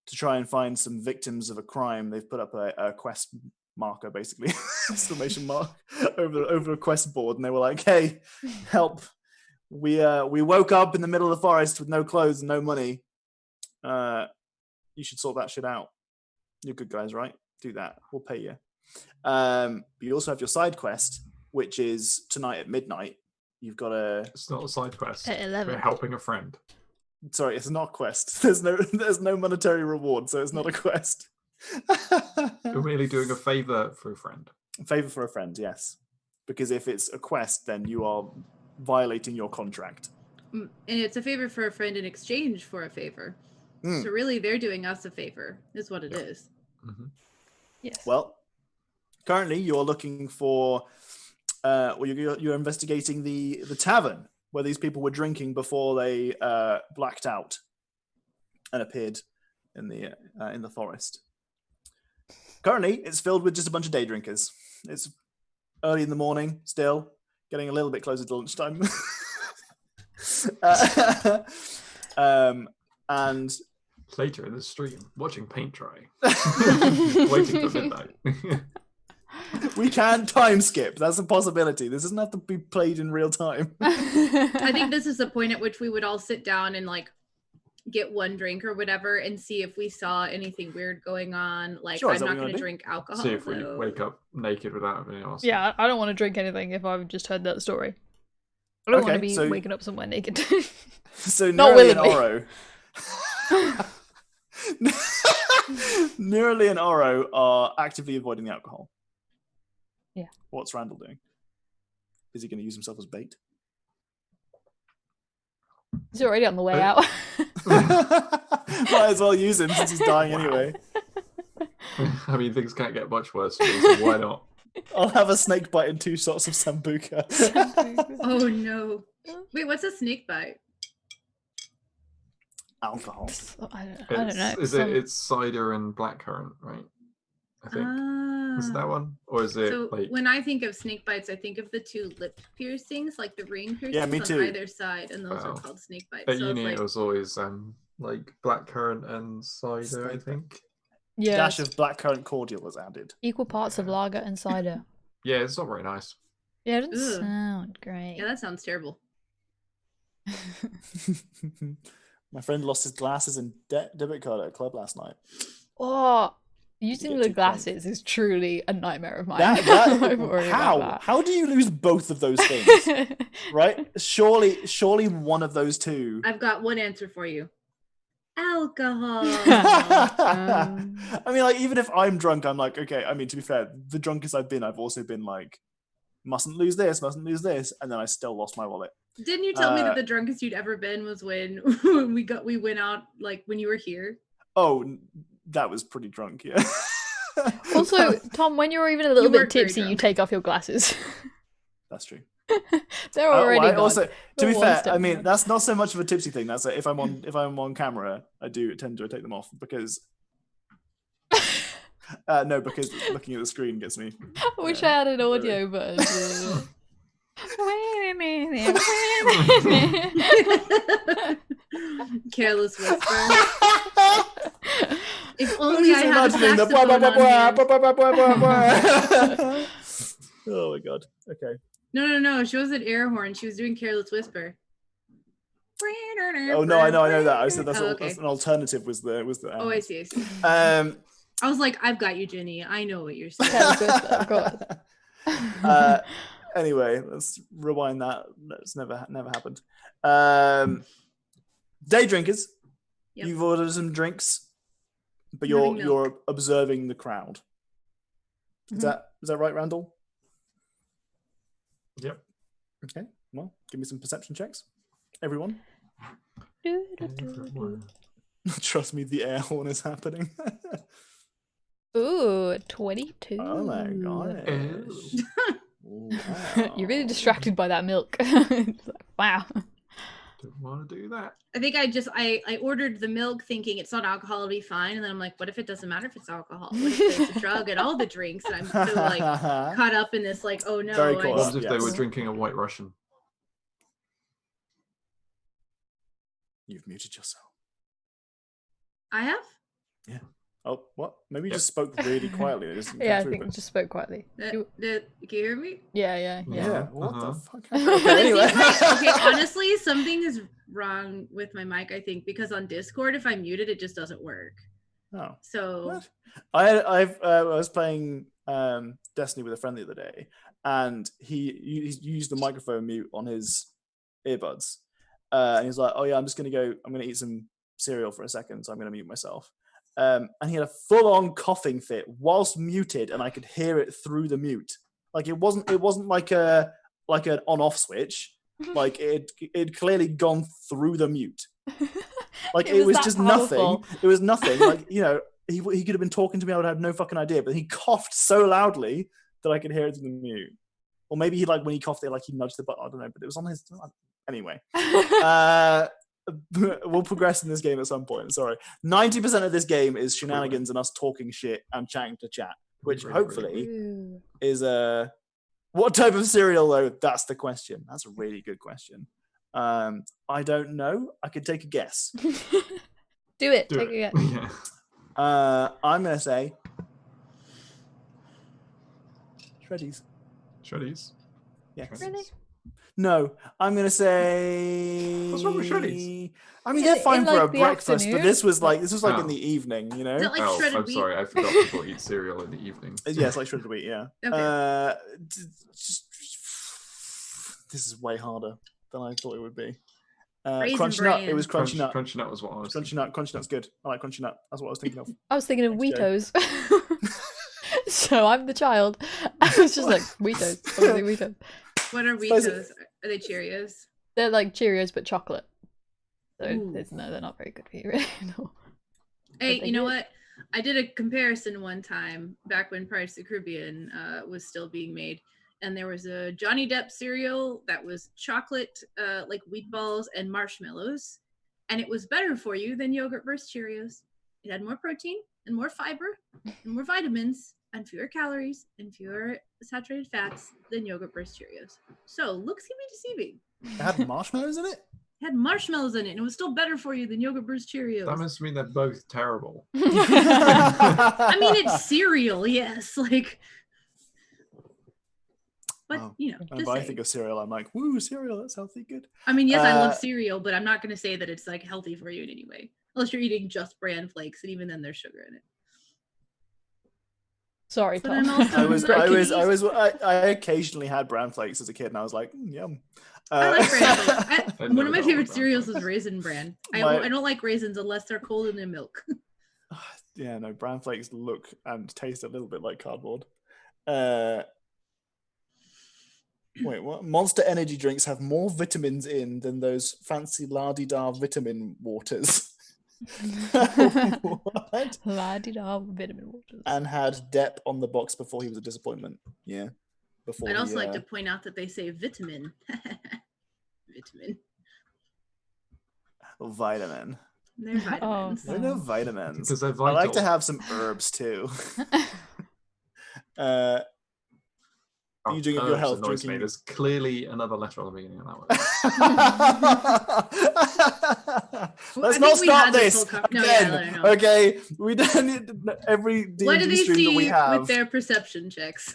S2: to try and find some victims of a crime. They've put up a quest marker, basically, exclamation mark, over a quest board, and they were like, "Hey, help! We woke up in the middle of the forest with no clothes and no money. You should sort that shit out. You're good guys, right? Do that. We'll pay you." But you also have your side quest, which is tonight at midnight. You've got a.
S3: It's not a side quest.
S1: At 11.
S3: We're helping a friend.
S2: Sorry, it's not a quest. There's no monetary reward, so it's not a quest.
S3: We're merely doing a favor for a friend.
S2: Favor for a friend, yes. Because if it's a quest, then you are violating your contract.
S4: And it's a favor for a friend in exchange for a favor.
S2: Mm.
S4: So really, they're doing us a favor, is what it is.
S3: Mm-hmm.
S1: Yes.
S2: Well, currently you're looking for, you're investigating the tavern where these people were drinking before they blacked out and appeared in the forest. Currently, it's filled with just a bunch of day drinkers. It's early in the morning, still getting a little bit closer to lunchtime. And
S3: later in the stream, watching paint dry, waiting for midnight.
S2: We can time skip. That's a possibility. This doesn't have to be played in real time.
S4: I think this is the point at which we would all sit down and like get one drink or whatever and see if we saw anything weird going on. Like,
S2: Sure,
S4: I'm
S2: is that
S4: not
S2: what you
S4: going to
S2: wanna
S4: drink alcohol.
S3: See if we
S4: though.
S3: wake up naked without anything else.
S1: Yeah, I don't want to drink anything if I've just heard that story. I don't want to
S2: Okay,
S1: be
S2: so-
S1: waking up somewhere naked.
S2: So
S1: Not
S2: Nearly and
S1: willingly.
S2: Oro. Nearly and Oro are actively avoiding the alcohol.
S1: Yeah.
S2: What's Randall doing? Is he going to use himself as bait?
S1: He's already on the way out.
S2: Might as well use him since he's dying anyway.
S3: I mean, things can't get much worse, for me, so why not?
S2: I'll have a snake bite and 2 shots of Sambuca.
S4: Oh no. Wait, what's a snake bite?
S2: Alcohol.
S1: I don't know.
S3: It's cider and blackcurrant, right? I think. Is it that one? Or is it
S4: So
S3: like
S4: when I think of snake bites, I think of the 2 lip piercings, like the ring piercings
S2: me
S4: on
S2: too.
S4: either side, and those are
S3: Wow.
S4: called snake bites.
S3: at
S4: So
S3: uni?
S4: it's
S3: It was always like blackcurrant and cider, I
S2: Snake
S3: think.
S1: Yeah,
S2: Dash of blackcurrant cordial was added.
S1: equal parts of lager and cider.
S3: Yeah, it's not very nice.
S1: Yeah, it doesn't
S4: Ugh.
S1: sound great.
S4: yeah, that sounds terrible.
S2: My friend lost his glasses and debit card at a club last night.
S1: Oh, using
S2: get
S1: the
S2: too drunk.
S1: glasses is truly a nightmare of mine.
S2: That,
S1: I'm worried
S2: how?
S1: about
S2: How do you lose both of those things?
S1: that.
S2: Right? Surely one of those two.
S4: I've got one answer for you. Alcohol.
S2: I mean, like, even if I'm drunk, I'm like, okay. I mean, to be fair, the drunkest I've also been like, mustn't lose this, and then I still lost my wallet.
S4: Didn't you tell me that the drunkest you'd ever been was when we went out, like when you were here?
S2: Oh, that was pretty drunk, yeah.
S1: Also, Tom, when you're even a little
S4: You
S1: bit
S4: weren't very
S1: tipsy, you
S4: drunk.
S1: take off your glasses.
S2: That's true.
S1: They're already
S2: I
S1: gone.
S2: also, to
S1: You're
S2: be
S1: one
S2: fair,
S1: step
S2: I mean,
S1: behind.
S2: that's not so much of a tipsy thing. That's if I'm on camera, I do tend to take them off because because looking at the screen gets me.
S1: I wish I had an audio button. Wait a minute. Wait a minute.
S4: Careless whisper. If
S2: I'm
S4: only I
S2: just
S4: had a
S2: imagining the
S4: saxophone on here.
S2: Oh my god. Okay.
S4: No. She wasn't air horn. She was doing careless whisper.
S2: Oh no, I know that. I said that's,
S4: Oh, okay.
S2: that's an alternative. Was the.
S4: Oh, I see.
S2: Um.
S4: I was like, I've got you, Jenny. I know what you're saying.
S1: Careless whisper, of course.
S2: Anyway, let's rewind that. That's never happened. Day drinkers.
S4: Yep.
S2: You've ordered some drinks, but
S4: Having
S2: you're observing the crowd. Is
S1: Mhm.
S2: that right, Randall?
S3: Yep.
S2: Okay. Well, give me some perception checks, everyone.
S3: Everyone.
S2: Trust me, the air horn is happening.
S1: Ooh, 22.
S2: Oh my god.
S1: You're really distracted by that milk. It's like, wow.
S3: Don't want to do that.
S4: I think I ordered the milk thinking it's not alcohol, it'll be fine. And then I'm like, what if it doesn't matter if it's alcohol? What if it's a drug and all the drinks? And I'm so like caught up in this, like, oh no.
S2: Very
S4: I
S2: caught
S3: What
S2: up.
S3: as if they were
S2: Yes.
S3: drinking a White Russian?
S2: You've muted yourself.
S4: I have?
S2: Oh, what? Maybe you
S3: Yep.
S2: just spoke really quietly. It doesn't come
S1: Yeah, I
S2: through,
S1: think
S2: but-
S1: we just spoke quietly.
S4: Can you hear me?
S1: Yeah.
S2: Yeah. What
S3: Uh-huh.
S2: the fuck? Okay, anyway.
S4: Okay, honestly, something is wrong with my mic, I think, because on Discord, if I mute it, it just doesn't work.
S2: Oh.
S4: So
S2: What? I was playing Destiny with a friend the other day, and he used the microphone mute on his earbuds, and he's like, "Oh yeah, I'm gonna eat some cereal for a second, so I'm gonna mute myself." And he had a full-on coughing fit whilst muted, and I could hear it through the mute. Like it wasn't like an on-off switch. Like it clearly gone through the mute. Like it was
S1: that
S2: just
S1: powerful.
S2: nothing. It was nothing. Like, you know, he could have been talking to me. I would have no fucking idea. But he coughed so loudly that I could hear it through the mute. Or maybe he when he coughed, he nudged the button. I don't know. But it was on his. Anyway, we'll progress in this game at some point. Sorry. 90% of this game is shenanigans and us talking shit and chatting to chat, which hopefully
S1: Ooh.
S2: is what type of cereal though? That's the question. That's a really good question. I don't know. I could take a guess.
S1: Do it.
S3: Do
S1: Take
S3: it.
S1: it.
S3: Yeah.
S2: I'm gonna say Shreddies.
S3: Shreddies.
S2: Yes.
S1: Really?
S2: No, I'm gonna say.
S3: What's wrong with Shreddies?
S2: I mean,
S1: In-
S2: they're fine
S1: in,
S2: for
S1: like,
S2: a
S1: the
S2: breakfast, but
S1: afternoon?
S2: this was like
S3: Oh.
S2: in the evening, you know.
S4: Is that like
S3: oh,
S4: shredded
S3: I'm
S4: wheat?
S3: sorry. I forgot people eat cereal in the evening.
S2: Yeah, it's like shredded wheat. Yeah.
S4: Okay.
S2: This is way harder than I thought it would be.
S4: Raisin
S2: Crunchy nut. It
S4: bran.
S2: was crunchy nut.
S3: Crunchy nut was what I was
S2: Crunchy nut. Crunchy nut's good. I like crunchy nut. That's what I was thinking of.
S1: I was thinking of
S2: Thanks, Joe.
S1: Weetos. So I'm the child. I was just like, Weetos. Obviously Weetos.
S4: What are
S2: Suppose
S4: Weetos? Are they Cheerios?
S1: They're like Cheerios but chocolate. So
S4: Ooh.
S1: they're not very good for you, really. No.
S4: Hey,
S1: they
S4: you know
S1: good.
S4: what? I did a comparison one time back when Pirates of the Caribbean was still being made, and there was a Johnny Depp cereal that was chocolate, like wheat balls and marshmallows, and it was better for you than yogurt burst Cheerios. It had more protein and more fiber and more vitamins and fewer calories and fewer saturated fats than yogurt burst Cheerios. So looks can be deceiving.
S2: It had marshmallows in it.
S4: It had marshmallows in it, and it was still better for you than yogurt burst Cheerios.
S3: That must mean they're both terrible.
S4: I mean, it's cereal, yes. Like, but
S2: Oh,
S4: you know,
S2: If
S4: just
S2: I
S4: saying.
S2: think of cereal, I'm like, woo, cereal, that's healthy, good.
S4: I mean, yes, I love
S2: uh,
S4: cereal, but I'm not going to say that it's like healthy for you in any way, unless you're eating just bran flakes, and even then, there's sugar in it.
S1: Sorry,
S4: But
S1: Tom.
S4: I'm also-
S2: I occasionally had bran flakes as a kid, and I was like, yum.
S4: I like bran flakes.
S3: I've
S4: One
S3: never
S4: of my
S3: got
S4: favorite
S3: bran
S4: cereals
S3: flakes.
S4: is Raisin Bran.
S2: My-
S4: I don't like raisins unless they're cold in their milk.
S2: Yeah, no, bran flakes look and taste a little bit like cardboard. Wait, what? Monster energy drinks have more vitamins in than those fancy la-di-da vitamin waters. What?
S1: La-di-da vitamin waters.
S2: And had Depp on the box before he was a disappointment. Yeah. Before
S4: I'd
S2: he,
S4: also like to point out that they say vitamin. Vitamin.
S2: vitamin.
S4: They're vitamins.
S2: They're no vitamins.
S3: Because they're
S2: I
S3: vital.
S2: like to have some herbs too.
S3: Oh,
S2: you doing your
S3: herbs
S2: health
S3: annoys me.
S2: drinking-
S3: There's clearly another letter on the beginning of that word.
S2: Let's
S4: I
S2: not
S4: think we
S2: start
S4: had this
S2: this
S4: whole no, yeah,
S2: again.
S4: let her know.
S2: Okay, we don't need every D&D
S4: What do they
S2: stream that we
S4: see
S2: have.
S4: with their perception checks?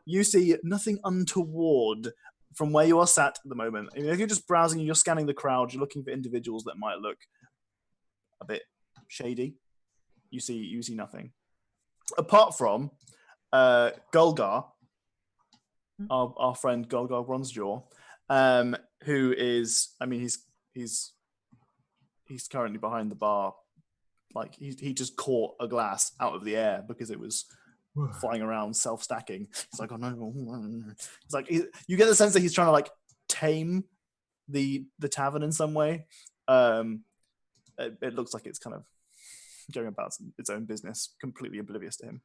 S2: You see nothing untoward from where you are sat at the moment. I mean, if you're just browsing, you're scanning the crowd, you're looking for individuals that might look a bit shady. You see nothing apart from Golgar, our friend Golgar Bronzejaw, who is, I mean, he's currently behind the bar. Like he just caught a glass out of the air because it was flying around, self-stacking. It's like, oh no! It's like you get the sense that he's trying to like tame the tavern in some way. It looks like it's kind of going about its own business, completely oblivious to him.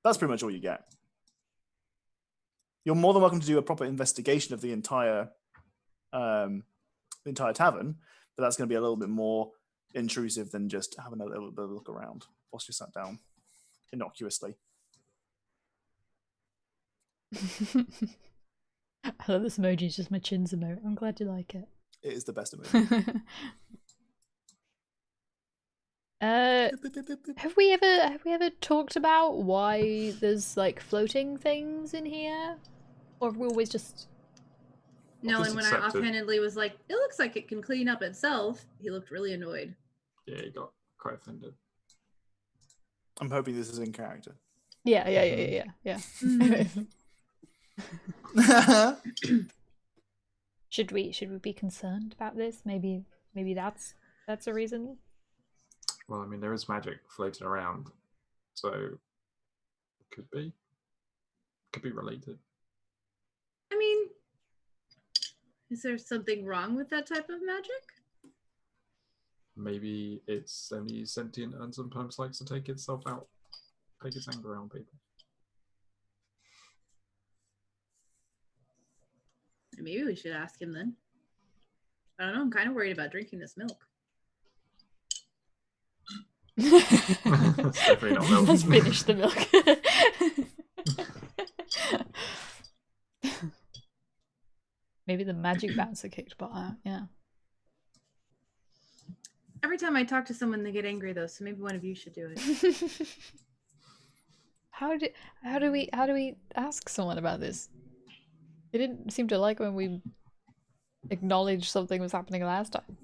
S2: That's pretty much all you get. You're more than welcome to do a proper investigation of the entire tavern, but that's going to be a little bit more intrusive than just having a little bit of a look around whilst you sat down innocuously.
S1: I love this emoji. It's just my chin's emote. I'm glad you like it.
S2: It is the best emoji.
S1: Have we ever talked about why there's like floating things in here, or have we always just?
S4: No,
S3: Just
S4: and when I
S3: accept it.
S4: offhandedly was like, "It looks like it can clean up itself," he looked really annoyed.
S3: Yeah, he got quite offended.
S2: I'm hoping this is in character.
S1: Yeah.
S4: Mm.
S1: Should we be concerned about this? Maybe that's a reason.
S3: Well, I mean, there is magic floating around, so it could be related.
S4: I mean, is there something wrong with that type of magic?
S3: Maybe it's semi-sentient and sometimes likes to take itself out, take its anger out on people.
S4: Maybe we should ask him then. I don't know. I'm kind of worried about drinking this milk.
S3: It's definitely not milk.
S1: Let's finish the milk. Maybe the magic bouncer kicked butt out. Yeah.
S4: Every time I talk to someone, they get angry though. So maybe one of you should do it.
S1: How do we ask someone about this? They didn't seem to like when we acknowledged something was happening last time.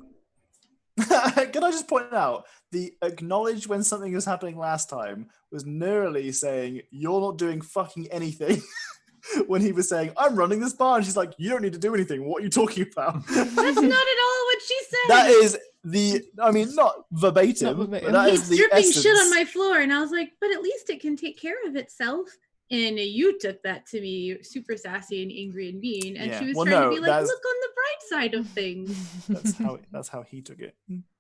S2: Can I just point out the acknowledge when something was happening last time was nearly saying you're not doing fucking anything. When he was saying I'm running this bar, and she's like, you don't need to do anything. What are you talking about?
S4: That's not at all what she said.
S2: That is I mean, not verbatim.
S1: Not verbatim.
S2: But that
S4: He's
S2: is the
S4: dripping
S2: essence.
S4: shit on my floor, and I was like, but at least it can take care of itself. And you took that to be super sassy and angry and mean, and
S2: Yeah.
S4: she was
S2: Well,
S4: trying
S2: no,
S4: to be like,
S2: that's-
S4: look on the bright side of things.
S2: That's how he took it.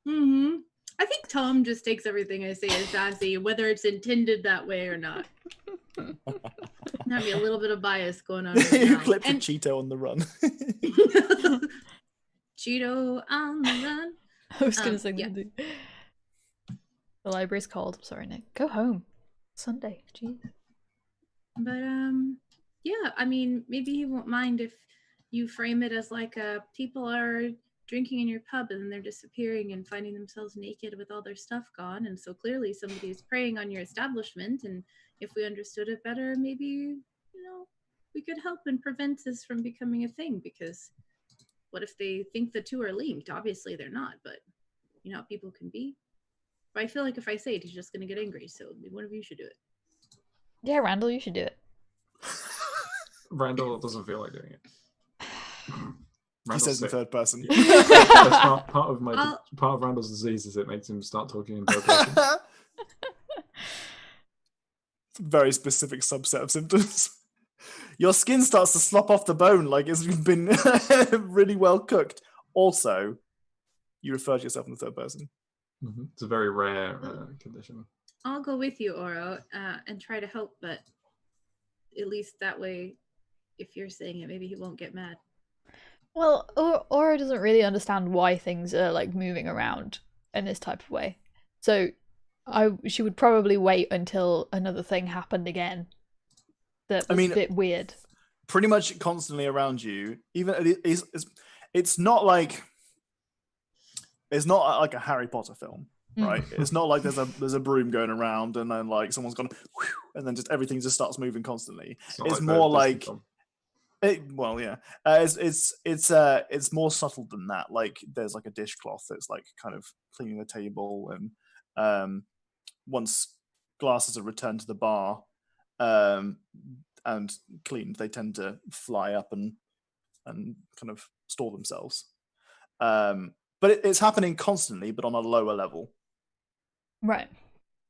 S4: Hmm. I think Tom just takes everything I say as sassy, whether it's intended that way or not. Might be a little bit of bias going on right
S2: You
S4: now.
S2: clipped a
S4: And
S2: Cheeto on the run.
S4: Cheeto on the run.
S1: I was gonna sing
S4: yeah.
S1: that too. The library's called. I'm sorry, Nick. Go home. Sunday. Jeez.
S4: But yeah, I mean, maybe he won't mind if you frame it as like people are drinking in your pub and then they're disappearing and finding themselves naked with all their stuff gone, and so clearly somebody is preying on your establishment, and if we understood it better, maybe we could help and prevent this from becoming a thing. Because what if they think the two are linked? Obviously they're not, but you know how people can be. But I feel like if I say it, he's just gonna get angry, so maybe one of you should do it.
S1: Yeah, Randall, you should do it.
S3: Randall doesn't feel like doing it.
S2: He says in third person.
S3: Yeah. That's part of
S4: I'll-
S3: Randall's disease is it makes him start talking in third person.
S2: It's a very specific subset of symptoms. Your skin starts to slop off the bone like it's been really well cooked. Also, you refer to yourself in the third person.
S3: Mm-hmm. It's a very rare condition.
S4: I'll go with you, Oro, and try to help, but at least that way, if you're saying it, maybe he won't get mad.
S1: Well, Aura doesn't really understand why things are like moving around in this type of way. So she would probably wait until another thing happened again. That was a bit weird.
S2: Pretty much constantly around you. Even it's not like a Harry Potter film, right? It's not like there's a broom going around and then like someone's gone whew, and then just everything just starts moving constantly. It's more like it's more subtle than that. Like there's like a dishcloth that's like kind of cleaning the table, and once glasses are returned to the bar and cleaned, they tend to fly up and kind of store themselves. But it's happening constantly, but on a lower level.
S1: Right.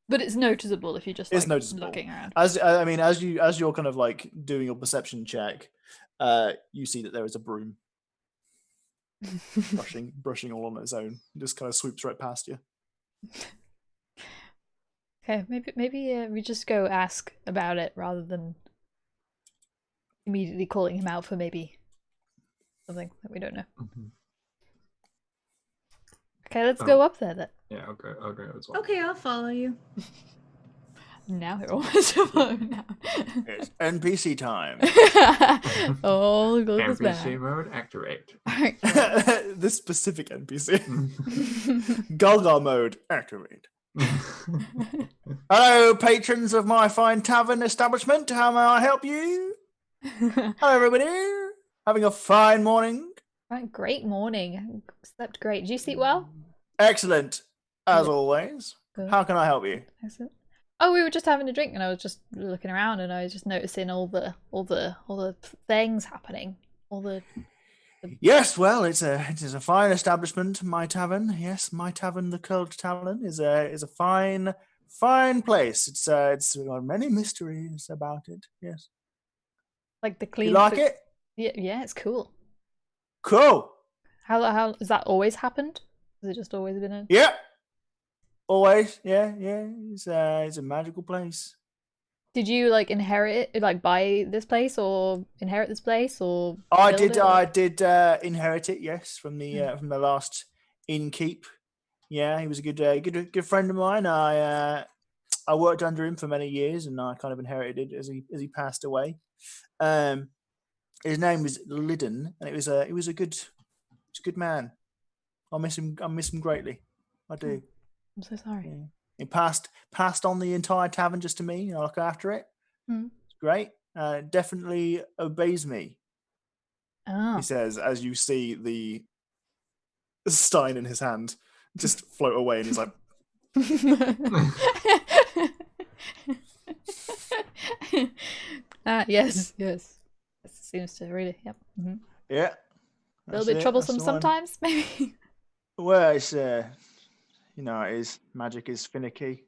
S1: But it's noticeable if you're just
S2: It's
S1: like,
S2: noticeable.
S1: looking around.
S2: As you're kind of like doing your perception check, you see that there is a broom brushing all on its own. It just kind of swoops right past you.
S1: Okay, maybe we just go ask about it rather than immediately calling him out for maybe something that we don't know.
S3: Mm-hmm.
S1: Okay, let's go up there then.
S3: Yeah, I'll go as well.
S4: Okay, I'll follow you.
S1: Now we're almost alone now.
S2: It's NPC time.
S1: Oh, look at
S3: NPC
S1: that.
S3: mode activate.
S2: This specific NPC. Galgar mode activate. Hello, patrons of my fine tavern establishment. How may I help you? Hello, everybody. Having a fine morning.
S1: Right, great morning. Slept great. Did you sleep well?
S2: Excellent, as
S1: Good.
S2: always.
S1: Good.
S2: How can I help you?
S1: Excellent. Oh, we were just having a drink, and I was just looking around, and I was just noticing all the things happening. All the
S2: Yes, well, it is a fine establishment. My tavern, yes, my tavern, the Curled Talon, is a fine place. It's got many mysteries about it. Yes,
S1: like the
S2: you
S1: clean.
S2: like it?
S1: Yeah, it's cool.
S2: Cool.
S1: How has that always happened? Has it just always been a?
S2: Yeah. Always. Yeah. It's a magical place.
S1: Did you like inherit it, like buy this place, or inherit this place, or
S2: I
S1: build
S2: did.
S1: it, or-
S2: I did inherit it. Yes, from the last innkeep. Yeah, he was a good friend of mine. I worked under him for many years, and I kind of inherited it as he passed away. His name was Liddon, and he was a good man. I miss him greatly. I do.
S1: I'm so sorry.
S2: Yeah. He passed on the entire tavern just to me. I look after it.
S1: Hmm.
S2: It's great. Definitely obeys me.
S1: Oh.
S2: He says, as you see the stein in his hand just float away, and he's like,
S1: Yes. This seems to really, yep. Mm-hmm.
S2: "Yeah."
S1: A little bit troublesome sometimes, maybe.
S2: Well, it's it is magic is finicky.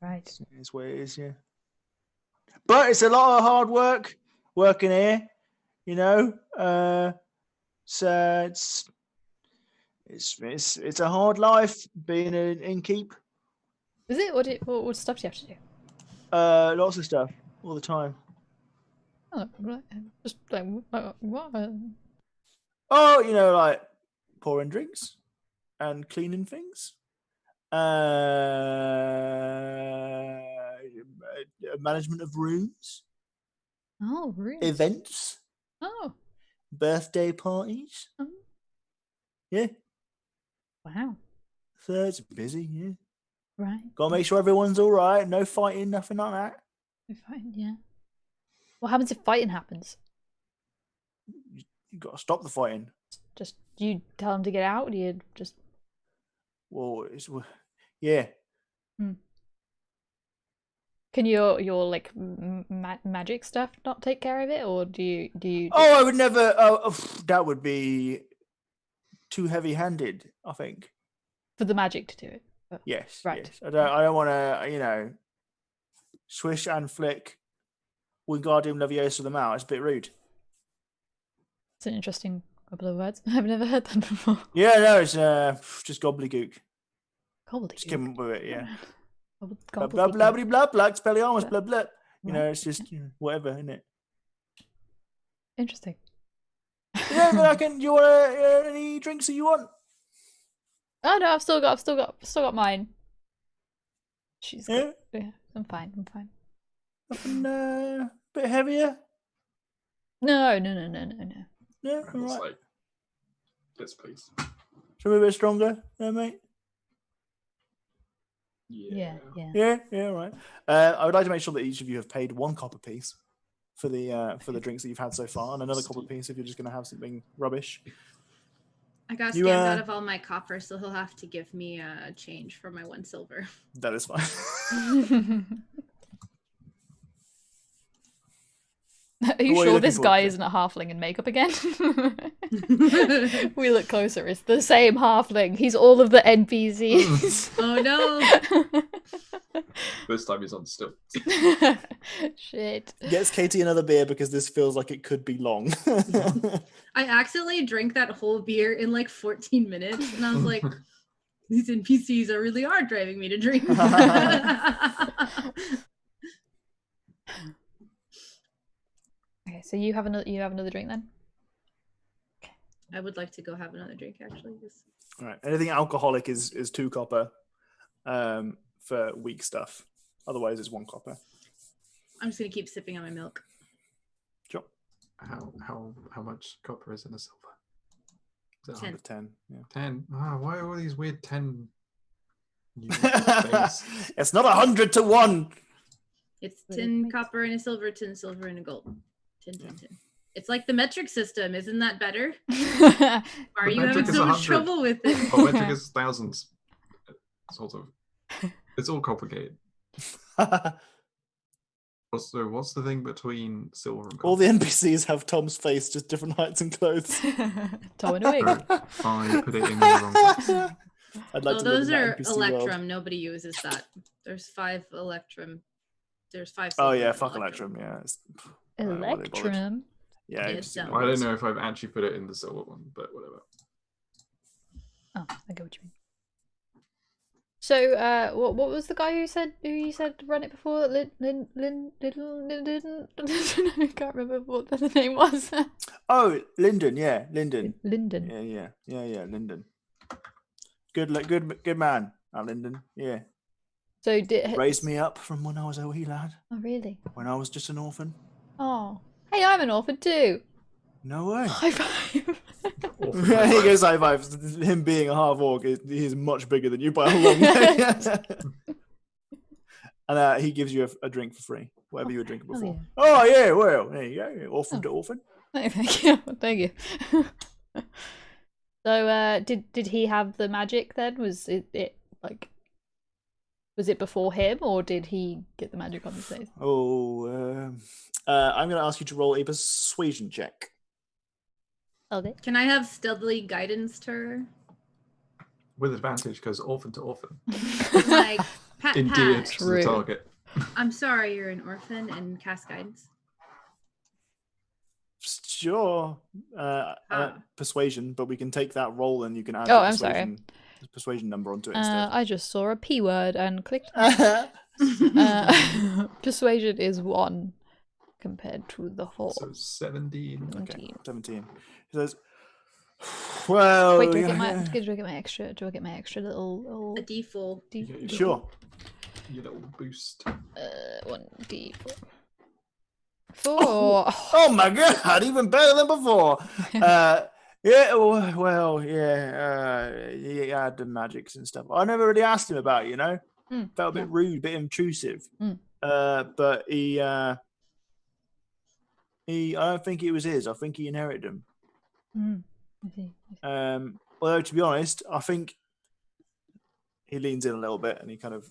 S1: Right.
S2: It's what it is, yeah. But it's a lot of hard work working here, you know. So it's a hard life being an innkeep.
S1: Is it? What stuff do you have to do?
S2: Lots of stuff all the time.
S1: Oh, right. Just like what?
S2: Oh, like pouring drinks and cleaning things. Management of rooms,
S1: Oh, really?
S2: events,
S1: Oh,
S2: birthday parties.
S1: oh,
S2: Yeah,
S1: wow.
S2: so it's busy. Yeah,
S1: Right.
S2: gotta make sure everyone's all right. No fighting, nothing like that.
S1: Fine. Yeah. What happens if fighting happens?
S2: You gotta stop the fighting.
S1: Just do you tell them to get out? Or do you just?
S2: Well, yeah.
S1: Can your like magic stuff not take care of it, or do you
S2: Oh, I would never. That would be too heavy-handed. I think.
S1: for the magic to do it? Oh,
S2: Yes.
S1: right.
S2: Yes. I don't want to. Swish and flick Wingardium Leviosa them out. It's a bit rude.
S1: It's an interesting couple of words. I've never heard that before.
S2: Yeah, no, it's just gobbledygook. Just came up with it, yeah. Blah blah blah blah blah blah. Expelliarmus blah blah. It's just whatever, isn't it?
S1: Interesting.
S2: Yeah, but I can. Do you want any drinks that you want?
S1: Oh no, I've still got mine. She's
S2: Yeah,
S1: yeah. I'm fine.
S2: nothing a bit heavier.
S1: No.
S2: Yeah, all
S3: Randall's
S2: right.
S3: like, yes, please.
S2: Something a bit stronger, yeah, mate.
S1: Yeah.
S2: Yeah, all right. I would like to make sure that each of you have paid 1 copper piece for the drinks that you've had so far, and another copper piece if you're just going to have something rubbish.
S4: I got
S2: You,
S4: scammed out of all my copper, so he'll have to give me a change for my 1 silver.
S2: That is fine.
S1: Are you
S2: What are you
S1: sure
S2: looking
S1: this
S2: for
S1: guy
S2: today?
S1: isn't a halfling in makeup again? We look closer. It's the same halfling. He's all of the NPCs.
S4: Oh no!
S3: This time he's on stilts.
S1: Shit.
S2: Gets Katie another beer because this feels like it could be long.
S4: I accidentally drank that whole beer in like 14 minutes, and I was like, these NPCs really are driving me to drink.
S1: Okay, so you have another drink then?
S4: I would like to go have another drink, actually.
S2: All right. Anything alcoholic is 2 copper for weak stuff. Otherwise, it's 1 copper.
S4: I'm just gonna keep sipping on my milk.
S2: Sure.
S3: How much copper is in a silver? Is it
S4: 10.
S2: 10. Yeah.
S3: 10? Why are all these weird 10 You things.
S2: It's not 100 to 1.
S4: It's
S1: But it
S4: 10
S1: makes-
S4: copper and a silver, 10 silver and a gold. 10, 10, 10. It's like the metric system. Isn't that better? Why are you having
S3: metric is
S4: so much
S3: 100.
S4: trouble with it?
S3: Oh, metric is thousands. Sort of. It's all complicated. Also, what's the thing between silver and
S2: All
S3: copper?
S2: the NPCs have Tom's face, just different heights and clothes.
S1: Tom and a wig.
S3: So I put it in the wrong place.
S2: I'd like
S4: Oh,
S2: to live
S4: those
S2: in that
S4: are
S2: NPC
S4: Electrum.
S2: world.
S4: Nobody uses that. There's 5 Electrum. There's 5
S2: Oh
S4: silver
S2: yeah,
S4: and
S2: fuck Electrum. Yeah, it's, why are they bothered?
S1: Electrum.
S2: Yeah,
S4: Yeah,
S2: NPC
S4: it's dumb.
S3: Well, I
S2: worlds.
S3: don't know if I've actually put it in the silver one, but whatever.
S1: Oh, I get what you mean. So, what was the guy who you said run it before? I can't remember what the name was.
S2: Oh, Lyndon. Yeah, Lyndon.
S1: Lyndon.
S2: Yeah, Lyndon. Good man, Lyndon. Yeah,
S1: So did
S2: raised me up from when I was a wee lad,
S1: Oh really?
S2: when I was just an orphan.
S1: Oh, hey, I'm an orphan too.
S2: No way.
S1: High five.
S3: Awful.
S2: He goes high five. Him being a half orc, he's much bigger than you by a long way. And he gives you a drink for free, whatever you were drinking
S1: Oh,
S2: before.
S1: yeah.
S2: Oh yeah, well there you go, orphan to orphan.
S1: Thank you. Thank you. So, did he have the magic then? Was it like? Was it before him, or did he get the magic on his face?
S2: Oh, I'm going to ask you to roll a persuasion check.
S1: Okay.
S4: Can I have stealthily guidance her?
S3: With advantage, because orphan to orphan.
S4: Like, pat,
S3: Endeared
S4: pat.
S3: to
S1: True.
S3: the target.
S4: I'm sorry, you're an orphan and cast guidance.
S2: Sure. Persuasion, but we can take that roll and you can add
S1: Oh,
S2: the
S1: I'm sorry.
S2: persuasion number onto it instead.
S1: I just saw a P word and clicked. Persuasion is 1 compared to the 4.
S3: So 17.
S2: Okay,
S1: 17.
S2: 17. He says, well,
S1: Wait, do I get
S2: yeah,
S1: my extra? Do I get my extra little
S4: A D4.
S1: D?
S3: Yeah, you do.
S2: sure.
S3: Your little boost.
S1: 1d4. 4.
S2: Oh my god, even better than before. Yeah, well, yeah, he had the magics and stuff. I never really asked him about it, you know. Felt a bit rude, a bit intrusive. But I don't think it was his. I think he inherited them.
S1: I see.
S2: Although to be honest, I think he leans in a little bit and he kind of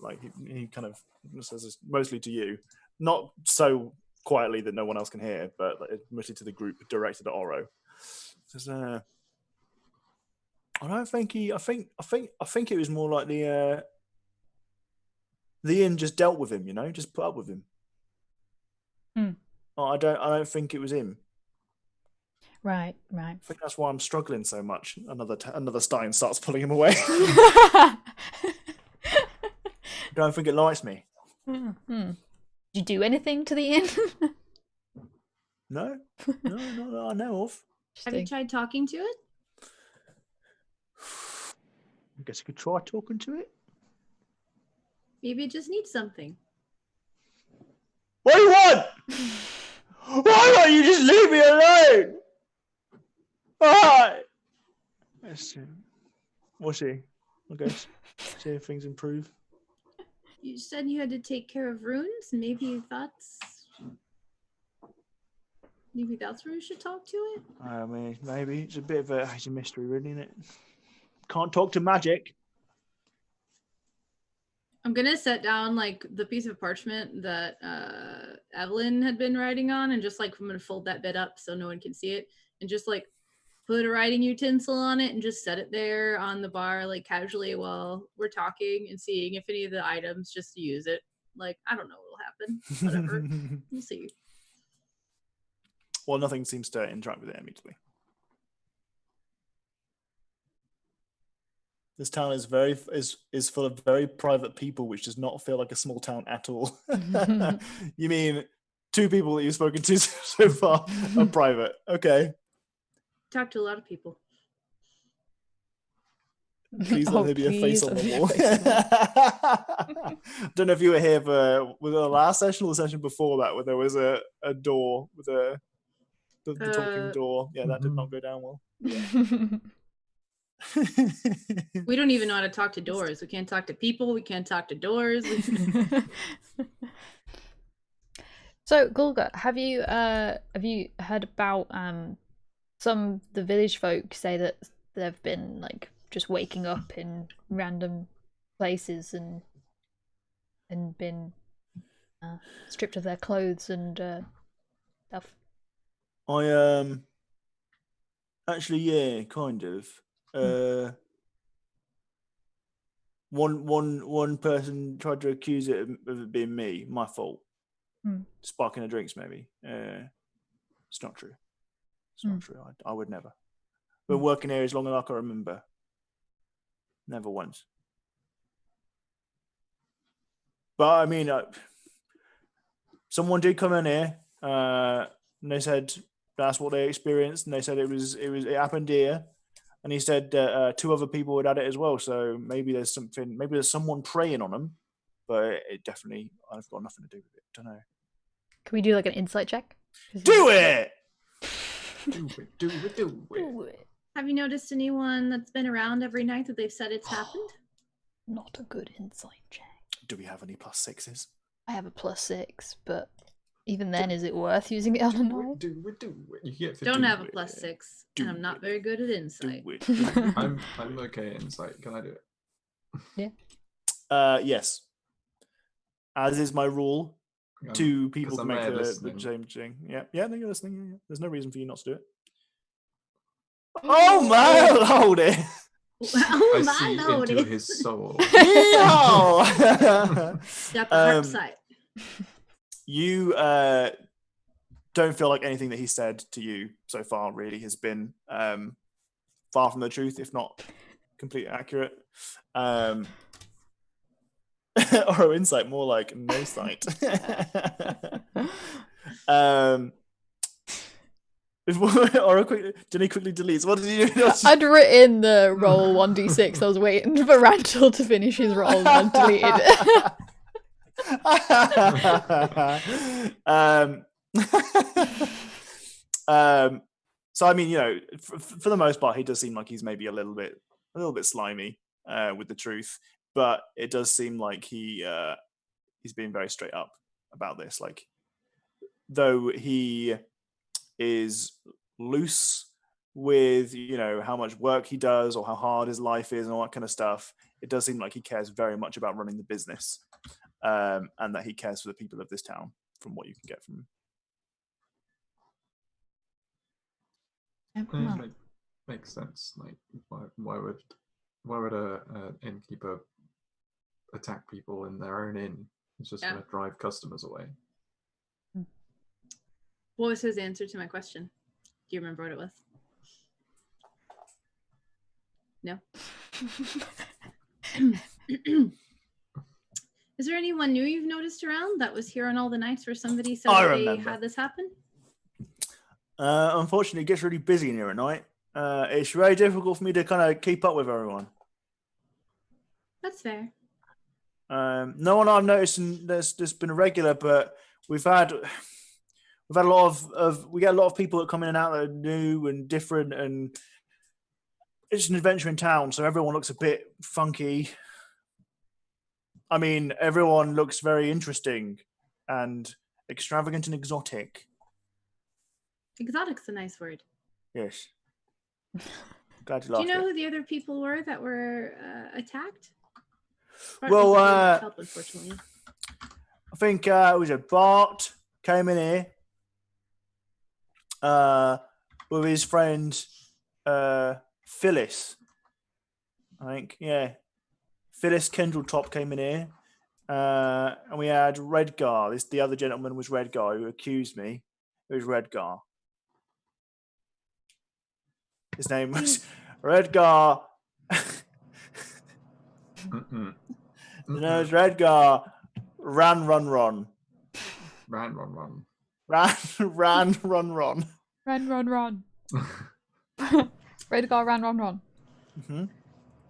S2: says this mostly to you, not so quietly that no one else can hear, but mostly to the group directed at Oro. Says, I don't think he. I think it was more like the inn just dealt with him, you know, just put up with him. Oh, I don't think it was him.
S1: Right.
S2: I think that's why I'm struggling so much. Another Stein starts pulling him away. Don't think it likes me.
S1: Did you do anything to the inn?
S2: No, not that I know of.
S4: Have you tried talking to it?
S2: I guess you could try talking to it.
S4: Maybe it just needs something.
S2: What do you want? Why don't you just leave me alone? Alright. Let's see. We'll see. Okay. See if things improve.
S4: You said you had to take care of runes. Maybe that's where we should talk to it.
S2: I mean, maybe it's a bit of a mystery, really, isn't it? Can't talk to magic.
S4: I'm gonna set down like the piece of parchment that Evelyn had been writing on, and just like I'm gonna fold that bit up so no one can see it, and just like put a writing utensil on it and just set it there on the bar like casually while we're talking and seeing if any of the items just use it. Like, I don't know what'll happen. Whatever. We'll see.
S2: Well, nothing seems to interact with it immediately. This town is is full of very private people, which does not feel like a small town at all. You mean 2 people that you've spoken to so far are private? Okay.
S4: Talk to a lot of people.
S2: Please let there be a face
S1: please
S2: on
S1: let
S2: the
S1: there be a
S2: wall.
S1: face on
S2: I don't know if you were here for the last session or the session before that, where there was a door with the talking door. Yeah, that did not go down well.
S4: We don't even know how to talk to doors. We can't talk to people. We can't talk to doors.
S1: So, Gulga, have you heard about some the village folk say that they've been like just waking up in random places and been stripped of their clothes and stuff?
S2: I actually, yeah, kind of. One person tried to accuse it of it being me, my fault. Sparking the drinks, maybe. It's not true. It's not true. I would never. Been working here as long as I can remember. Never once. But I mean, someone did come in here, and they said that's what they experienced, and they said it happened here, and he said two other people had had it as well. So maybe there's something, maybe there's someone preying on them, but it definitely, I've got nothing to do with it. Don't know.
S1: Can we do like an insight check?
S2: Do it.
S3: Do it.
S4: Have you noticed anyone that's been around every night that they've said it's happened?
S1: Not a good insight check.
S2: Do we have any +6s?
S1: I have a +6, but even then, is it worth using it on a night?
S3: Do it. You get
S4: Don't have a +6, and I'm not very good at insight.
S3: I'm okay at insight. Can I do it?
S1: Yeah.
S2: Yes. As is my rule. Two people can make the same thing. Yeah, no, you're listening. Yeah. There's no reason for you not to do it. Oh my lordy!
S3: I see into his soul.
S4: Got the heart sight.
S2: You don't feel like anything that he said to you so far really has been far from the truth, if not completely accurate. Or insight, more like no sight. Or Jenny quickly deletes. What did you do?
S1: I'd written the roll 1d6. I was waiting for Randal to finish his roll and deleted
S2: it. So I mean, you know, for the most part, he does seem like he's maybe a little bit slimy with the truth, but it does seem like he's being very straight up about this. Like, though he is loose with, you know, how much work he does or how hard his life is and all that kind of stuff, it does seem like he cares very much about running the business, and that he cares for the people of this town, from what you can get from
S1: him.
S3: Makes sense. Like, why would a innkeeper attack people in their own inn? It's just going to drive customers away.
S4: What was his answer to my question? Do you remember what it was? No. Is there anyone new you've noticed around that was here on all the nights where somebody said they had this happen?
S2: Unfortunately, it gets really busy in here at night. It's very difficult for me to kind of keep up with everyone.
S4: That's fair.
S2: No one I've noticed that's been a regular, but we've had a lot of people that come in and out that are new and different, and it's an adventure in town, so everyone looks a bit funky. I mean, everyone looks very interesting and extravagant and exotic.
S4: Exotic's a nice word.
S2: Yes. Glad you laughed.
S4: Do you know who the other people were that were attacked?
S2: Well,
S4: help, unfortunately.
S2: I think it was a Bart came in here with his friend Phyllis. I think, yeah. Phyllis Kendall-Top came in here. And we had Redgar. The other gentleman was Redgar who accused me. It was Redgar. His name was Redgar. His name was Redgar. Ran.
S3: Ran.
S1: Run. Redgar ran.
S2: Mm-hmm.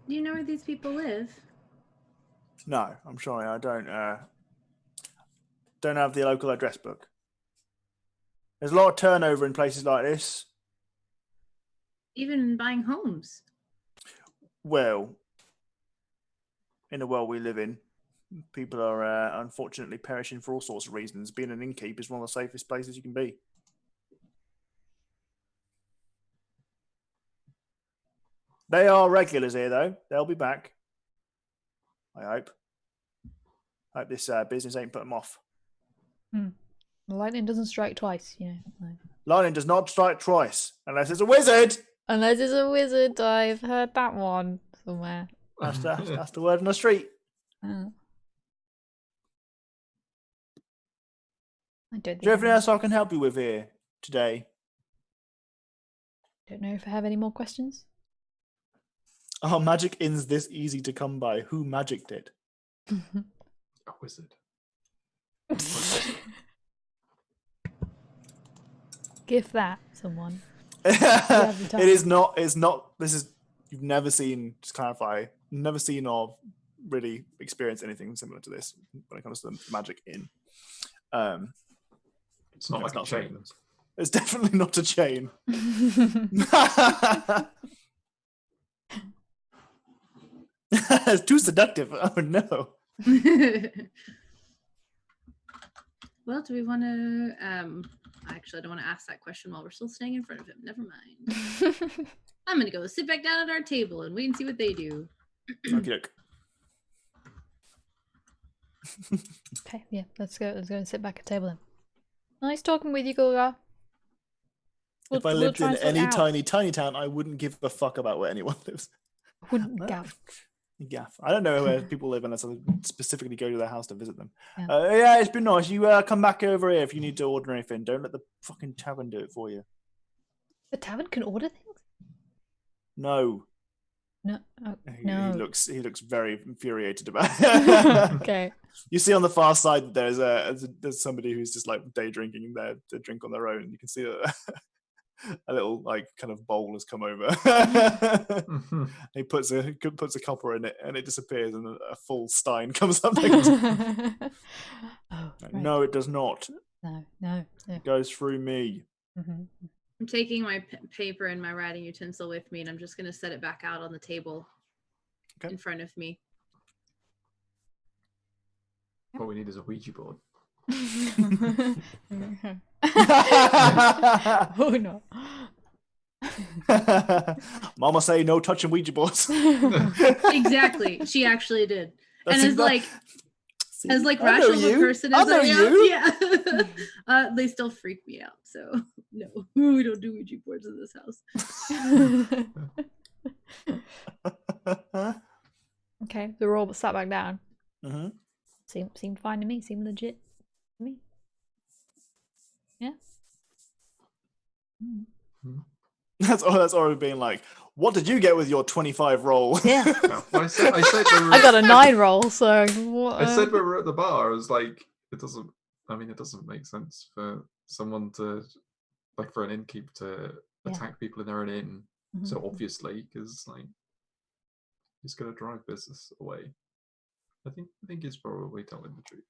S4: Do you know where these people live?
S2: No, I'm sorry, I don't have the local address book. There's a lot of turnover in places like this.
S4: Even buying homes?
S2: Well, in the world we live in, people are unfortunately perishing for all sorts of reasons. Being an innkeep is one of the safest places you can be. They are regulars here, though. They'll be back. I hope. Hope this business ain't put them off.
S1: Lightning doesn't strike twice, you know. Like...
S2: Lightning does not strike twice, unless it's a wizard.
S1: Unless it's a wizard, I've heard that one somewhere.
S2: That's the word on the street.
S1: I don't
S2: Is there anything
S1: think
S2: else I can help you with here today?
S1: don't know if I have any more questions.
S2: Oh, magic is this easy to come by. Who magicked it?
S3: A wizard.
S1: Give that someone.
S2: It is not. It's not. This is. You've never seen. Just clarify. Never seen or really experienced anything similar to this when it comes to the magic in.
S3: It's not like a chain.
S2: It's definitely not a chain. It's too seductive. Oh no.
S4: Well, do we want to? Actually, I don't want to ask that question while we're still staying in front of him. Never mind. I'm gonna go sit back down at our table and wait and see what they do.
S2: Okay.
S1: Okay, yeah, let's go and sit back at the table then. Nice talking with you, Gulga.
S2: If I lived
S1: try
S2: in
S1: and sort it
S2: any
S1: out.
S2: tiny town, I wouldn't give a fuck about where anyone lives.
S1: Wouldn't gaff.
S2: Gaff. I don't know where people live unless I specifically go to their house to visit them.
S1: Yeah.
S2: Yeah, it's been nice. You come back over here if you need to order anything. Don't let the fucking tavern do it for you.
S1: The tavern can order things?
S2: No.
S1: No. Oh,
S2: He
S1: no.
S2: looks very infuriated about it.
S1: Okay.
S2: You see on the far side that there's somebody who's just like day drinking their drink on their own. You can see a little like kind of bowl has come over. He puts a copper in it and it disappears and a full stein comes up.
S1: Oh, right.
S2: No, it does not.
S1: No.
S2: It goes through me.
S1: Mm-hmm.
S4: I'm taking my paper and my writing utensil with me, and I'm just going to set it back out on the table in front of me.
S3: What we need is a Ouija board.
S1: Oh no.
S2: Mama say no touching Ouija boards.
S4: Exactly. She actually did.
S2: That's
S4: and as like rational of a person as I am, yeah. They still freak me out. So no, we don't do Ouija boards in this house.
S1: Okay, they're all sat back down.
S2: Mm-hmm.
S1: Seemed fine to me. Seemed legit to me. Yeah.
S2: That's already being like, what did you get with your 25 roll?
S1: Yeah.
S3: No, I said
S1: I got a 9 roll, so what,
S3: I said we were at the bar. I was like, it doesn't make sense for someone to, like, for an innkeep to attack people in their own inn.
S1: Mm-hmm.
S3: So obviously, because like, he's gonna drive business away. I think he's probably telling the truth.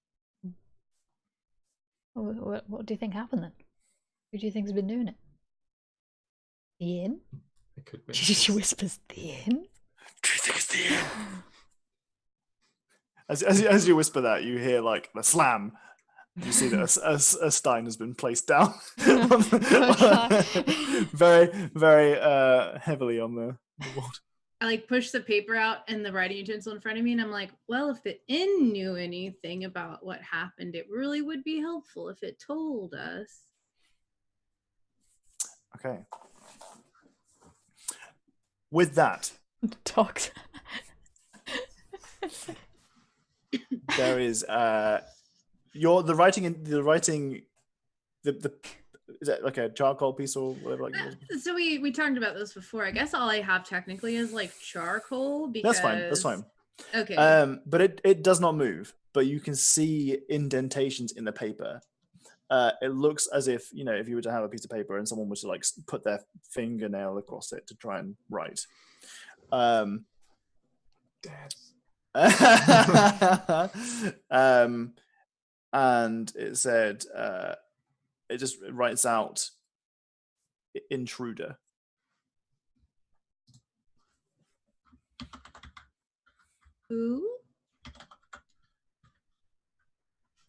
S1: What do you think happened then? Who do you think's been doing it? The inn?
S3: It could be.
S1: She whispers, the inn?
S2: Do you think it's the end? As you whisper that, you hear like the slam. You see that a stein has been placed down, very, very heavily on the board.
S4: I like push the paper out and the writing utensil in front of me, and I'm like, well, if the inn knew anything about what happened, it really would be helpful if it told us.
S2: Okay. With that,
S1: Dogs.
S2: there is the writing is that like a charcoal piece or whatever? Like
S4: So we talked about this before. I guess all I have technically is like charcoal. Because...
S2: That's fine.
S4: Okay.
S2: But it does not move. But you can see indentations in the paper. It looks as if, you know, if you were to have a piece of paper and someone was to like put their fingernail across it to try and write. And it said, it just writes out intruder.
S4: Who?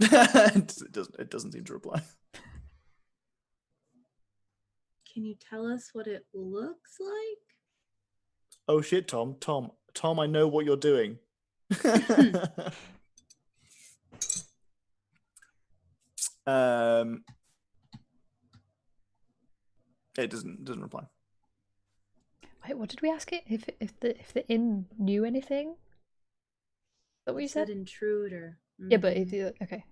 S2: It doesn't seem to reply.
S4: Can you tell us what it looks like?
S2: Oh shit, Tom, I know what you're doing. It doesn't reply.
S1: Wait, what did we ask it? If the inn knew anything? Is that what you said?
S4: Intruder.
S1: Yeah, but if
S4: Mhm.
S1: you okay.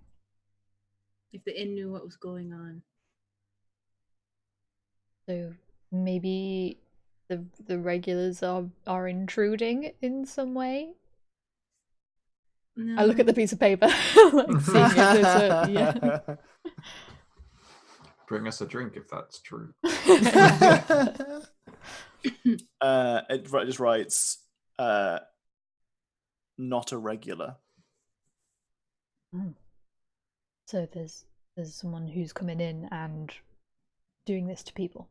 S4: If the inn knew what was going on.
S1: So maybe the regulars are intruding in some way.
S4: No.
S1: I look at the piece of paper, like seeing if there's a yeah.
S3: Bring us a drink if that's true.
S2: It just writes, not a regular.
S1: So there's someone who's coming in and doing this to people.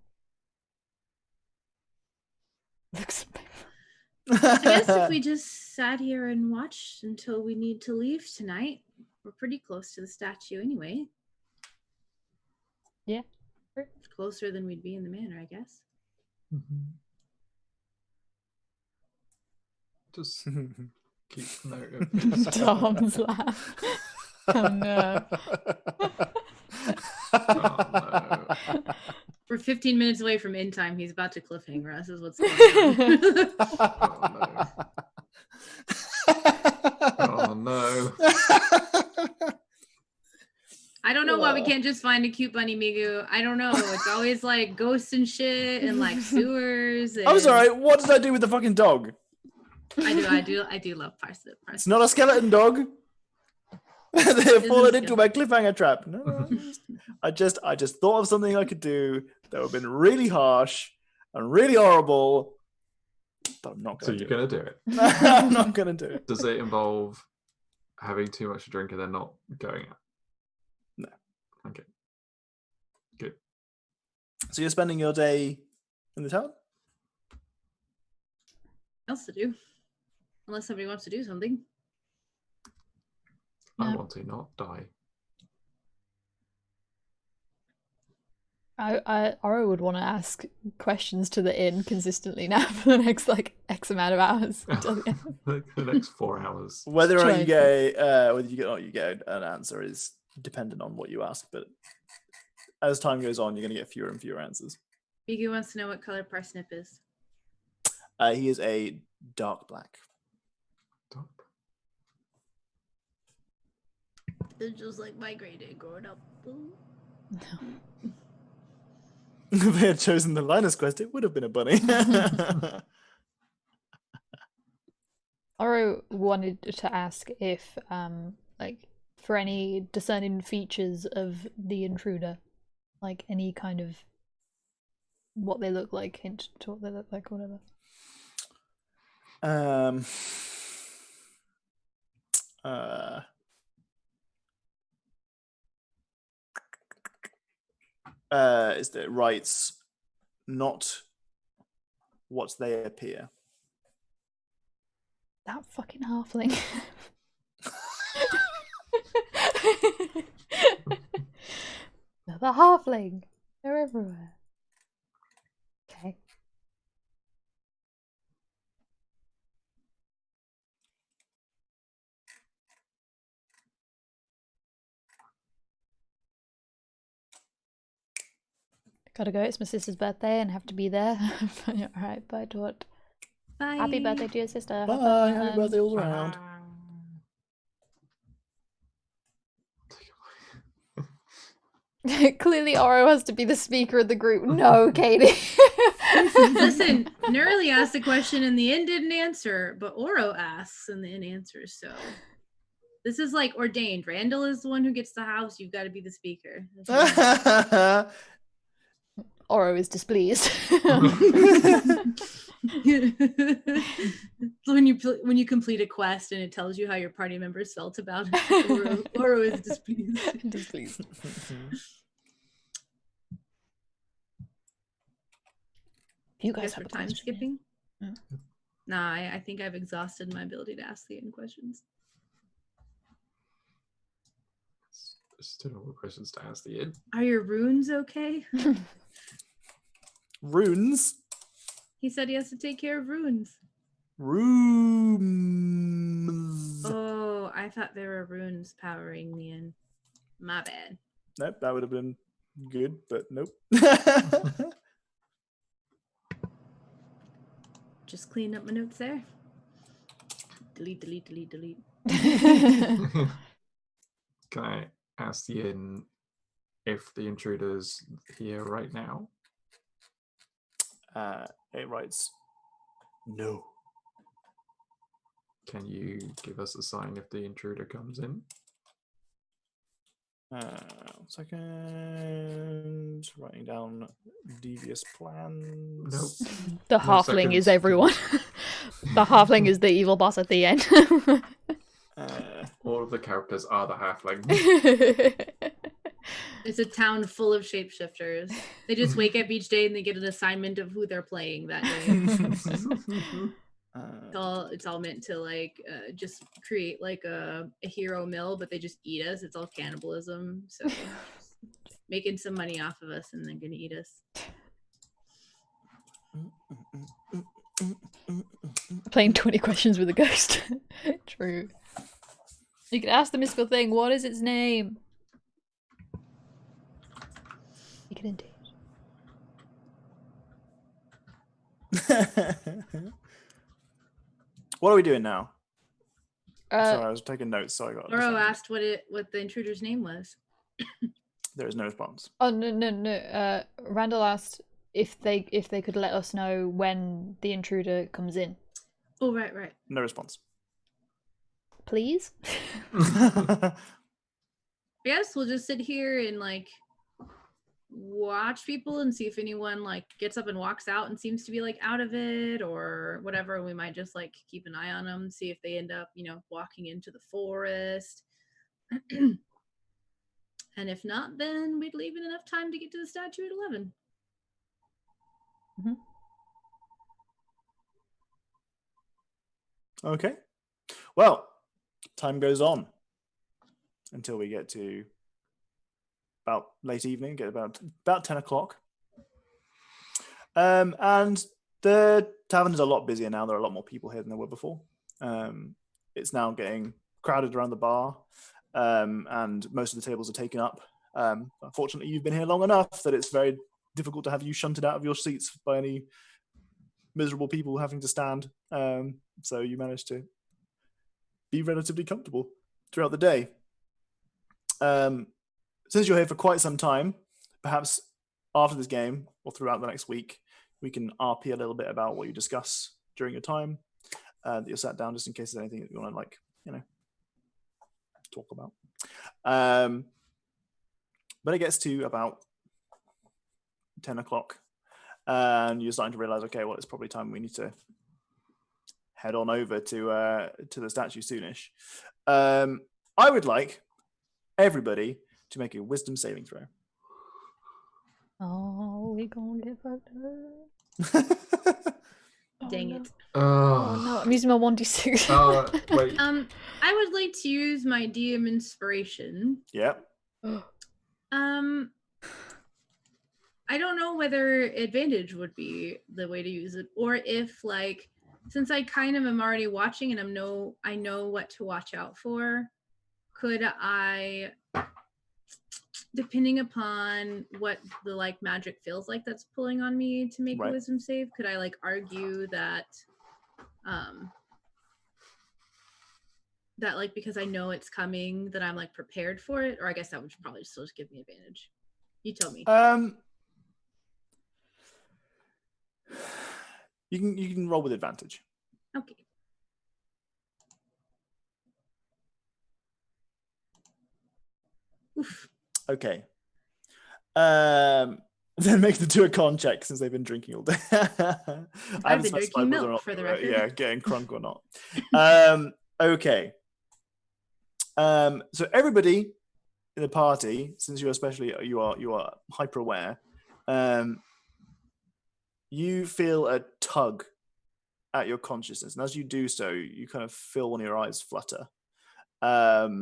S1: Looks.
S4: I guess if we just sat here and watched until we need to leave tonight, we're pretty close to the statue anyway.
S1: Yeah.
S4: Closer than we'd be in the manor, I guess.
S3: Just keep note of this.
S1: Tom's laugh. Oh no.
S3: Oh no.
S4: We're 15 minutes away from end time. He's about to cliffhanger us, is what's going on.
S3: Oh no.
S4: I don't know why we can't just find a cute bunny, Migu. I don't know. It's always like ghosts and shit and like sewers. And...
S2: I'm sorry, what did I do with the fucking dog?
S4: I do love parsnip.
S2: It's not a skeleton dog. They've fallen into my cliffhanger trap. No. I just thought of something I could do that would have been really harsh and really horrible, but I'm not going to.
S3: So you're going to do it?
S2: I'm not going to do it.
S3: Does it involve having too much to drink and then not going out?
S2: No.
S3: Okay. Good.
S2: So you're spending your day in the town?
S4: Else to do, unless somebody wants to do something.
S3: I want to not die.
S1: Oro would want to ask questions to the inn consistently now for the next like X amount of hours until the end.
S3: The next 4 hours.
S2: Whether or not you
S1: Try
S2: get whether you get an answer is dependent on what you ask, but as time goes on, you're going to get fewer and fewer answers.
S4: Migu wants to know what color parsnip is.
S2: He is a dark black.
S4: It's just like my grade A growing up.
S2: If they had chosen the Linus quest, it would have been a bunny.
S1: Oro wanted to ask if, like, for any discerning features of the intruder, like any kind of what they look like, hint to what they look like, or whatever.
S2: Is that it writes not what they appear.
S1: That fucking halfling. The halfling. They're everywhere. Okay. Gotta go. It's my sister's birthday and have to be there. Alright, bye, Dot.
S4: Bye.
S1: Happy birthday to your sister.
S2: Bye. Happy birthday all around.
S1: Clearly, Oro has to be the speaker of the group. No, Katie.
S4: Listen, Nerly asked the question and the inn didn't answer, but Oro asks and the inn answers. So this is like ordained. Randal is the one who gets the house. You've got to be the speaker.
S1: Oro is displeased.
S4: when you complete a quest and it tells you how your party members felt about it, Oro is displeased.
S1: Displeased. You guys
S4: Guess
S1: have
S4: we're
S1: a
S4: time
S1: question,
S4: skipping.
S1: yeah.
S4: Nah, I think I've exhausted my ability to ask the end questions.
S3: There's still more questions to ask the inn.
S4: Are your runes okay?
S2: Runes.
S4: He said he has to take care of runes.
S2: Rooms.
S4: Oh, I thought there were runes powering the inn. My bad.
S2: Nope, that would have been good, but nope.
S4: Just clean up my notes there. Delete, delete, delete, delete.
S3: Can I ask the inn if the intruder's here right now?
S2: It writes, no.
S3: Can you give us a sign if the intruder comes in?
S2: 1 second. Writing down devious plans.
S3: Nope.
S1: The
S3: No
S1: halfling is
S3: seconds.
S1: everyone. The halfling is the evil boss at the end.
S3: All of the characters are the halfling.
S4: It's a town full of shapeshifters. They just wake up each day and they get an assignment of who they're playing that day. It's all meant to like just create like a hero mill, but they just eat us. It's all cannibalism. So making some money off of us and then gonna eat us.
S1: Playing 20 questions with a ghost. True. You can ask the mystical thing, what is its name? You can indeed.
S2: What are we doing now? Sorry,
S1: Uh,
S2: I was taking notes, so I got.
S4: Oro
S2: distracted.
S4: asked what the intruder's name was.
S2: There is no response.
S1: oh no. Randall asked if they could let us know when the intruder comes in.
S4: Oh, right.
S2: No response.
S1: Please?
S4: I guess we'll just sit here and like watch people and see if anyone like gets up and walks out and seems to be like out of it or whatever. We might just like keep an eye on them, see if they end up, walking into the forest. And if not, then we'd leave in enough time to get to the statue at 11.
S2: Okay. Well, time goes on until we get to about late evening, get about 10 o'clock. And the tavern is a lot busier now. There are a lot more people here than there were before. It's now getting crowded around the bar, and most of the tables are taken up. Unfortunately, you've been here long enough that it's very difficult to have you shunted out of your seats by any miserable people having to stand. So you managed to be relatively comfortable throughout the day. Since you're here for quite some time, perhaps after this game or throughout the next week, we can RP a little bit about what you discuss during your time that you're sat down, just in case there's anything that you want to talk about. But it gets to about 10 o'clock and you're starting to realize, okay, well, it's probably time we need to head on over to the statue soonish. I would like everybody to make a wisdom saving throw.
S1: Oh, we gonna get fucked up.
S4: Dang
S1: no.
S4: it.
S1: Oh no, I'm using my 1d6.
S3: Wait.
S4: I would like to use my DM inspiration.
S2: Yep.
S4: I don't know whether advantage would be the way to use it, or if like, since I kind of am already watching and I know what to watch out for, could I, depending upon what the like magic feels like that's pulling on me to make a wisdom save, could I like argue that that like because I know it's coming that I'm like prepared for it, or I guess that would probably still just give me advantage. You tell me.
S2: You can roll with advantage.
S4: Okay. Oof.
S2: Okay. Then make them do a con check since they've been drinking all day.
S4: I've been drinking milk for the record.
S2: Yeah, getting crunk or not. Okay. So everybody in the party, since you are hyper aware, you feel a tug at your consciousness, and as you do so, you kind of feel one of your eyes flutter. But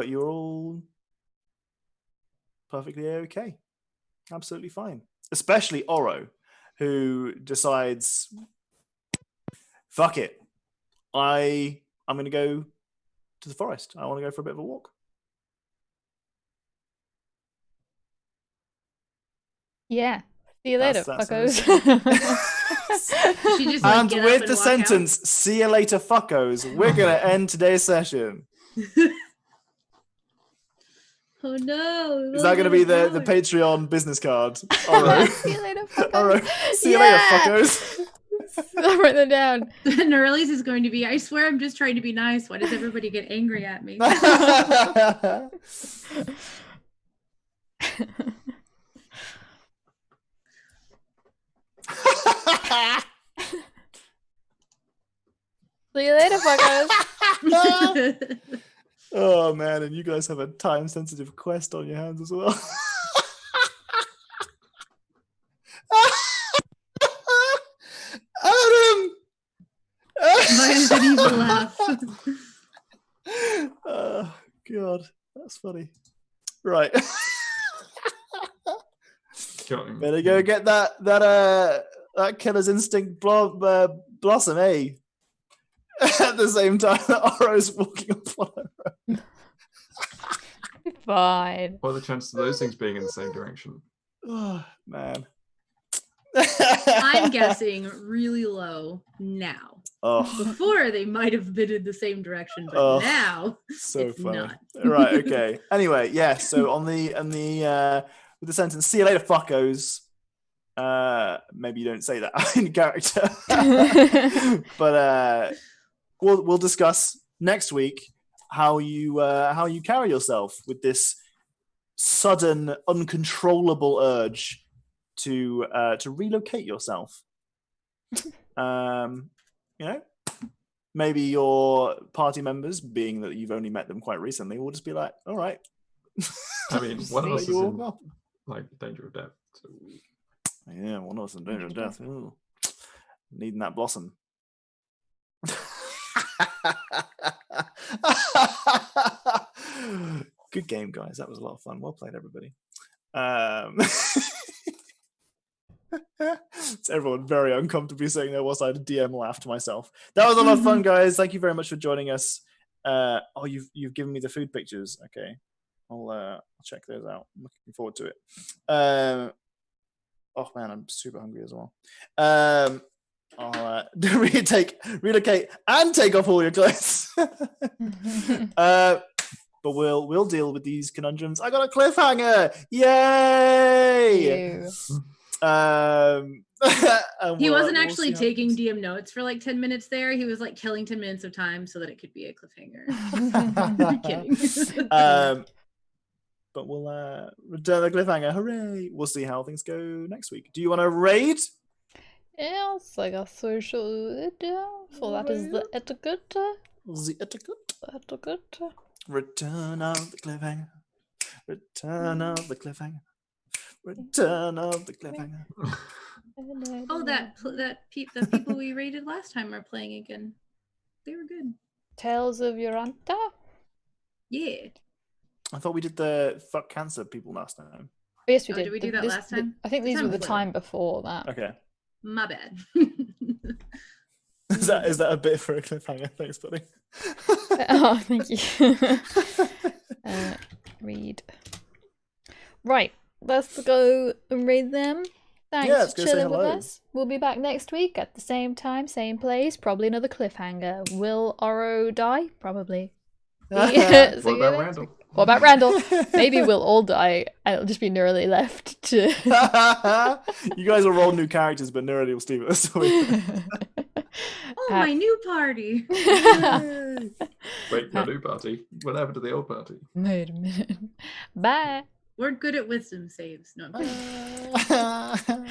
S2: you're all perfectly okay, absolutely fine. Especially Oro, who decides, "Fuck it, I'm going to go to the forest. I want to go for a bit of a walk."
S1: Yeah. See you later,
S2: That's
S1: fuckos.
S4: She just like,
S2: And
S4: get
S2: with
S4: up and
S2: the
S4: walk
S2: sentence, "See you later, fuckos," we're going to end today's session.
S4: out. Oh no!
S2: Is that going to be the Patreon business card? Oro.
S1: See you later, fuckos.
S2: Oro. See you later,
S1: Yeah!
S2: fuckos.
S1: I'll write that down.
S4: Norelli's is going to be, I swear I'm just trying to be nice. Why does everybody get angry at me?
S1: See you later, fuckos.
S2: Oh man, and you guys have a time-sensitive quest on your hands as well. Adam!
S4: Mine's an evil laugh.
S2: Oh god, that's funny. Right. Better go get that killer's instinct blossom, eh? At the same time that Oro's walking up on her.
S1: Fine.
S3: What are the chances of those things being in the same direction?
S2: Oh man.
S4: I'm guessing really low now.
S2: Oh,
S4: Before they might have been in the same direction, but
S2: Oh,
S4: now
S2: so
S4: it's
S2: funny.
S4: not.
S2: Right, okay. Anyway, yeah, so on the with the sentence, "See you later, fuckos." Maybe you don't say that in character. But we'll discuss next week how you carry yourself with this sudden, uncontrollable urge to relocate yourself. You know, maybe your party members, being that you've only met them quite recently, will just be like, "All right."
S3: I mean, one of us is
S2: You all
S3: in
S2: go.
S3: like danger of death. So
S2: Yeah, one of us in danger of death. Ooh. Needing that blossom. Good game, guys. That was a lot of fun. Well played, everybody. It's everyone very uncomfortably sitting there whilst I had a DM laugh to myself. That was a lot of fun, guys. Thank you very much for joining us. Oh, you've given me the food pictures. Okay, I'll check those out. I'm looking forward to it. Oh man, I'm super hungry as well. I'll relocate and take off all your clothes. But we'll deal with these conundrums. I got a cliffhanger! Yay!
S1: Ew.
S4: He wasn't
S2: we'll
S4: actually
S2: see how it
S4: taking
S2: goes.
S4: DM notes for like 10 minutes there. He was like killing 10 minutes of time so that it could be a cliffhanger. Kidding.
S2: But we'll return the cliffhanger. Hooray! We'll see how things go next week. Do you want to raid?
S1: Yes, I guess we should. So that is the etiquette.
S2: The etiquette.
S1: Etiquette.
S2: Return of the cliffhanger. Return of the cliffhanger. Return of the cliffhanger.
S4: Oh, the people we raided last time are playing again. They were good.
S1: Tales of Yoranta?
S4: Yeah.
S2: I thought we did the fuck cancer people last time.
S1: Yes, we
S4: Oh,
S1: did.
S4: did we do that last time?
S1: I think
S4: The
S1: these
S4: time
S1: were the
S4: before.
S1: time before that.
S2: Okay.
S4: My bad.
S2: Is that a bit for a cliffhanger? Thanks, buddy.
S1: Oh, thank you. Read. Right, let's go and read them. Thanks
S2: Yeah, let's
S1: for
S2: go say
S1: chilling with
S2: hello.
S1: us. We'll be back next week at the same time, same place. Probably another cliffhanger. Will Oro die? Probably. See
S3: What
S1: you
S3: about
S1: next
S3: Randall?
S1: week. What about Randall? Maybe we'll all die and it'll just be Neurally left to...
S2: You guys will roll new characters, but Nerdy will steal it. So
S4: Oh, my new party.
S3: Wait, your new party. What happened to the old party?
S1: Wait a minute. Bye.
S4: We're good at wisdom saves. No, I'm kidding.